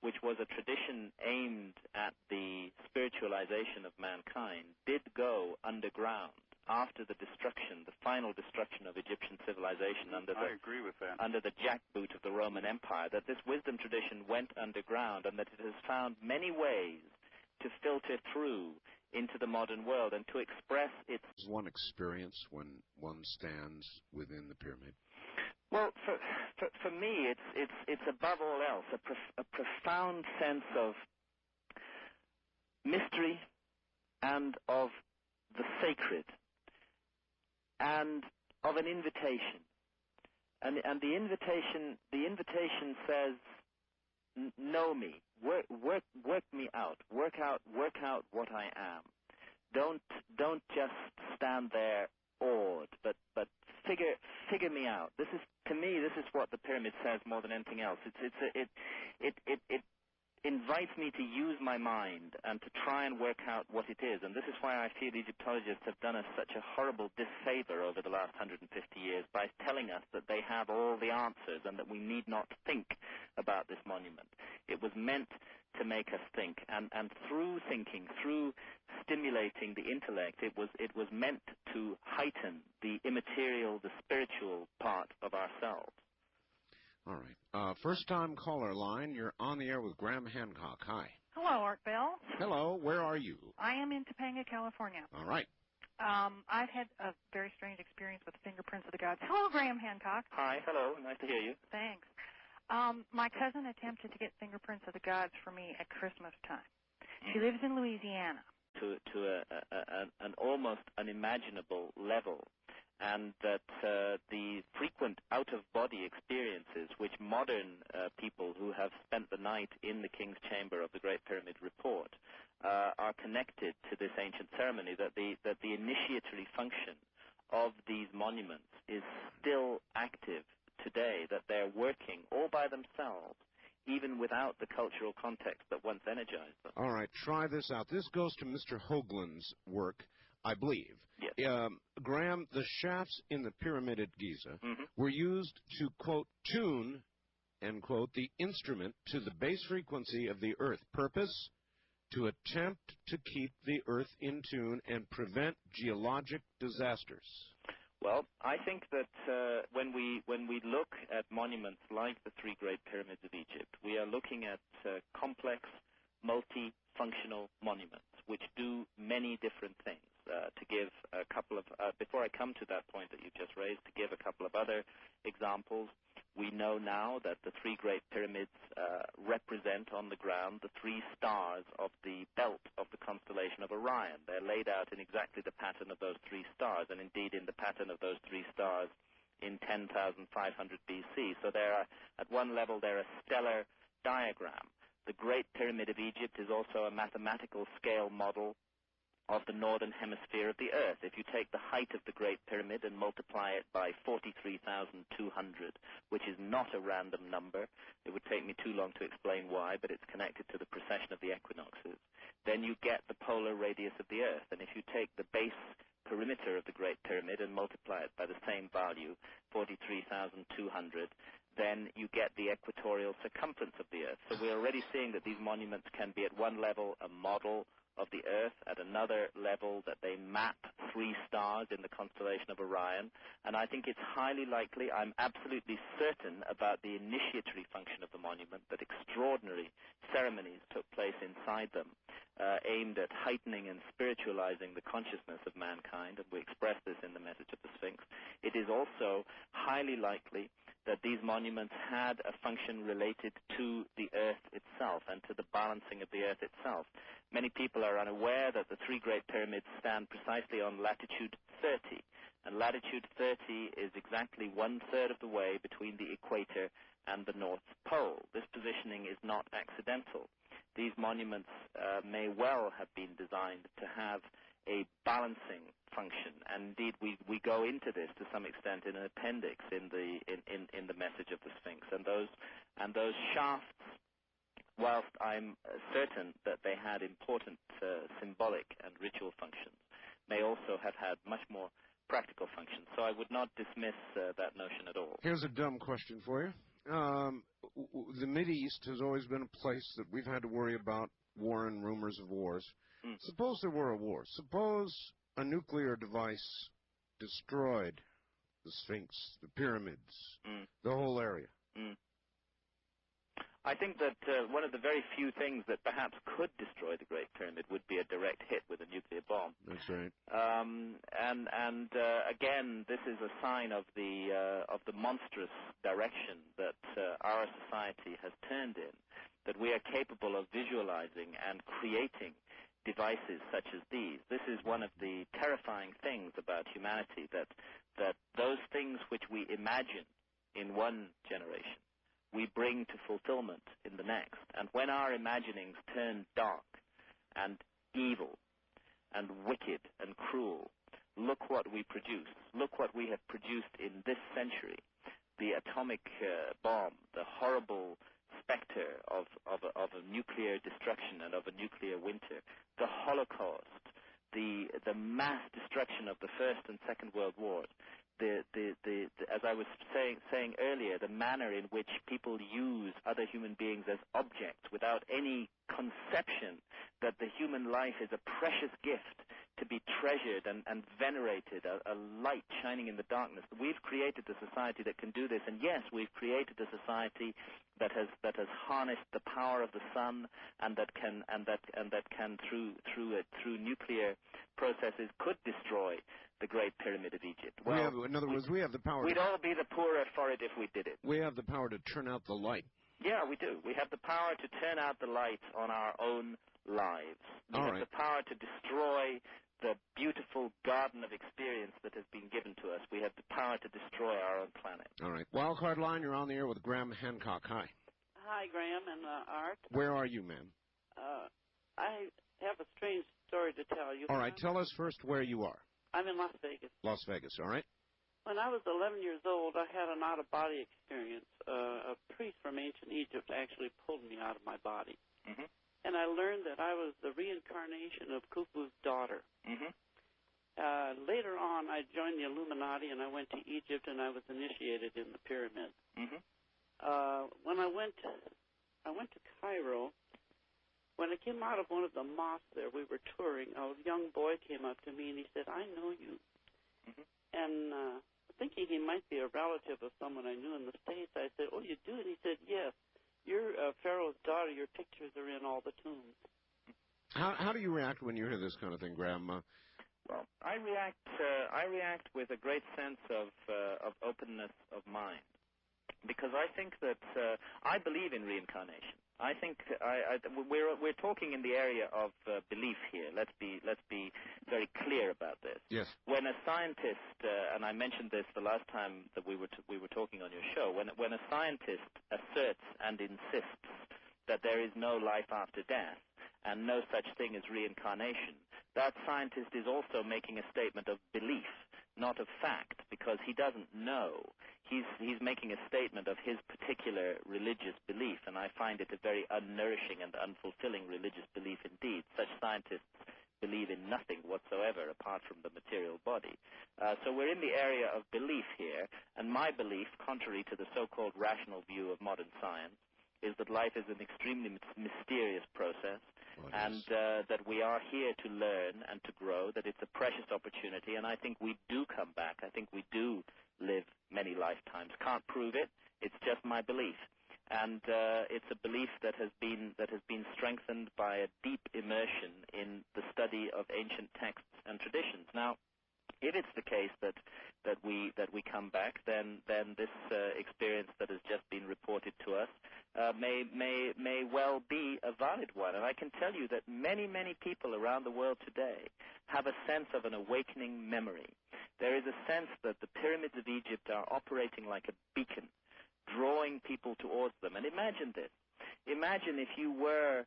which was a tradition aimed at the spiritualization of mankind, did go underground after the destruction, the final destruction of Egyptian civilization under the jackboot of the Roman Empire, that this wisdom tradition went underground, and that it has found many ways to filter through into the modern world and to express its... Does one experience when one stands within the pyramid? Well, for me, it's above all else a profound sense of mystery and of the sacred, and of an invitation, and the invitation says, know me, work me out, work out what I am. Don't just stand there awed, but figure me out. This is what the pyramid says more than anything else. It invites me to use my mind and to try and work out what it is. And this is why I feel Egyptologists have done us such a horrible disfavor over the last 150 years by telling us that they have all the answers and that we need not think about this monument. It was meant to make us think, and through thinking, through stimulating the intellect, it was meant to heighten the immaterial, the spiritual part of ourselves. All right. First-time caller line. You're on the air with Graham Hancock. Hi. Hello, Art Bell. Hello. Where are you? I am in Topanga, California. All right. I've had a very strange experience with fingerprints of the gods. Hello, Graham Hancock. Hi. Hello. Nice to hear you. Thanks. My cousin attempted to get fingerprints of the gods for me at Christmas time. She lives in Louisiana. To an almost unimaginable level, and that the frequent out-of-body experiences which modern people who have spent the night in the King's Chamber of the Great Pyramid report are connected to this ancient ceremony, that the initiatory function of these monuments is still active today, that they're working all by themselves, even without the cultural context that once energized them. All right, try this out. This goes to Mr. Hoagland's work, I believe. Yes. Graham, the shafts in the pyramid at Giza were used to, quote, tune, end quote, the instrument to the base frequency of the Earth. Purpose? To attempt to keep the Earth in tune and prevent geologic disasters. Well, I think that when we look at monuments like the three Great Pyramids of Egypt, we are looking at complex, multifunctional monuments which do many different things. To give a couple of, before I come to that point that you just raised, to give a couple of other examples, we know now that the three Great Pyramids represent on the ground the three stars of the belt of the constellation of Orion. They're laid out in exactly the pattern of those three stars, and indeed in the pattern of those three stars in 10,500 BC. So they're, at one level, they're a stellar diagram. The Great Pyramid of Egypt is also a mathematical scale model of the northern hemisphere of the Earth. If you take the height of the Great Pyramid and multiply it by 43,200, which is not a random number, it would take me too long to explain why, but it's connected to the precession of the equinoxes, then you get the polar radius of the Earth. And if you take the base perimeter of the Great Pyramid and multiply it by the same value, 43,200, then you get the equatorial circumference of the Earth. So we're already seeing that these monuments can be at one level a model of the Earth, at another level that they map three stars in the constellation of Orion, and I think it's highly likely, I'm absolutely certain about the initiatory function of the monument, that extraordinary ceremonies took place inside them, aimed at heightening and spiritualizing the consciousness of mankind, and we express this in the message of the Sphinx. It is also highly likely that these monuments had a function related to the Earth itself and to the balancing of the Earth itself. Many people are unaware that the three Great Pyramids stand precisely on latitude 30, and latitude 30 is exactly one-third of the way between the equator and the North Pole. This positioning is not accidental. These monuments may well have been designed to have a balancing function, and indeed we go into this to some extent in an appendix in the message of the Sphinx, and those shafts, whilst I'm certain that they had important symbolic and ritual functions, may also have had much more practical functions. So I would not dismiss that notion at all. Here's a dumb question for you. The Mideast has always been a place that we've had to worry about war and rumors of wars. Suppose there were a war. Suppose a nuclear device destroyed the Sphinx, the pyramids, the whole area. I think that one of the very few things that perhaps could destroy the Great Pyramid would be a direct hit with a nuclear bomb. That's right. Again, this is a sign of the monstrous direction that our society has turned in, that we are capable of visualizing and creating devices such as these. This is one of the terrifying things about humanity, that those things which we imagine in one generation, we bring to fulfillment in the next. And when our imaginings turn dark and evil and wicked and cruel, look what we produce. Look what we have produced in this century. The atomic bomb, the horrible specter of a nuclear destruction and of a nuclear winter, the Holocaust, the mass destruction of the First and Second World Wars. as I was saying earlier, the manner in which people use other human beings as objects without any conception that the human life is a precious gift to be treasured and venerated, a light shining in the darkness. We've created a society that can do this, and yes, we've created a society that has harnessed the power of the sun, and that can through nuclear processes could destroy the Great Pyramid of Egypt. Well, in other words, we have the power. We'd all be the poorer for it if we did it. We have the power to turn out the light. Yeah, we do. We have the power to turn out the lights on our own lives. We have the power to destroy the beautiful garden of experience that has been given to us. We have the power to destroy our own planet. All right. Wildcard line, you're on the air with Graham Hancock. Hi. Hi, Graham and Art. Where are you, ma'am? I have a strange story to tell you. All right. Tell us first where you are. I'm in Las Vegas. Las Vegas, all right. When I was 11 years old, I had an out-of-body experience. A priest from ancient Egypt actually pulled me out of my body. Mm-hmm. And I learned that I was the reincarnation of Khufu's daughter. Mm-hmm. Later on, I joined the Illuminati, and I went to Egypt, and I was initiated in the pyramid. Mm-hmm. When I went to Cairo. When I came out of one of the mosques there, we were touring. A young boy came up to me, and he said, "I know you." Mm-hmm. And thinking he might be a relative of someone I knew in the States, I said, "Oh, you do?" And he said, "Yes. You're Pharaoh's daughter. Your pictures are in all the tombs." How do you react when you hear this kind of thing, Graham? Well, I react with a great sense of openness of mind, because I think that I believe in reincarnation. I think we're talking in the area of belief here. Let's be very clear about this. Yes. When a scientist, and I mentioned this the last time that we were talking on your show, when a scientist asserts and insists that there is no life after death and no such thing as reincarnation, that scientist is also making a statement of belief, not of fact, because he doesn't know. He's making a statement of his particular religious belief, and I find it a very unnourishing and unfulfilling religious belief indeed. Such scientists believe in nothing whatsoever apart from the material body. So we're in the area of belief here, and my belief, contrary to the so-called rational view of modern science, is that life is an extremely mysterious process, and that we are here to learn and to grow, that it's a precious opportunity, and I think we do come back. I think we do live many lifetimes. Can't prove it. It's just my belief. And it's a belief that has been strengthened by a deep immersion in the study of ancient texts and traditions. Now, if it's the case that we come back, then this experience that has just been reported to us may well be a valid one. And I can tell you that many people around the world today have a sense of an awakening memory. There is a sense that the pyramids of Egypt are operating like a beacon, drawing people towards them. And imagine this. Imagine if you were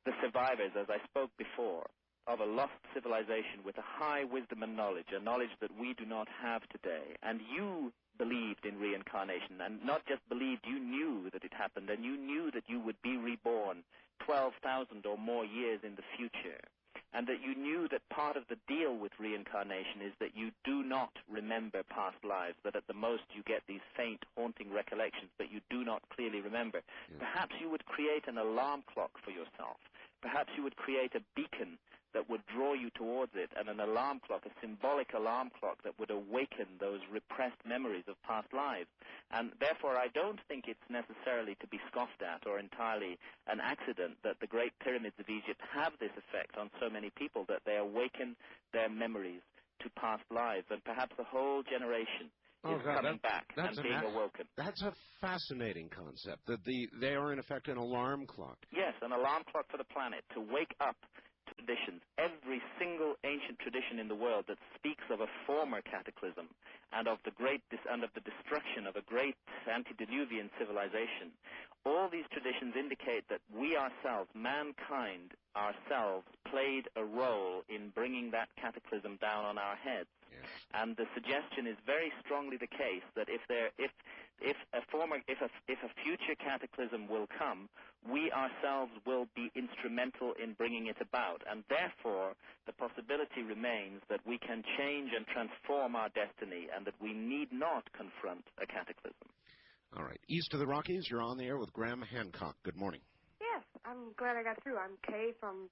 the survivors, as I spoke before, of a lost civilization with a high wisdom and knowledge, a knowledge that we do not have today, and you believed in reincarnation, and not just believed, you knew that it happened, and you knew that you would be reborn 12,000 or more years in the future, and that you knew that part of the deal with reincarnation is that you do not remember past lives, that at the most you get these faint, haunting recollections, but you do not clearly remember. Yeah. Perhaps you would create an alarm clock for yourself. Perhaps you would create a beacon that would draw you towards it, and an alarm clock, a symbolic alarm clock that would awaken those repressed memories of past lives. And therefore, I don't think it's necessarily to be scoffed at or entirely an accident that the Great Pyramids of Egypt have this effect on so many people, that they awaken their memories to past lives, and perhaps the whole generation is coming back and being awoken. That's a fascinating concept, that they are, in effect, an alarm clock. Yes, an alarm clock for the planet, to wake up traditions, every single ancient tradition in the world that speaks of a former cataclysm and of the destruction of a great antediluvian civilization. All these traditions indicate that we ourselves, mankind ourselves, played a role in bringing that cataclysm down on our heads. Yes. And the suggestion is very strongly the case that if if a future cataclysm will come, we ourselves will be instrumental in bringing it about, and therefore the possibility remains that we can change and transform our destiny, and that we need not confront a cataclysm. All right. East of the Rockies, you're on the air with Graham Hancock. Good morning. Yes, I'm glad I got through. I'm Kay from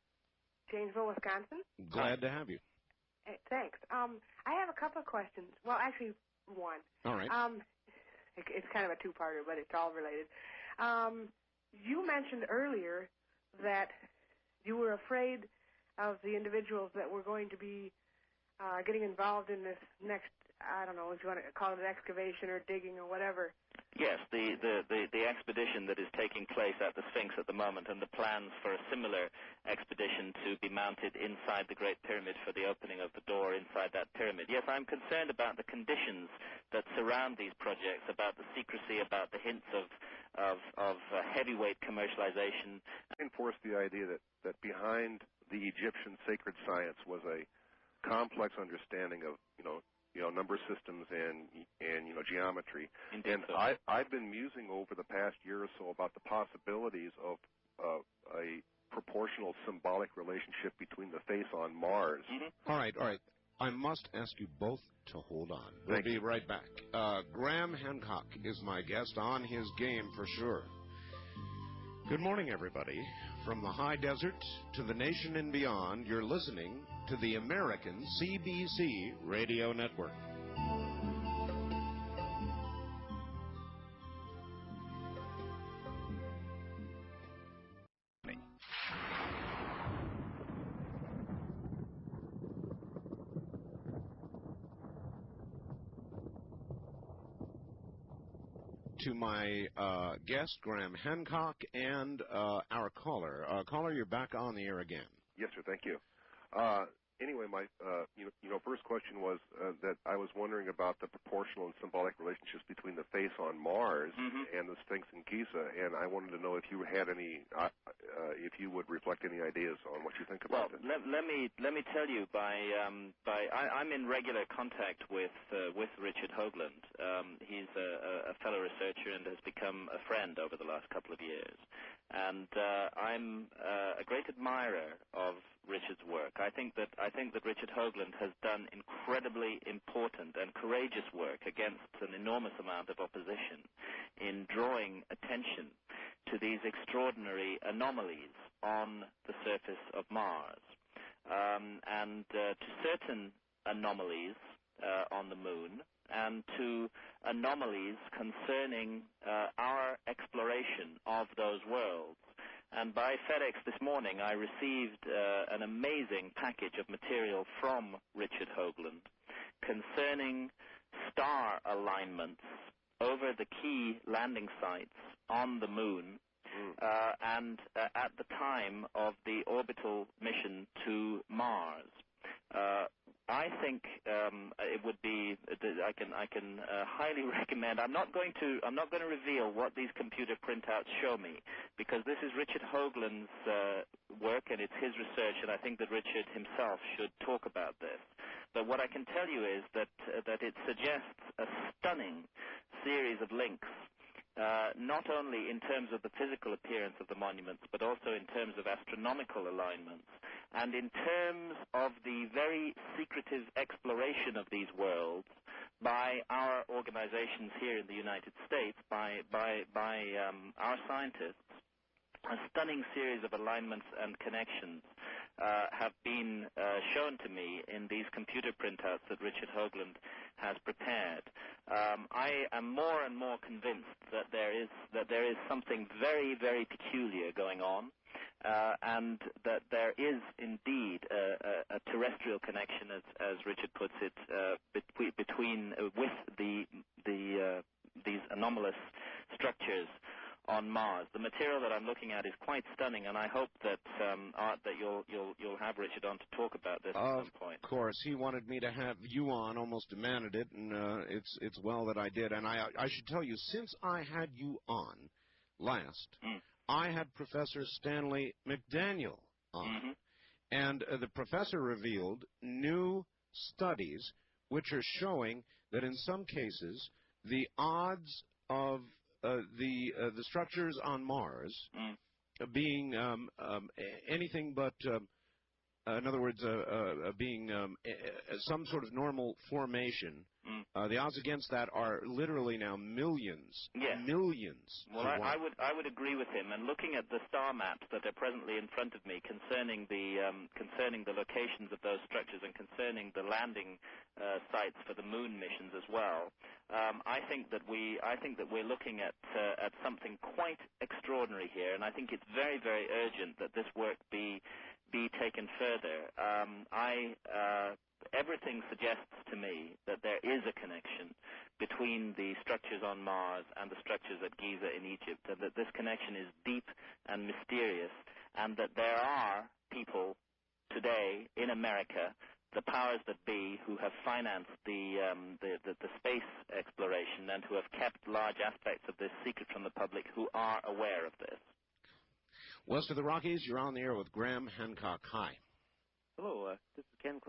Janesville, Wisconsin. Glad to have you. Thanks. I have a couple of questions. Well, actually, one. All right. It's kind of a two-parter, but it's all related. You mentioned earlier that you were afraid of the individuals that were going to be getting involved in this next, I don't know if you want to call it excavation or digging or whatever. Yes, the expedition that is taking place at the Sphinx at the moment, and the plans for a similar expedition to be mounted inside the Great Pyramid for the opening of the door inside that pyramid. Yes, I'm concerned about the conditions that surround these projects, about the secrecy, about the hints of heavyweight commercialization. Reinforce the idea that behind the Egyptian sacred science was a complex understanding of, number systems and geometry. Indeed, and so. I've been musing over the past year or so about the possibilities of a proportional symbolic relationship between the face on Mars. Mm-hmm. All right. I must ask you both to hold on. We'll be right back. Graham Hancock is my guest, on his game for sure. Good morning, everybody. From the high desert to the nation and beyond, you're listening to the American CBC Radio Network. To my guest, Graham Hancock, and our caller. Caller, you're back on the air again. Yes, sir. Thank you. Anyway, my first question was that I was wondering about the proportional and symbolic relationships between the face on Mars and the Sphinx in Giza, and I wanted to know if you had any, if you would reflect any ideas on what you think about it. Well, let me tell you. I'm in regular contact with Richard Hoagland. He's a fellow researcher and has become a friend over the last couple of years, and I'm a great admirer of Richard's work. I think that Richard Hoagland has done incredibly important and courageous work against an enormous amount of opposition in drawing attention to these extraordinary anomalies on the surface of Mars, and to certain anomalies on the Moon, and to anomalies concerning our exploration of those worlds. And by FedEx this morning, I received an amazing package of material from Richard Hoagland concerning star alignments over the key landing sites on the Moon, and at the time of the orbital mission to Mars. I think it would be. I can highly recommend. I'm not going to reveal what these computer printouts show me, because this is Richard Hoagland's work and it's his research, and I think that Richard himself should talk about this. But what I can tell you is that it suggests a stunning series of links. Not only in terms of the physical appearance of the monuments, but also in terms of astronomical alignments, and in terms of the very secretive exploration of these worlds by our organizations here in the United States, by our scientists. A stunning series of alignments and connections have been shown to me in these computer printouts that Richard Hoagland has prepared. I am more and more convinced that there is something very, very peculiar going on, and that there is indeed a terrestrial connection, as Richard puts it, with these anomalous structures on Mars. The material that I'm looking at is quite stunning, and I hope that you'll have Richard on to talk about this at some point. Of course, he wanted me to have you on, almost demanded it, and it's well that I did. And I should tell you, since I had you on last, I had Professor Stanley McDaniel on, and the professor revealed new studies which are showing that in some cases the odds of the structures on Mars being anything but, in other words, being some sort of normal formation. The odds against that are literally now millions. Yes. Millions. Well, I would agree with him. And looking at the star maps that are presently in front of me, concerning the locations of those structures and concerning the landing sites for the moon missions as well, I think that we're looking at something quite extraordinary here. And I think it's very, very urgent that this work be taken further. Everything suggests to me that there is a connection between the structures on Mars and the structures at Giza in Egypt, and that this connection is deep and mysterious, and that there are people today in America, the powers that be, who have financed the space exploration and who have kept large aspects of this secret from the public, who are aware of this. West of the Rockies, you're on the air with Graham Hancock. Hi. Hello, this is Ken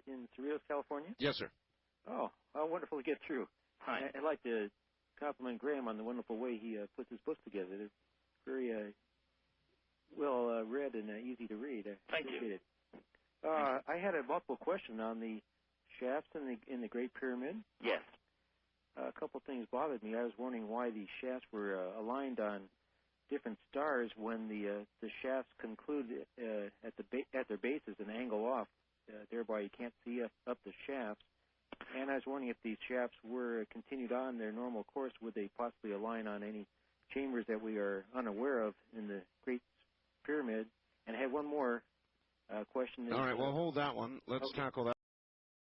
in Cerritos, California. Yes, sir. Oh, how wonderful to get through. Hi. I'd like to compliment Graham on the wonderful way he puts his books together. It's very well read and easy to read. Thank you. It. I had a multiple question on the shafts in the Great Pyramid. Yes. A couple things bothered me. I was wondering why the shafts were aligned on different stars when the shafts conclude at their bases and angle off. Thereby, you can't see up the shafts. And I was wondering if these shafts were continued on their normal course, would they possibly align on any chambers that we are unaware of in the Great Pyramid? And I had one more question. All right, well, hold that one. Let's tackle that.